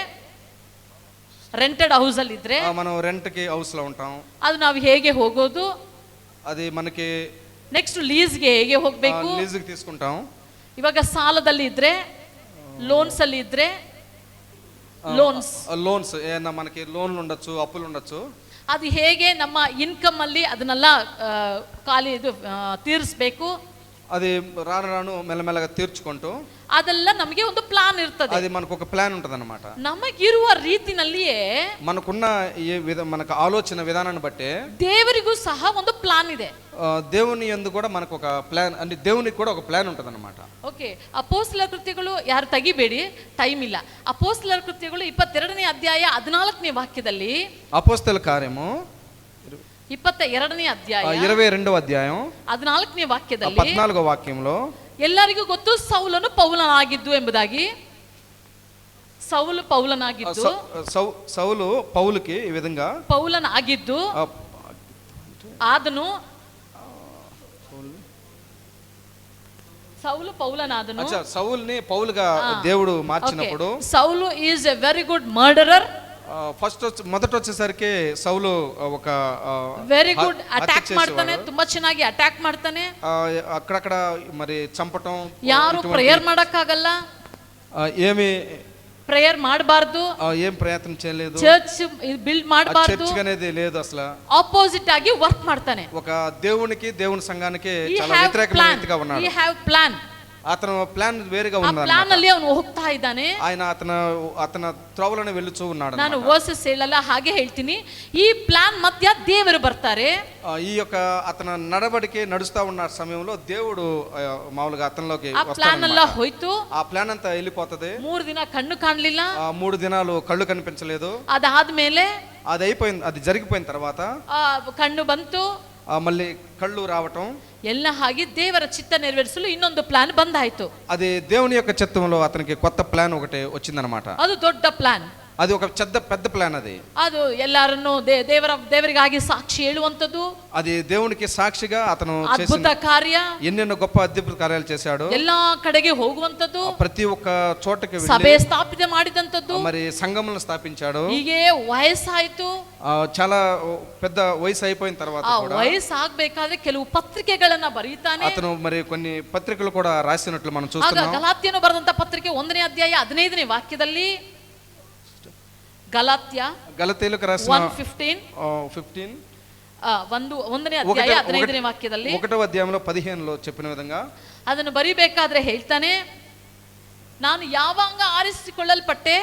S1: ರೆಂಟೆಡ್ ಹೌಸ್ ಅಲ್ಲಿ ಇದ್ರೆ,
S4: మనం రెంట్ కి హౌస్ లో ఉంటాం,
S1: ಅದು ನಾವು ಹೇಗೆ ಹೋಗೋದು,
S4: అది మనకి
S1: ನೆಕ್ಸ್ಟ್ ಲೀಸ್ಗೆ ಹೇಗೆ ಹೋಗ್ಬೇಕು,
S4: లీజ్ కి తీసుకుంటాం.
S1: ಇವಾಗ ಸಾಲದಲ್ಲಿ ಇದ್ರೆ, ಲೋನ್ಸ್ ಅಲ್ಲಿ ಇದ್ರೆ,
S4: లోన్స్ ఏమన్నా మనకి లోన్లు ఉండొచ్చు, అప్పులు ఉండొచ్చు,
S1: ಅದು ಹೇಗೆ ನಮ್ಮ ಇನ್ಕಮ್ ಅಲ್ಲಿ ಅದನ್ನೆಲ್ಲ ಖಾಲಿ ಇದು ತೀರಿಸಬೇಕು,
S4: అది రాను రాను మెల్లమెల్లగా తీర్చుకుంటూ,
S1: ಅದೆಲ್ಲ ನಮಗೆ ಒಂದು ಪ್ಲಾನ್ ಇರ್ತದೆ.
S4: అది మనకు ఒక ప్లాన్ ఉంటది అనమాట.
S1: ನಮಗಿರುವ ರೀತಿನಲ್ಲಿಯೇ
S4: మనకున్న మనకు ఆలోచన విధానాన్ని బట్టి
S1: ದೇವರಿಗೂ ಸಹ ಒಂದು ಪ್ಲಾನ್ ಇದೆ.
S4: దేవుని యందు కూడా మనకు ఒక ప్లాన్, అంటే దేవునికి కూడా ఒక ప్లాన్ ఉంటది అనమాట.
S1: ಓಕೆ, ಅಪೊಸ್ತಲರ ಕೃತ್ಯಗಳು ಯಾರು ತೆಗಿಬೇಡಿ, ಟೈಮ್ ಇಲ್ಲ. ಅಪೊಸ್ತಲರ ಕೃತ್ಯಗಳು 22ನೇ ಅಧ್ಯಾಯ 14ನೇ ವಾಕ್ಯದಲ್ಲಿ,
S4: అపోస్తల కార్యము
S1: 22ನೇ ಅಧ್ಯಾಯ
S4: 22వ అధ్యాయం
S1: 14ನೇ ವಾಕ್ಯದಲ್ಲಿ
S4: 14వ వాక్యంలో,
S1: ಎಲ್ಲರಿಗೂ ಗೊತ್ತು ಸೌಲನು ಪೌಲನಾಗಿದ್ದು ಎಂಬುದಾಗಿ. ಸೌಲು ಪೌಲನಾಗಿದ್ದು,
S4: సౌలు పౌలుకి ఈ విధంగా
S1: ಪೌಲನಾಗಿದ್ದು, ಆದನು సౌలు పౌలనాదను.
S4: సౌల్ని పౌలుగా దేవుడు మార్చినప్పుడు,
S1: Saul is a very good murderer.
S4: మొదట వచ్చేసరికి సౌలు ఒక
S1: వెరీ గుడ్ అటాక్ ಮಾಡ್ತಾನೆ, ತುಂಬಾ ಚೆನ್ನಾಗಿ ಅಟ್ಯಾಕ್ ಮಾಡ್ತಾನೆ,
S4: అక్కడక్కడ మరి చంపటం,
S1: ಯಾರು ಪ್ರೇಯರ್ ಮಾಡಕ್ಕಾಗಲ್ಲ,
S4: ఏమి
S1: ప్రేయర్ ಮಾಡಬಾರದು,
S4: ఏం ప్రయత్నం చేయలేదు,
S1: చర్చ్ బిల్డ్ ಮಾಡಬಾರದು,
S4: చర్చ్ అనేది లేదు అసలు,
S1: ఆపోజిట్ ఆಗಿ వర్క్ ಮಾಡ್ತಾನೆ.
S4: ఒక దేవునికి దేవుని సంఘానికి చాలా వ్యతిరేకమైన వ్యక్తిగా ఉన్నాడు.
S1: he have plan,
S4: అతను ప్లాన్ వేరుగా
S1: ఆ
S4: ఉన్నాడు.
S1: ప్లాన్ ಅಲ್ಲಿ ಅವನು ಹೋಗ್ತಾ ಇದ್ದಾನೆ.
S4: ఆయన అతನ త్రోవలను వెళ్ళుచూ ఉన్నాడు.
S1: ನಾನು ವರ್ಸಸ್ ಹೇಳಲ್ಲ, ಹಾಗೆ ಹೇಳ್ತೀನಿ. ಈ ಪ್ಲಾನ್ ಮಧ್ಯ ದೇವರು ಬರ್ತಾರೆ.
S4: ఈ యొక్క అతను నడవడికి నడుస్తా ఉన్న సమయంలో దేవుడు మామూలుగా అతనిలోకి
S1: ఆ ప్లాన్ అలా ಹೋಯ್ತು.
S4: ఆ ప్లాన్ అంతా వెళ్ళిపోతది.
S1: 3 ದಿನ కన్ను కాಣಲಿಲ್ಲ,
S4: 3 దినాలు కళ్ళు కనిపించలేదు.
S1: అదాದ್ಮೇಲೆ
S4: అది అయిపోయింది, అది జరిగిపోయిన తర్వాత
S1: కన్ను ಬಂತು,
S4: మళ్ళీ కళ్ళు రావటం,
S1: ಎಲ್ಲ ಹಾಗೆ ದೇವರ ಚಿತ್ತ ನೆರವೇರಿಸಲು ಇನ್ನೊಂದು ಪ್ಲಾನ್ ಬಂದಾಯ್ತು.
S4: అది దేవుని యొక్క చిత్తంలో అతనికి కొత్త ప్లాన్ ఒకటి వచ్చిందనమాట.
S1: ಅದು ದೊಡ್ಡ ಪ್ಲಾನ್,
S4: అది ఒక పెద్ద ప్లాన్.
S1: ಅದು ಎಲ್ಲರನ್ನು ದೇವರಿಗಾಗಿ ಸಾಕ್ಷಿ ಹೇಳುವಂತದ್ದು,
S4: అది దేవునికి సాక్షిగా అతను
S1: అద్భుత కార్య,
S4: ఎన్నెన్నో గొప్ప అద్భుత కార్యాలు చేశాడు.
S1: ಎಲ್ಲಾ కಡೆಗೆ ಹೋಗುವಂತದ್ದು,
S4: ప్రతి ఒక్క చోటకి
S1: సభೆ ಸ್ಥಾಪಿತ ಮಾಡಿದಂತದ್ದು,
S4: మరి సంఘములను స్థాపించాడు.
S1: ಹೀಗೆ ವಯಸ್ಸಾಯ್ತು,
S4: చాలా పెద్ద వయసు అయిపోయిన తర్వాత కూడా
S1: ವಯಸ್ಸಾಗಬೇಕಾದ್ರೆ ಕೆಲವು ಪತ್ರಿಕೆಗಳನ್ನ ಬರೀತಾನೆ.
S4: అతను మరి కొన్ని పత్రికలు కూడా రాసినట్లు మనం చూస్తున్నాం.
S1: ಗಲಾತ್ಯನು ಬರೆದಂತ ಪತ್ರಿಕೆ 1ನೇ ಅಧ್ಯಾಯ 15ನೇ ವಾಕ್ಯದಲ್ಲಿ,
S4: గలతీయులకు రాసిన
S1: 1:15 1ನೇ ಅಧ್ಯಾಯ 15ನೇ ವಾಕ್ಯದಲ್ಲಿ,
S4: 1వ అధ్యాయంలో 15లో చెప్పిన విధంగా
S1: ಅದನ್ನು ಬರಿಬೇಕಾದ್ರೆ ಹೇಳ್ತಾನೆ, ನಾನು ಯಾವಾಗ ಆರಿಸಿಕೊಳ್ಳಲ್ಪಟ್ಟೆ,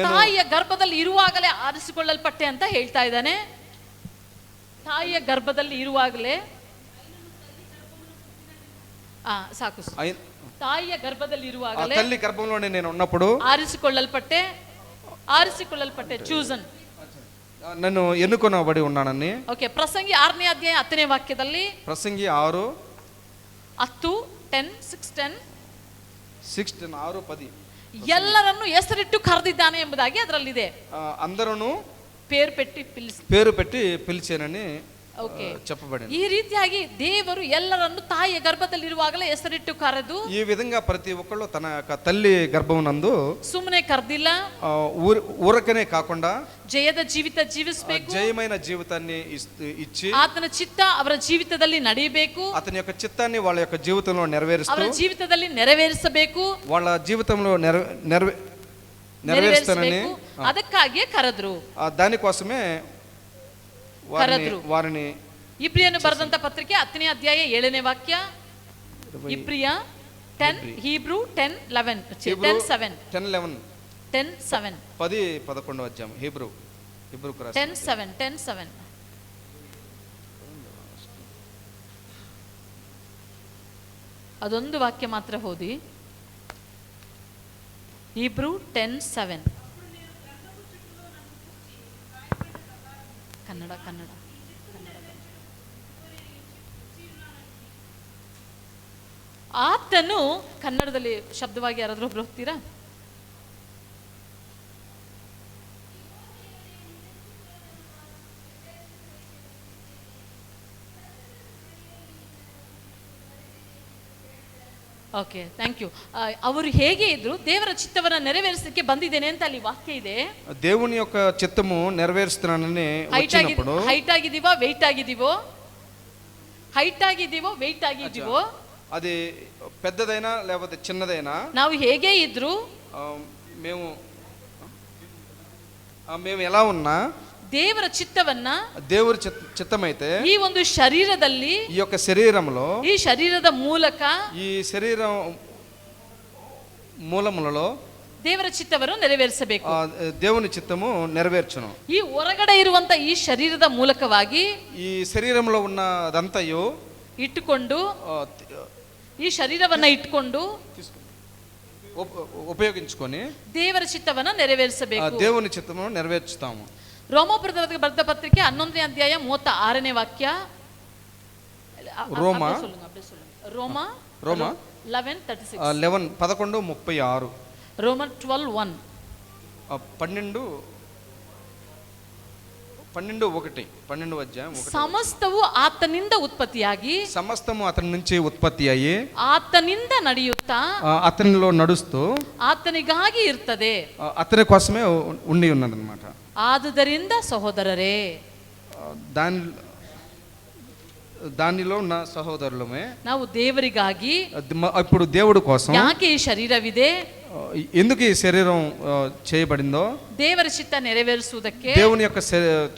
S1: ತಾಯಿಯ ಗರ್ಭದಲ್ಲಿ ಇರುವಾಗಲೇ ಆರಿಸಿಕೊಳ್ಳಲ್ಪಟ್ಟೆ ಅಂತ ಹೇಳ್ತಾ ಇದ್ದಾನೆ. ತಾಯಿಯ ಗರ್ಭದಲ್ಲಿ ಇರುವಾಗಲೇ, ಸಾಕು, ತಾಯಿಯ ಗರ್ಭದಲ್ಲಿ ಇರುವಾಗಲೇ,
S4: తల్లి గర్భంలోనే నేను ఉన్నప్పుడు
S1: ಆರಿಸಿಕೊಳ್ಳಲ್ಪಟ್ಟೆ, చూసన్,
S4: నన్ను ఎన్నుకొనబడి ఉన్నానని.
S1: ఓకే, ప్రసంగి 6ನೇ ಅಧ್ಯಾಯ 10ನೇ ವಾಕ್ಯದಲ್ಲಿ,
S4: ప్రసంగి 6
S1: 10 10 6
S4: 10
S1: ಎಲ್ಲರನ್ನು ಹೆಸರಿಟ್ಟು ಕರೆದಿದ್ದಾನೆ ಎಂಬುದಾಗಿ ಅದರಲ್ಲಿದೆ.
S4: అందరೂನು
S1: పేరు పెట్టి పిలిచానని ಓಕೆ,
S4: చెప్పబడింది.
S1: ಈ ರೀತಿಯಾಗಿ ದೇವರು ಎಲ್ಲರನ್ನು ತಾಯಿಯ ಗರ್ಭದಲ್ಲಿರುವಾಗಲೇ ಹೆಸರಿಟ್ಟು ಕರೆದು
S4: ఈ విధంగా ప్రతి ఒక్కళ్ళు తన యొక్క తల్లి గర్భం నందు
S1: ಸುಮ್ಮನೆ ಕರೆದಿಲ್ಲ,
S4: ఊరకనే కాకుండా
S1: ಜಯದ ಜೀವಿತ ಜೀವಿಸಬೇಕು,
S4: జయమైన జీవితాన్ని ఇచ్చి
S1: ಆತನ ಚಿತ್ತ ಅವರ ಜೀವಿತದಲ್ಲಿ ನಡೆಯಬೇಕು,
S4: అతని యొక్క చిత్తాన్ని వాళ్ళ యొక్క జీవితంలో నెరవేరుస్తూ
S1: ಅವರ ಜೀವಿತದಲ್ಲಿ ನೆರವೇರಿಸಬೇಕು,
S4: వాళ్ళ జీవితంలో నెరవేరుస్తానని
S1: ಅದಕ್ಕಾಗಿಯೇ ಕರೆದ್ರು.
S4: దానికోసమే వారిని
S1: ಇಬ್ರಿಯನ್ನು ಬರೆದಂತ ಪತ್ರಿಕೆ 10ನೇ ಅಧ್ಯಾಯ 7ನೇ ವಾಕ್ಯ. ಇಬ್ರಿಯ 10 ಹೀಬ್ರೂ 10:11 10:7 10:7
S4: 10-11 అధ్యాయం హీబ్రూ
S1: 10:7 ಅದೊಂದು ವಾಕ್ಯ ಮಾತ್ರ ಓದಿ. ಹೀಬ್ರೂ 10:7 ಕನ್ನಡ ಆತನು ಕನ್ನಡದಲ್ಲಿ ಶಬ್ದವಾಗಿ ಯಾರಾದ್ರೂ ಒಬ್ರು ಹೋಗ್ತೀರಾ? Okay, thank you. ಅವರು ಹೇಗೆ ಇದ್ರು ದೇವರ ಚಿತ್ತವನ್ನ ನೆರವೇರಿಸಲಿಕ್ಕೆ ಬಂದಿದ್ದೇನೆ ಅಂತ ಅಲ್ಲಿ ವಾಕ್ಯ ಇದೆ.
S4: దేవుని యొక్క చిత్తము నెరవేరుస్తున్నానని వచ్చినప్పుడు
S1: హైట్ ಆಗಿದೀವೋ వెయిట్ ಆಗಿದೀವೋ, హైట్ ಆಗಿದೀವೋ వెయిట్ ಆಗಿದೀವೋ,
S4: అది పెద్దదైనా లేకపోతే చిన్నదైనా
S1: ನಾವು ಹೇಗೆ ఇದ್ರು
S4: మేము ఎలా ఉన్నా
S1: ದೇವರ ಚಿತ್ತವನ್ನ,
S4: దేవుడి చిత్తమైతే
S1: ಈ ಒಂದು ಶರೀರದಲ್ಲಿ,
S4: ఈ యొక్క శరీరంలో,
S1: ಈ ಶರೀರದ ಮೂಲಕ,
S4: ఈ శరీరం మూలములలో
S1: ದೇವರ ಚಿತ್ತವನ್ನು ನೆರವೇರಿಸಬೇಕು.
S4: దేవుని చిత్తము నెరవేర్చును.
S1: ಈ ಹೊರಗಡೆ ಇರುವಂತ ಈ ಶರೀರದ ಮೂಲಕವಾಗಿ
S4: ఈ శరీరంలో ఉన్నదంతయు
S1: ಇಟ್ಟುಕೊಂಡು, ಈ ಶರೀರವನ್ನ ಇಟ್ಕೊಂಡು
S4: ఉపయోగించుకొని
S1: ದೇವರ ಚಿತ್ತವನ್ನ ನೆರವೇರಿಸಬೇಕು.
S4: దేవుని చిత్తమును నెరవేర్చుతాము.
S1: ರೋಮಾಪುರದವರಿಗೆ ಬರೆದ ಪತ್ರಿಕೆ 11ನೇ ಅಧ್ಯಾಯ 36ನೇ ವಾಕ್ಯ.
S4: ರೋಮಾ
S1: 11:36 ರೋಮನ್ 12:1
S4: 12 అధ్యాయం 1.
S1: ಸಮಸ್ತವು ಆತನಿಂದ ಉತ್ಪತ್ತಿಯಾಗಿ,
S4: సమస్తము అతని నుంచి ఉత్పత్తి అయ్యి
S1: ಆತನಿಂದ ನಡೆಯುತ್ತಾ
S4: అతనిలో నడుస్తూ
S1: ಆತನಿಗಾಗಿ ಇರ್ತದೆ.
S4: అతని కోసమే ఉండి ఉన్నదన్నమాట.
S1: ಆದುದರಿಂದ ಸಹೋದರರೇ,
S4: దానిలో ఉన్న సహోదరులమే
S1: ನಾವು ದೇವರಿಗಾಗಿ,
S4: ఇప్పుడు దేవుడి కోసం
S1: ಯಾಕೆ ಈ ಶರೀರವಿದೆ,
S4: ఎందుకు ఈ శరీరం చేయబడిందో,
S1: ದೇವರ ಚಿತ್ತ ನೆರವೇರಿಸುವುದಕ್ಕೆ,
S4: దేవుని యొక్క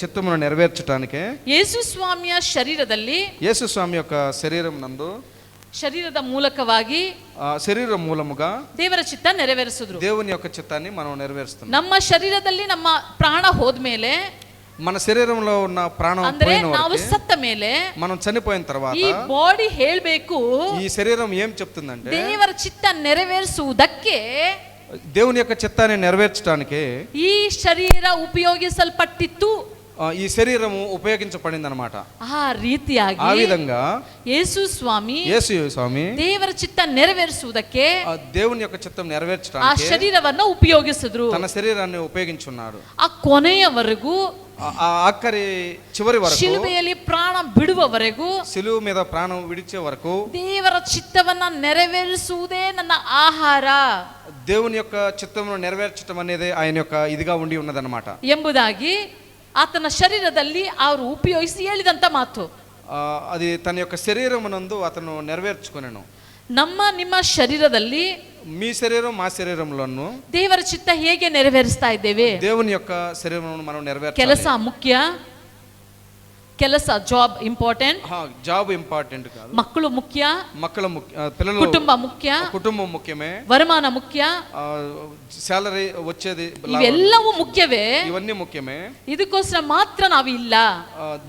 S4: చిత్తమును నెరవేర్చడానికి
S1: ಯೇಸು ಸ್ವಾಮಿಯ ಶರೀರದಲ್ಲಿ,
S4: యేసు స్వామి యొక్క శరీరం నందు,
S1: ಶರೀರದ ಮೂಲಕವಾಗಿ,
S4: శరీర మూలముగా
S1: ದೇವರ ಚಿತ್ತ ನೆರವೇರಿಸಿದ್ರು.
S4: దేవుని యొక్క చిత్తాన్ని మనం నెరవేరుస్తున్నాం.
S1: ನಮ್ಮ ಶರೀರದಲ್ಲಿ ನಮ್ಮ ಪ್ರಾಣ ಹೋದ್ಮೇಲೆ,
S4: మన శరీరంలో ఉన్న ప్రాణం
S1: ಅಂದ್ರೆ
S4: పోయిన
S1: ನಾವು
S4: వరకు,
S1: ಸತ್ತ ಮೇಲೆ
S4: మనం చనిపోయిన తర్వాత
S1: ಈ ಬಾಡಿ ಹೇಳ್ಬೇಕು,
S4: ఈ శరీరం ఏం చెప్తుందంటే
S1: ದೇವರ ಚಿತ್ತ ನೆರವೇರಿಸುವುದಕ್ಕೆ
S4: దేవుని యొక్క చిత్తాన్ని నెరవేర్చడానికి
S1: ಈ ಶರೀರ ಉಪಯೋಗಿಸಲ್ಪಟ್ಟಿತ್ತು.
S4: ఈ శరీరము ఉపయోగించబడింది అన్నమాట.
S1: ಆ ರೀತಿಯಾಗಿ
S4: ఆ విధంగా
S1: ಯೇಸು ಸ್ವಾಮಿ
S4: ದೇವರ
S1: ಚಿತ್ತ ನೆರವೇರಿಸುವುದಕ್ಕೆ
S4: దేవుని యొక్క చిత్తం
S1: ಆ
S4: నెరవేర్చడానికి
S1: ಶರೀರವನ್ನು ಉಪಯೋಗಿಸಿದ್ರು.
S4: తన శరీరాన్ని ఉపయోగించున్నాడు.
S1: ಆ ಕೊನೆಯವರೆಗೂ,
S4: ఆఖరి చివరి వరకు,
S1: ಶಿಲುಬೆಯಲ್ಲಿ ಪ್ರಾಣ ಬಿಡುವವರೆಗೂ,
S4: సిలువ మీద ప్రాణం విడిచే వరకు
S1: ದೇವರ ಚಿತ್ತವನ್ನ ನೆರವೇರಿಸುವುದೇ ನನ್ನ ಆಹಾರ
S4: దేవుని యొక్క చిత్తమును నెరవేర్చడం అనేది ఆయన యొక్క ఇదిగా ఉండి ఉన్నదన్నమాట
S1: ಎಂಬುದಾಗಿ ಆತನ ಶರೀರದಲ್ಲಿ ಅವರು ಉಪಯೋಗಿಸಿ ಹೇಳಿದಂತ ಮಾತು.
S4: అది తన యొక్క శరీరమునందు అతను నెరవేర్చుకొనెను.
S1: ನಮ್ಮ ನಿಮ್ಮ ಶರೀರದಲ್ಲಿ,
S4: మీ శరీరం మా శరీరంలోను
S1: ದೇವರ ಚಿತ್ತ ಹೇಗೆ ನೆರವೇರಿಸ್ತಾ ಇದ್ದೇವೆ?
S4: దేవుని యొక్క శరీరమును మనం నెరవేర్చాలి.
S1: ಕೆಲಸ ಮುಖ್ಯ, ಕೆಲಸ ಜಾಬ್ ಇಂಪಾರ್ಟೆಂಟ್,
S4: జాబ్ ఇంపార్టెంట్ కాదు.
S1: ಮಕ್ಕಳು ಮುಖ್ಯ,
S4: మక్కల పిల్లలు,
S1: ಕುಟುಂಬ ಮುಖ್ಯ,
S4: కుటుంబం ముఖ్యమే,
S1: ವರಮಾನ ಮುಖ್ಯ,
S4: ಸ್ಯಾಲರಿ వచ్చేది,
S1: ಇವೆಲ್ಲವೂ ಮುಖ್ಯವೇ.
S4: ఇవన్నీ ముఖ్యమే.
S1: ಇದಕ್ಕೋಸ್ಕರ ಮಾತ್ರ ನಾವು ಇಲ್ಲ,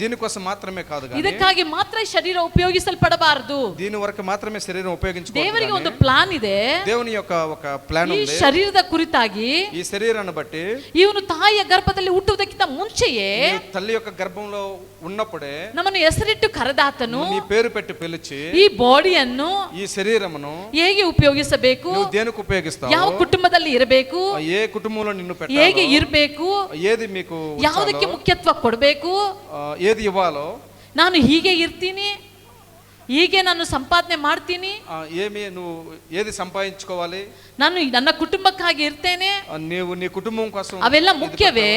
S4: దీనికోసం మాత్రమే కాదు,
S1: ಇದಕ್ಕಾಗಿ ಮಾತ್ರ ಈ ಶರೀರ ಉಪಯೋಗಿಸಲ್ಪಡಬಾರದು.
S4: దీని వరకు మాత్రమే శరీరం ఉపయోగించుకోవాలి.
S1: ದೇವರಿಗೆ ಒಂದು ಪ್ಲಾನ್ ಇದೆ.
S4: దేవుని యొక్క ఒక ప్లాన్
S1: ಈ
S4: ఉంది.
S1: ಶರೀರದ ಕುರಿತಾಗಿ,
S4: ఈ శరీరాన్ని బట్టి
S1: ಇವನು ತಾಯಿಯ ಗರ್ಭದಲ್ಲಿ ಹುಟ್ಟುವುದಕ್ಕಿಂತ ಮುಂಚೆಯೇ
S4: తల్లి యొక్క గర్భంలో ఉన్నప్పుడే
S1: ನಮ್ಮನ್ನು ಹೆಸರಿಟ್ಟು ಕರೆದಾತನು
S4: నీ పేరు పెట్టి పిలిచి
S1: ಈ ಬಾಡಿಯನ್ನು
S4: ఈ శరీరమును
S1: ಹೇಗೆ ಉಪಯೋಗಿಸಬೇಕು,
S4: నువ్వు దేనికి ఉపయోగిస్తావు,
S1: ಯಾವ ಕುಟುಂಬದಲ್ಲಿ ಇರಬೇಕು,
S4: ఏ కుటుంబంలో నిన్ను
S1: ಹೇಗೆ
S4: పెట్టాలో,
S1: ಇರಬೇಕು,
S4: ఏది మీకు
S1: ಯಾವುದಕ್ಕೆ ಮುಖ್ಯತ್ವ ಕೊಡಬೇಕು,
S4: ఏది ఇవ్వాలో,
S1: ನಾನು హీగే ఇర్ತೀನಿ, హీగే ನಾನು ಸಂಪಾದನೆ ಮಾಡ್ತೀನಿ,
S4: ఏమి నువ్వు ఏది సంపాదించుకోవాలి,
S1: ನಾನು ನನ್ನ ಕುಟುಂಬಕ್ಕಾಗಿ ಇರ್ತೇನೆ,
S4: నీవు నీ కుటుంబం కోసం
S1: ಅವೆಲ್ಲ ಮುಖ್ಯವೇ?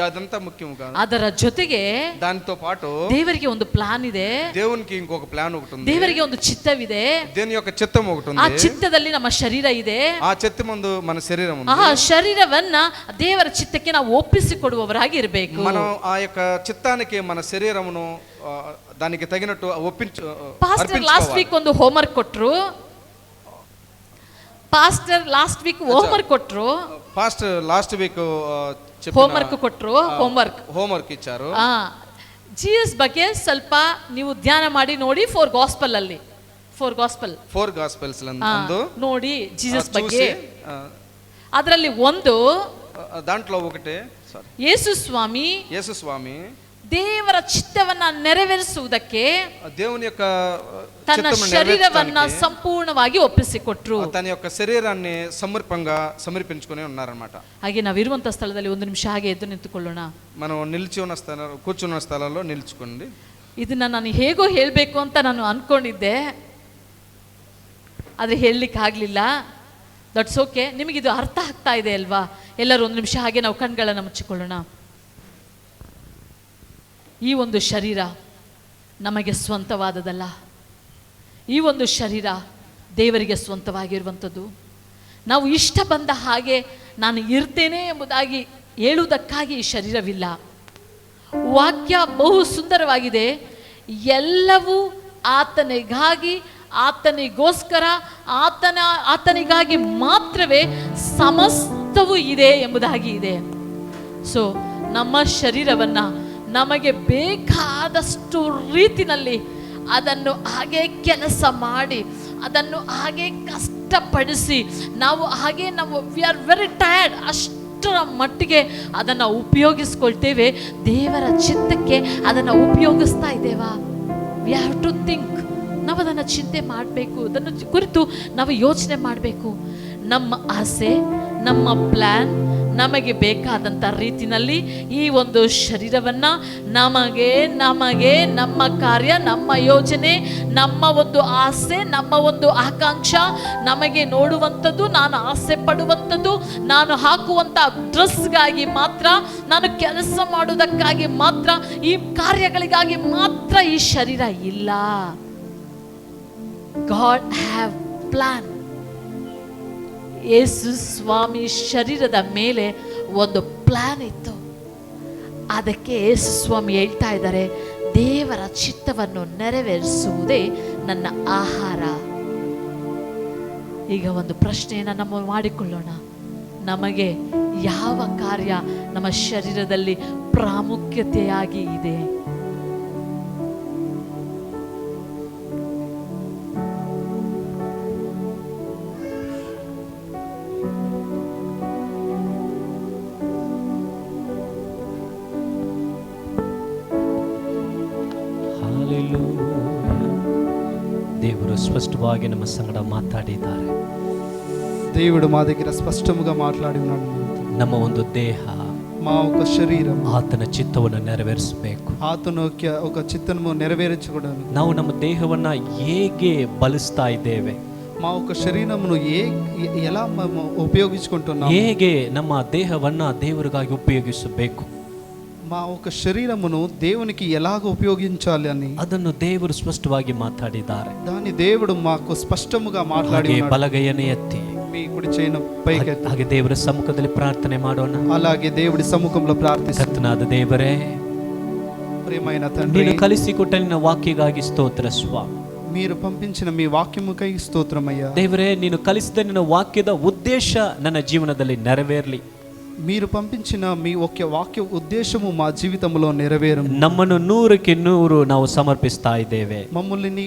S4: అదంతా ముఖ్యం కాదు.
S1: ಅದರ ಜೊತೆಗೆ
S4: దానితో పాటు
S1: ದೇವರಿಗೆ ಒಂದು ಪ್ಲಾನ್ ಇದೆ,
S4: దేవునికి ఇంకొక ప్లాన్ ఒకటి ఉంది,
S1: ದೇವರಿಗೆ ಒಂದು ಚಿತ್ತವಿದೆ.
S4: దేని యొక్క చిత్తం ఒకటి
S1: ಆ
S4: ఉంది.
S1: ಚಿತ್ತದಲ್ಲಿ ನಮ್ಮ ಶರೀರ ಇದೆ.
S4: ఆ చిత్తమందు మన శరీరం ఉంది.
S1: ಆ ಶರೀರವನ್ನ ದೇವರ ಚಿತ್ತಕ್ಕೆ ನಾವು ಒಪ್ಪಿಸಿಕೊಡುವವರಾಗಿ ಇರಬೇಕು.
S4: మనం ఆ యొక్క చిత్తానికి మన శరీరమును దానికి తగినట్టు
S1: ಪಾಸ್ಟರ್ ಲಾಸ್ಟ್ ವೀಕ್ ಒಂದು ಹೋಮ್ವರ್ಕ್ ಕೊಟ್ರು. ಪಾಸ್ಟರ್ ಲಾಸ್ಟ್ ವೀಕ್ ಹೋಮ್ವರ್ಕ್ ಕೊಟ್ರು.
S4: ಪಾಸ್ಟರ್ ಲಾಸ್ಟ್ ವೀಕ್
S1: ಹೋಮ್ವರ್ಕ್ ಕೊಟ್ರು.
S4: ಹೋಮ್ವರ್ಕ್ ಇಚ್ಚಾರು.
S1: ಜೀಸಸ್ ಬಗ್ಗೆ ಸ್ವಲ್ಪ ನೀವು ಧ್ಯಾನ ಮಾಡಿ ನೋಡಿ. 4 ಗಾಸ್ಪಲ್ ಅಲ್ಲಿ 4
S4: ಗಾಸ್ಪಲ್ಸ್
S1: ನೋಡಿ ಜೀಸಸ್ ಬಗ್ಗೆ. ಅದರಲ್ಲಿ ಒಂದು
S4: దాంట్లో ఒకటే
S1: ಯೇಸು ಸ್ವಾಮಿ ದೇವರ ಚಿತ್ತವನ್ನ ನೆರವೇರಿಸುವುದಕ್ಕೆ
S4: దేవుని యొక్క
S1: ತನ್ನ ಶರೀರವನ್ನ ಸಂಪೂರ್ಣವಾಗಿ ಒಪ್ಪಿಸಿಕೊಟ್ರು.
S4: తన యొక్క శరీరాన్ని సమర్పించుకొని ఉన్నారన్నమాట.
S1: ಹಾಗೆ ನಾವಿರುವಂತ ಸ್ಥಳದಲ್ಲಿ ಒಂದು ನಿಮಿಷ ಹಾಗೆ ಎದ್ದು ನಿಂತುಕೊಳ್ಳೋಣ.
S4: మనం కూర్చున్న స్థలంలో నిల్చుకోండి.
S1: ಇದನ್ನ ನಾನು ಹೇಗೋ ಹೇಳಬೇಕು ಅಂತ ನಾನು ಅನ್ಕೊಂಡಿದ್ದೆ, ಆದರೆ ಹೇಳಲಿಕ್ಕೆ ಆಗಲಿಲ್ಲ. That's okay. ನಿಮಗಿದು ಅರ್ಥ ಆಗ್ತಾ ಇದೆ ಅಲ್ವಾ? ಎಲ್ಲರೂ ಒಂದು ನಿಮಿಷ ಹಾಗೆ ನಾವು ಕಣ್ಗಳನ್ನು ಮುಚ್ಚಿಕೊಳ್ಳೋಣ. ಈ ಒಂದು ಶರೀರ ನಮಗೆ ಸ್ವಂತವಾದದಲ್ಲ. ಈ ಒಂದು ಶರೀರ ದೇವರಿಗೆ ಸ್ವಂತವಾಗಿರುವಂಥದ್ದು. ನಾವು ಇಷ್ಟ ಬಂದ ಹಾಗೆ ನಾನು ಇರ್ತೇನೆ ಎಂಬುದಾಗಿ ಹೇಳುವುದಕ್ಕಾಗಿ ಈ ಶರೀರವಿಲ್ಲ. ವಾಕ್ಯ ಬಹು ಸುಂದರವಾಗಿದೆ. ಎಲ್ಲವೂ ಆತನಿಗಾಗಿ, ಆತನಿಗೋಸ್ಕರ, ಆತನಿಗಾಗಿ ಮಾತ್ರವೇ ಸಮಸ್ತವೂ ಇದೆ ಎಂಬುದಾಗಿ ಇದೆ. ಸೊ ನಮ್ಮ ಶರೀರವನ್ನ ನಮಗೆ ಬೇಕಾದಷ್ಟು ರೀತಿನಲ್ಲಿ ಅದನ್ನು ಹಾಗೆ ಕೆಲಸ ಮಾಡಿ, ಅದನ್ನು ಹಾಗೆ ಕಷ್ಟಪಡಿಸಿ, ನಾವು ವಿ ಆರ್ ವೆರಿ ಟಯರ್ಡ್, ಅಷ್ಟರ ಮಟ್ಟಿಗೆ ಅದನ್ನು ಉಪಯೋಗಿಸ್ಕೊಳ್ತೇವೆ. ದೇವರ ಚಿತ್ತಕ್ಕೆ ಅದನ್ನು ಉಪಯೋಗಿಸ್ತಾ ಇದ್ದೇವಾ? We have to think. ನಾವು ಅದನ್ನು ಚಿಂತೆ ಮಾಡಬೇಕು, ಅದನ್ನು ಕುರಿತು ನಾವು ಯೋಚನೆ ಮಾಡಬೇಕು. ನಮ್ಮ ಆಸೆ, ನಮ್ಮ ಪ್ಲ್ಯಾನ್, ನಮಗೆ ಬೇಕಾದಂಥ ರೀತಿಯಲ್ಲಿ ಈ ಒಂದು ಶರೀರವನ್ನು ನಮಗೆ ನಮ್ಮ ಕಾರ್ಯ, ನಮ್ಮ ಯೋಜನೆ, ನಮ್ಮ ಒಂದು ಆಸೆ, ನಮ್ಮ ಒಂದು ಆಕಾಂಕ್ಷ, ನಮಗೆ ನೋಡುವಂಥದ್ದು, ನಾನು ಆಸೆ ಪಡುವಂಥದ್ದು, ನಾನು ಹಾಕುವಂಥ ಡ್ರೆಸ್ಗಾಗಿ ಮಾತ್ರ, ನಾನು ಕೆಲಸ ಮಾಡುವುದಕ್ಕಾಗಿ ಮಾತ್ರ, ಈ ಕಾರ್ಯಗಳಿಗಾಗಿ ಮಾತ್ರ ಈ ಶರೀರ ಇಲ್ಲ. God have plan. ಯೇಸು ಸ್ವಾಮಿ ಶರೀರದ ಮೇಲೆ ಒಂದು ಪ್ಲಾನ್ ಇತ್ತು. ಅದಕ್ಕೆ ಯೇಸು ಸ್ವಾಮಿ ಹೇಳ್ತಾ ಇದ್ದಾರೆ, ದೇವರ ಚಿತ್ತವನ್ನು ನೆರವೇರಿಸುವುದೇ ನನ್ನ ಆಹಾರ. ಈಗ ಒಂದು ಪ್ರಶ್ನೆಯನ್ನು ನಾವು ಮಾಡಿಕೊಳ್ಳೋಣ. ನಮಗೆ ಯಾವ ಕಾರ್ಯ ನಮ್ಮ ಶರೀರದಲ್ಲಿ ಪ್ರಾಮುಖ್ಯತೆಯಾಗಿ ಇದೆ?
S5: ದೇವರು ಸ್ಪಷ್ಟವಾಗಿ ನಮ್ಮ ಸಂಗಡ ಮಾತಾಡಿದ್ದಾರೆ.
S7: దేవుడు మా దగ్గర స్పష్టముగా మాట్లాడి ఉన్నాడు.
S5: ನಮ್ಮ ಒಂದು ದೇಹ,
S7: మా ఒక శరీరం
S5: ಆತನ ಚಿತ್ತವನ್ನು ನೆರವೇರಿಸಬೇಕು.
S7: ಆತನ ఒక చిత్తము నెరవేర్చుకోవడానికి
S5: ನಾವು ನಮ್ಮ ದೇಹವನ್ನ ಹೇಗೆ ಬಳಸ್ತಾ ಇದ್ದೇವೆ?
S7: మా ఒక శరీరమును ఎలా మేము ఉపయోగించుకుంటున్నాము?
S5: ಹೇಗೆ ನಮ್ಮ ದೇಹವನ್ನ ದೇವರಿಗಾಗಿ ಉಪಯೋಗಿಸಬೇಕು?
S7: మా ఒక శరీరమును దేవునికి ఎలాగ ఉపయోగించాలి అని
S5: ಅದನ್ನು ದೇವರು ಸ್ಪಷ್ಟವಾಗಿ ಮಾತಾಡಿದ್ದಾರೆ.
S7: దాని దేవుడు మాకు స్పష్టముగా మాట్లాడి ఉన్నాడు.
S5: ಬಲಗೈಯನ್ನು ಎತ್ತಿ
S7: మీ కుడి చేయిನ పైకెత్తి
S5: ಹಾಗೆ ದೇವರ ಸಮ್ಮುಖದಲ್ಲಿ ಪ್ರಾರ್ಥನೆ ಮಾಡೋಣ.
S7: అలాగే దేవుడి సముఖంలో ప్రార్థిస్తాం.
S5: ಕರ್ತನಾದ ದೇವರೇ,
S7: ప్రియమైన తండ్రి,
S5: ನೀನು ಕಲಿಸಿಕೊಟ್ಟ ನಿನ್ನ ವಾಕ್ಯಗಾಗಿ ಸ್ತೋತ್ರ ಸ್ವಾಮಿ.
S7: మీరు పంపించిన మీ వాక్యముకై స్తోత్రమయ్యా.
S5: ದೇವರೇ, ನೀನು ಕಲಿಸಿದ ನಿನ್ನ ವಾಕ್ಯದ ಉದ್ದೇಶ ನನ್ನ ಜೀವನದಲ್ಲಿ ನೆರವೇರಲಿ.
S7: మీరు పంపించిన మీ వాక్య ఉద్దేశము మా జీవితంలో నెరవేరం.
S5: ನಮ್ಮನ್ನು 100ಕ್ಕೆ 100 ನಾವು ಸಮರ್ಪಿಸ್ತಾ ಇದ್ದೇವೆ.
S7: మమ్మల్ని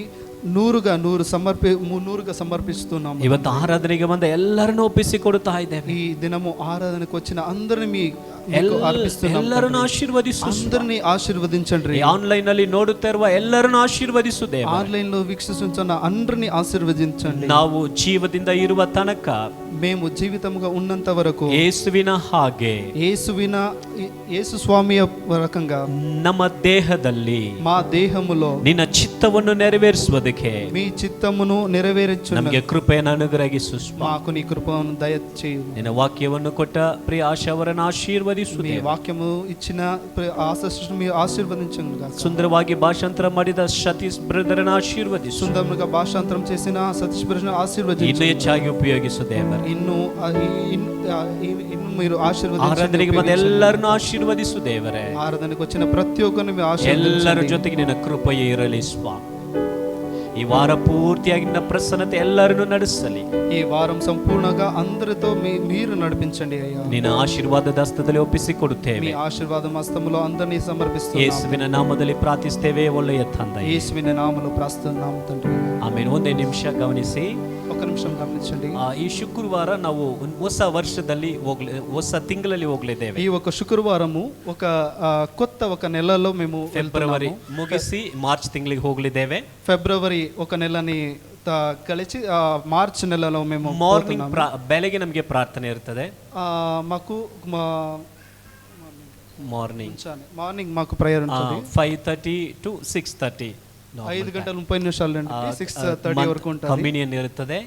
S7: 100గా సమర్పిస్తున్నాము.
S5: ಇವತ್ತು ಆರಾಧನೆಗೆ ಬಂದ ಎಲ್ಲರನ್ನು ಒಪ್ಪಿಸಿಕೊಡುತ್ತಾ ಇದ್ದೇವೆ.
S7: ఈ దినము ఆరాధనకు వచ్చిన అందరిని
S5: ಎಲ್ಲರನ್ನು ಆಶೀರ್ವದಿಸು.
S7: అందరిని ఆశీర్వదించండి.
S5: ಆನ್ಲೈನ್ ನಲ್ಲಿ ನೋಡುತ್ತಾ ಇರುವ ಎಲ್ಲರನ್ನು ಆಶೀರ್ವದಿಸು ದೇವ.
S7: ఆన్లైన్ లో వీక్షిస్తున్న అందరిని ఆశీర్వదించండి.
S5: ನಾವು ಜೀವದಿಂದ ಇರುವ ತನಕ
S7: మేము జీవితముగా ఉన్నంత వరకు
S5: ಯೇಸುವಿನ ಹಾಗೆ
S7: యేసు స్వామియ రకంగా
S5: ನಮ್ಮ ದೇಹದಲ್ಲಿ
S7: మా దేహములో
S5: ನಿನ್ನ ಚಿತ್ತವನ್ನು ನೆರವೇರಿಸುವುದಕ್ಕೆ
S7: మీ చిత్తమును నెరవేర్చు
S5: ನಮಗೆ ಕೃಪೆಯನ್ನು ಅನುಗ್ರಹಿಸು ಸ್ವಾಮಿ.
S7: మాకు నీ కృపను దయచేయు.
S5: ನಿನ್ನ ವಾಕ್ಯವನ್ನು ಕೊಟ್ಟ ಪ್ರಿಯ ಆಶಾ ಅವರನ್ನು ಆಶೀರ್ವದಿಸು
S7: మీ
S5: ದೇವ.
S7: వాక్యము ఇచ్చిన ఆశీస్సును మీరు ఆశీర్వదించండి.
S5: ಸುಂದರವಾಗಿ ಭಾಷಾಂತರ ಮಾಡಿದ ಸತೀಶ್ ಬ್ರದರನ್ನು ಆಶೀರ್ವದಿಸು.
S7: సుందరముగా భాషాంతరం చేసిన సతీష్ బ్రదర్ను
S5: ಇನ್ನು
S7: ఆశీర్వదించండి.
S5: ಹೆಚ್ಚಾಗಿ ಉಪಯೋಗಿಸು ದೇವರೇ.
S7: ఇನ್ನು మీరు
S5: ಆರಾಧನೆಗೆ ಬಂದ ಎಲ್ಲರನ್ನು ಆಶೀರ್ವದಿಸು ದೇವರೇ.
S7: ఆరాధనకు వచ్చిన ప్రతి ఒక్కరిని మీరు
S5: ಎಲ್ಲರ
S7: ఆశీర్వదించండి.
S5: ಜೊತೆಗೆ ನಿನ್ನ ಕೃಪೆಯೇ ಇರಲಿ ಸ್ವಾಮಿ. ಈ ವಾರ ಪೂರ್ತಿಯಾಗಿ ನಿನ್ನ ಪ್ರಸನ್ನತೆ ಎಲ್ಲರನ್ನು ನಡೆಸಲಿ.
S7: ఈ వారం సంపూర్ణంగా అందరితో మీరు నడిపించండి అయ్యా.
S5: ನಿನ್ನ ಆಶೀರ್ವಾದದ ಹಸ್ತದಲ್ಲಿ ಒಪ್ಪಿಸಿಕೊಡುತ್ತೇವೆ.
S7: మీ ఆశీర్వాదం హస్తములో అందరినీ సమర్పిస్తున్నాము.
S5: ಯೇಸುವಿನ ನಾಮದಲ್ಲಿ ಪ್ರಾರ್ಥಿಸ್ತೇವೆ ಒಳ್ಳೆಯ ತಂದೆ.
S7: యేసువిನ నామములో ప్రార్థిస్తున్నాము తండ్రి.
S5: ಆಮೇಲೆ ಒಂದೇ ನಿಮಿಷ ಗಮನಿಸಿ.
S7: ఒక నిమిషం గమనించండి.
S5: ಈ ಶುಕ್ರವಾರ ನಾವು ಹೊಸ ವರ್ಷದಲ್ಲಿ ಹೊಸ ತಿಂಗಳಲ್ಲಿ ಹೋಗ್ಲಿದ್ದೇವೆ.
S7: ఈ ఒక శుక్రవారము ఒక కొత్త ఒక నెలలో మేము
S5: ಫೆಬ್ರವರಿ ಮುಗಿಸಿ ಮಾರ್ಚ್ ತಿಂಗಳಿಗೆ ಹೋಗ್ಲಿದ್ದೇವೆ.
S7: ఫిబ్రవరి ఒక నెలని కలిసి మార్చ్ నెలలో మేము
S5: ಮಾರ್ನಿಂಗ್ ಬೆಳಗ್ಗೆ ನಮಗೆ ಪ್ರಾರ್ಥನೆ ಇರ್ತದೆ.
S7: మాకు మార్నింగ్ మాకు ప్రేయర్ ఉంటుంది.
S5: 5:30 to 6:30
S7: 5 గంటల 30 నిమిషాల నుండి 6:30 ವರೆಗೂ ఉంటుంది.
S5: ಕಮ್ಯುನಿಯನ್ ಇರುತ್ತದೆ.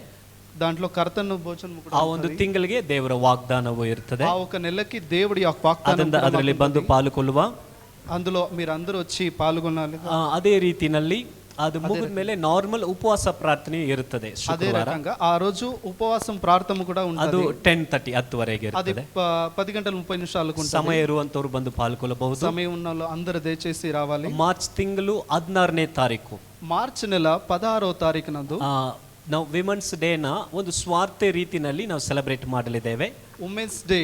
S7: దాంట్లో కర్తను భోజనం కూడా
S5: ಆ ಒಂದು ತಿಂಗಳಿಗೆ ದೇವರ ವಾಗ್ದಾನವು ಇರುತ್ತದೆ.
S7: ఆ ఒక నెలకి దేవుడి యొక్క వాగ్దానం
S5: ಅದರಲ್ಲಿ ಬಂದು ಪಾಲುಕೊಳ್ಳುವ.
S7: అందులో మీరు అందరూ వచ్చి పాల్గొనాలి.
S5: ಅದೇ ರೀತಿನಲ್ಲಿ ಅದು ಮುಗಿದ ಮೇಲೆ ನಾರ್ಮಲ್ ಉಪವಾಸ ಪ್ರಾರ್ಥನೆ ಇರುತ್ತದೆ.
S7: ಅದೇ రకంగా ఆ రోజు ఉపవాసం ప్రార్థన కూడా ఉంటుంది.
S5: ಅದು 10:30 10:00
S7: అది
S5: ಇರುತ್ತದೆ.
S7: 10 గంటల 30 నిమిషాలకు ఉంటుంది.
S5: ಸಮಯ ಇರುವಂತವರು ಬಂದು ಪಾಲ್ಗೊಳ್ಳಬಹುದು.
S7: సమయం ఉన్న వాళ్ళు అందరూ దయచేసి రావాలి.
S5: ಮಾರ್ಚ್ ತಿಂಗಳು 16ನೇ ತಾರೀಕು
S7: మార్చ్ నెల 16వ తారీఖు నందు
S5: ನಾವು ವಿಮೆನ್ಸ್ ಡೇನ ಒಂದು ಸ್ವಾರ್ಥ ರೀತಿಯಲ್ಲಿ ನಾವು ಸೆಲೆಬ್ರೇಟ್ ಮಾಡಲಿದ್ದೇವೆ.
S7: ವುಮೆನ್ಸ್ డే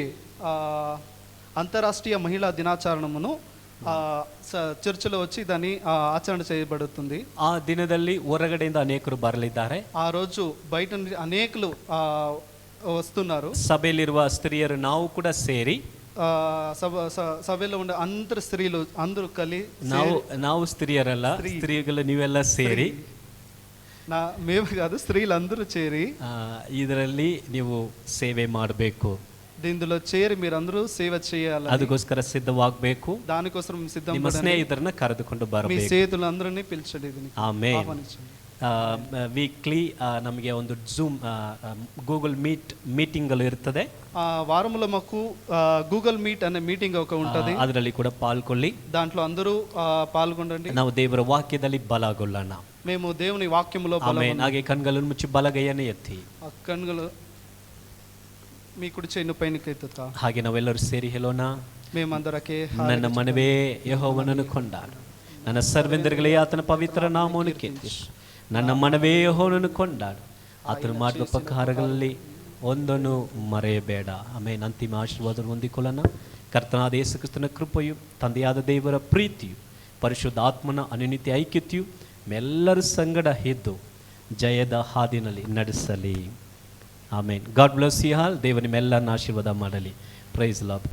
S7: అంతర్రాష్ట్రీయ మహిళా దినాచరణమును చర్చిలో వచ్చి దాన్ని ఆచరణ చేయబడుతుంది.
S5: ಆ ದಿನದಲ್ಲಿ ಹೊರಗಡೆಯಿಂದ ಅನೇಕರು ಬರಲಿದ್ದಾರೆ.
S7: ఆ రోజు బయట అనేకులు వస్తున్నారు.
S5: ಸಭೆಯಲ್ಲಿರುವ ಸ್ತ್ರೀಯರು ನಾವು ಕೂಡ ಸೇರಿ
S7: ಸಭೆಯಲ್ಲಿ ఉండే అందరు స్త్రీలు అందరూ కలిసి
S5: ನಾವು ಸ್ತ್ರೀಯರಲ್ಲ, ಸ್ತ್ರೀಗಳು ನೀವೆಲ್ಲ ಸೇರಿ
S7: మేము కాదు స్త్రీలందరూ చేరి
S5: ಇದರಲ್ಲಿ ನೀವು ಸೇವೆ ಮಾಡಬೇಕು.
S7: దీనిలో చేరి మీరందరూ సేవ చేయాలి.
S5: ಅದಕ್ಕೋಸ್ಕರ ಸಿದ್ಧವಾಗಬೇಕು.
S7: దానికోసం సిద్ధం
S5: ನಿಮ್ಮ ಸ್ನೇಹಿತರನ್ನ ಕರೆದುಕೊಂಡು
S7: మీ
S5: ಬರಬೇಕು.
S7: ಸ್ನೇಹಿತುలందరినీ పిలిచండి.
S5: ಆಮೇನ್. ವೀಕ್ಲಿ ನಮಗೆ ಒಂದು ಜೂಮ್ ಗೂಗಲ್ ಮೀಟಿಂಗ್ಗಳು ಇರ್ತದೆ.
S7: వారంలో మాకు గూగుల్ మీట్ అనే మీటింగ్ ఒక ఉంటుంది.
S5: ಅದರಲ್ಲಿ ಕೂಡ ಪಾಲ್ಗೊಳ್ಳಿ.
S7: దాంట్లో అందరూ పాల్గొనండి.
S5: ನಾವು ದೇವರ ವಾಕ್ಯದಲ್ಲಿ ಬಲಗೊಳ್ಳೋಣ.
S7: మేము దేవుని వాక్యములో
S5: ಆಮೇನ್. ಹಾಗೆ ಕಣ್ಗಳನ್ನು ಮುಚ್ಚಿ ಬಲಗೈಯನ್ನು ಎತ್ತಿ.
S7: ಕಣ್ಗಳು మీ కుడి చేయి పైనకి ఎత్తుతా.
S5: ಹಾಗೆ ನಾವೆಲ್ಲರೂ ಸೇರಿ ಹೇಳೋಣ.
S7: మేమందరకే
S5: ನನ್ನ ಮನವೇ ಯೆಹೋವನನ್ನು ಕೊಂಡಾಡು, ನನ್ನ ಸರ್ವೇಂದ್ರಗಳೇ ಆತನ ಪವಿತ್ರ ನಾಮವನ್ನು ಕೀರ್ತಿಸು. ನನ್ನ ಮನವೇ ಯೆಹೋವನನ್ನು ಕೊಂಡಾಡು, ಆತನು ಮಾಡಿದ ಉಪಕಾರಗಳಲ್ಲಿ ಒಂದನ್ನು ಮರೆಯಬೇಡ. ಆಮೇನ್. ಅಂತಿಮ ಆಶೀರ್ವಾದವನ್ನು ಹೊಂದಿಕೊಳ್ಳೋಣ. ಕರ್ತನಾದ ಯೇಸು ಕ್ರಿಸ್ತನ ಕೃಪೆಯು, ತಂದೆಯಾದ ದೇವರ ಪ್ರೀತಿಯು, ಪರಿಶುದ್ಧ ಆತ್ಮನ ಅನುನಿತ್ಯ ಐಕ್ಯತೆಯು ಎಲ್ಲರ ಸಂಗಡ ಇದ್ದು ಜಯದ ಹಾದಿನಲ್ಲಿ ನಡೆಸಲಿ. Amen. God bless you all. ದೇವರು ನಿಮ್ಮೆಲ್ಲರನ್ನ ಆಶೀರ್ವಾದ ಮಾಡಲಿ. Praise lord.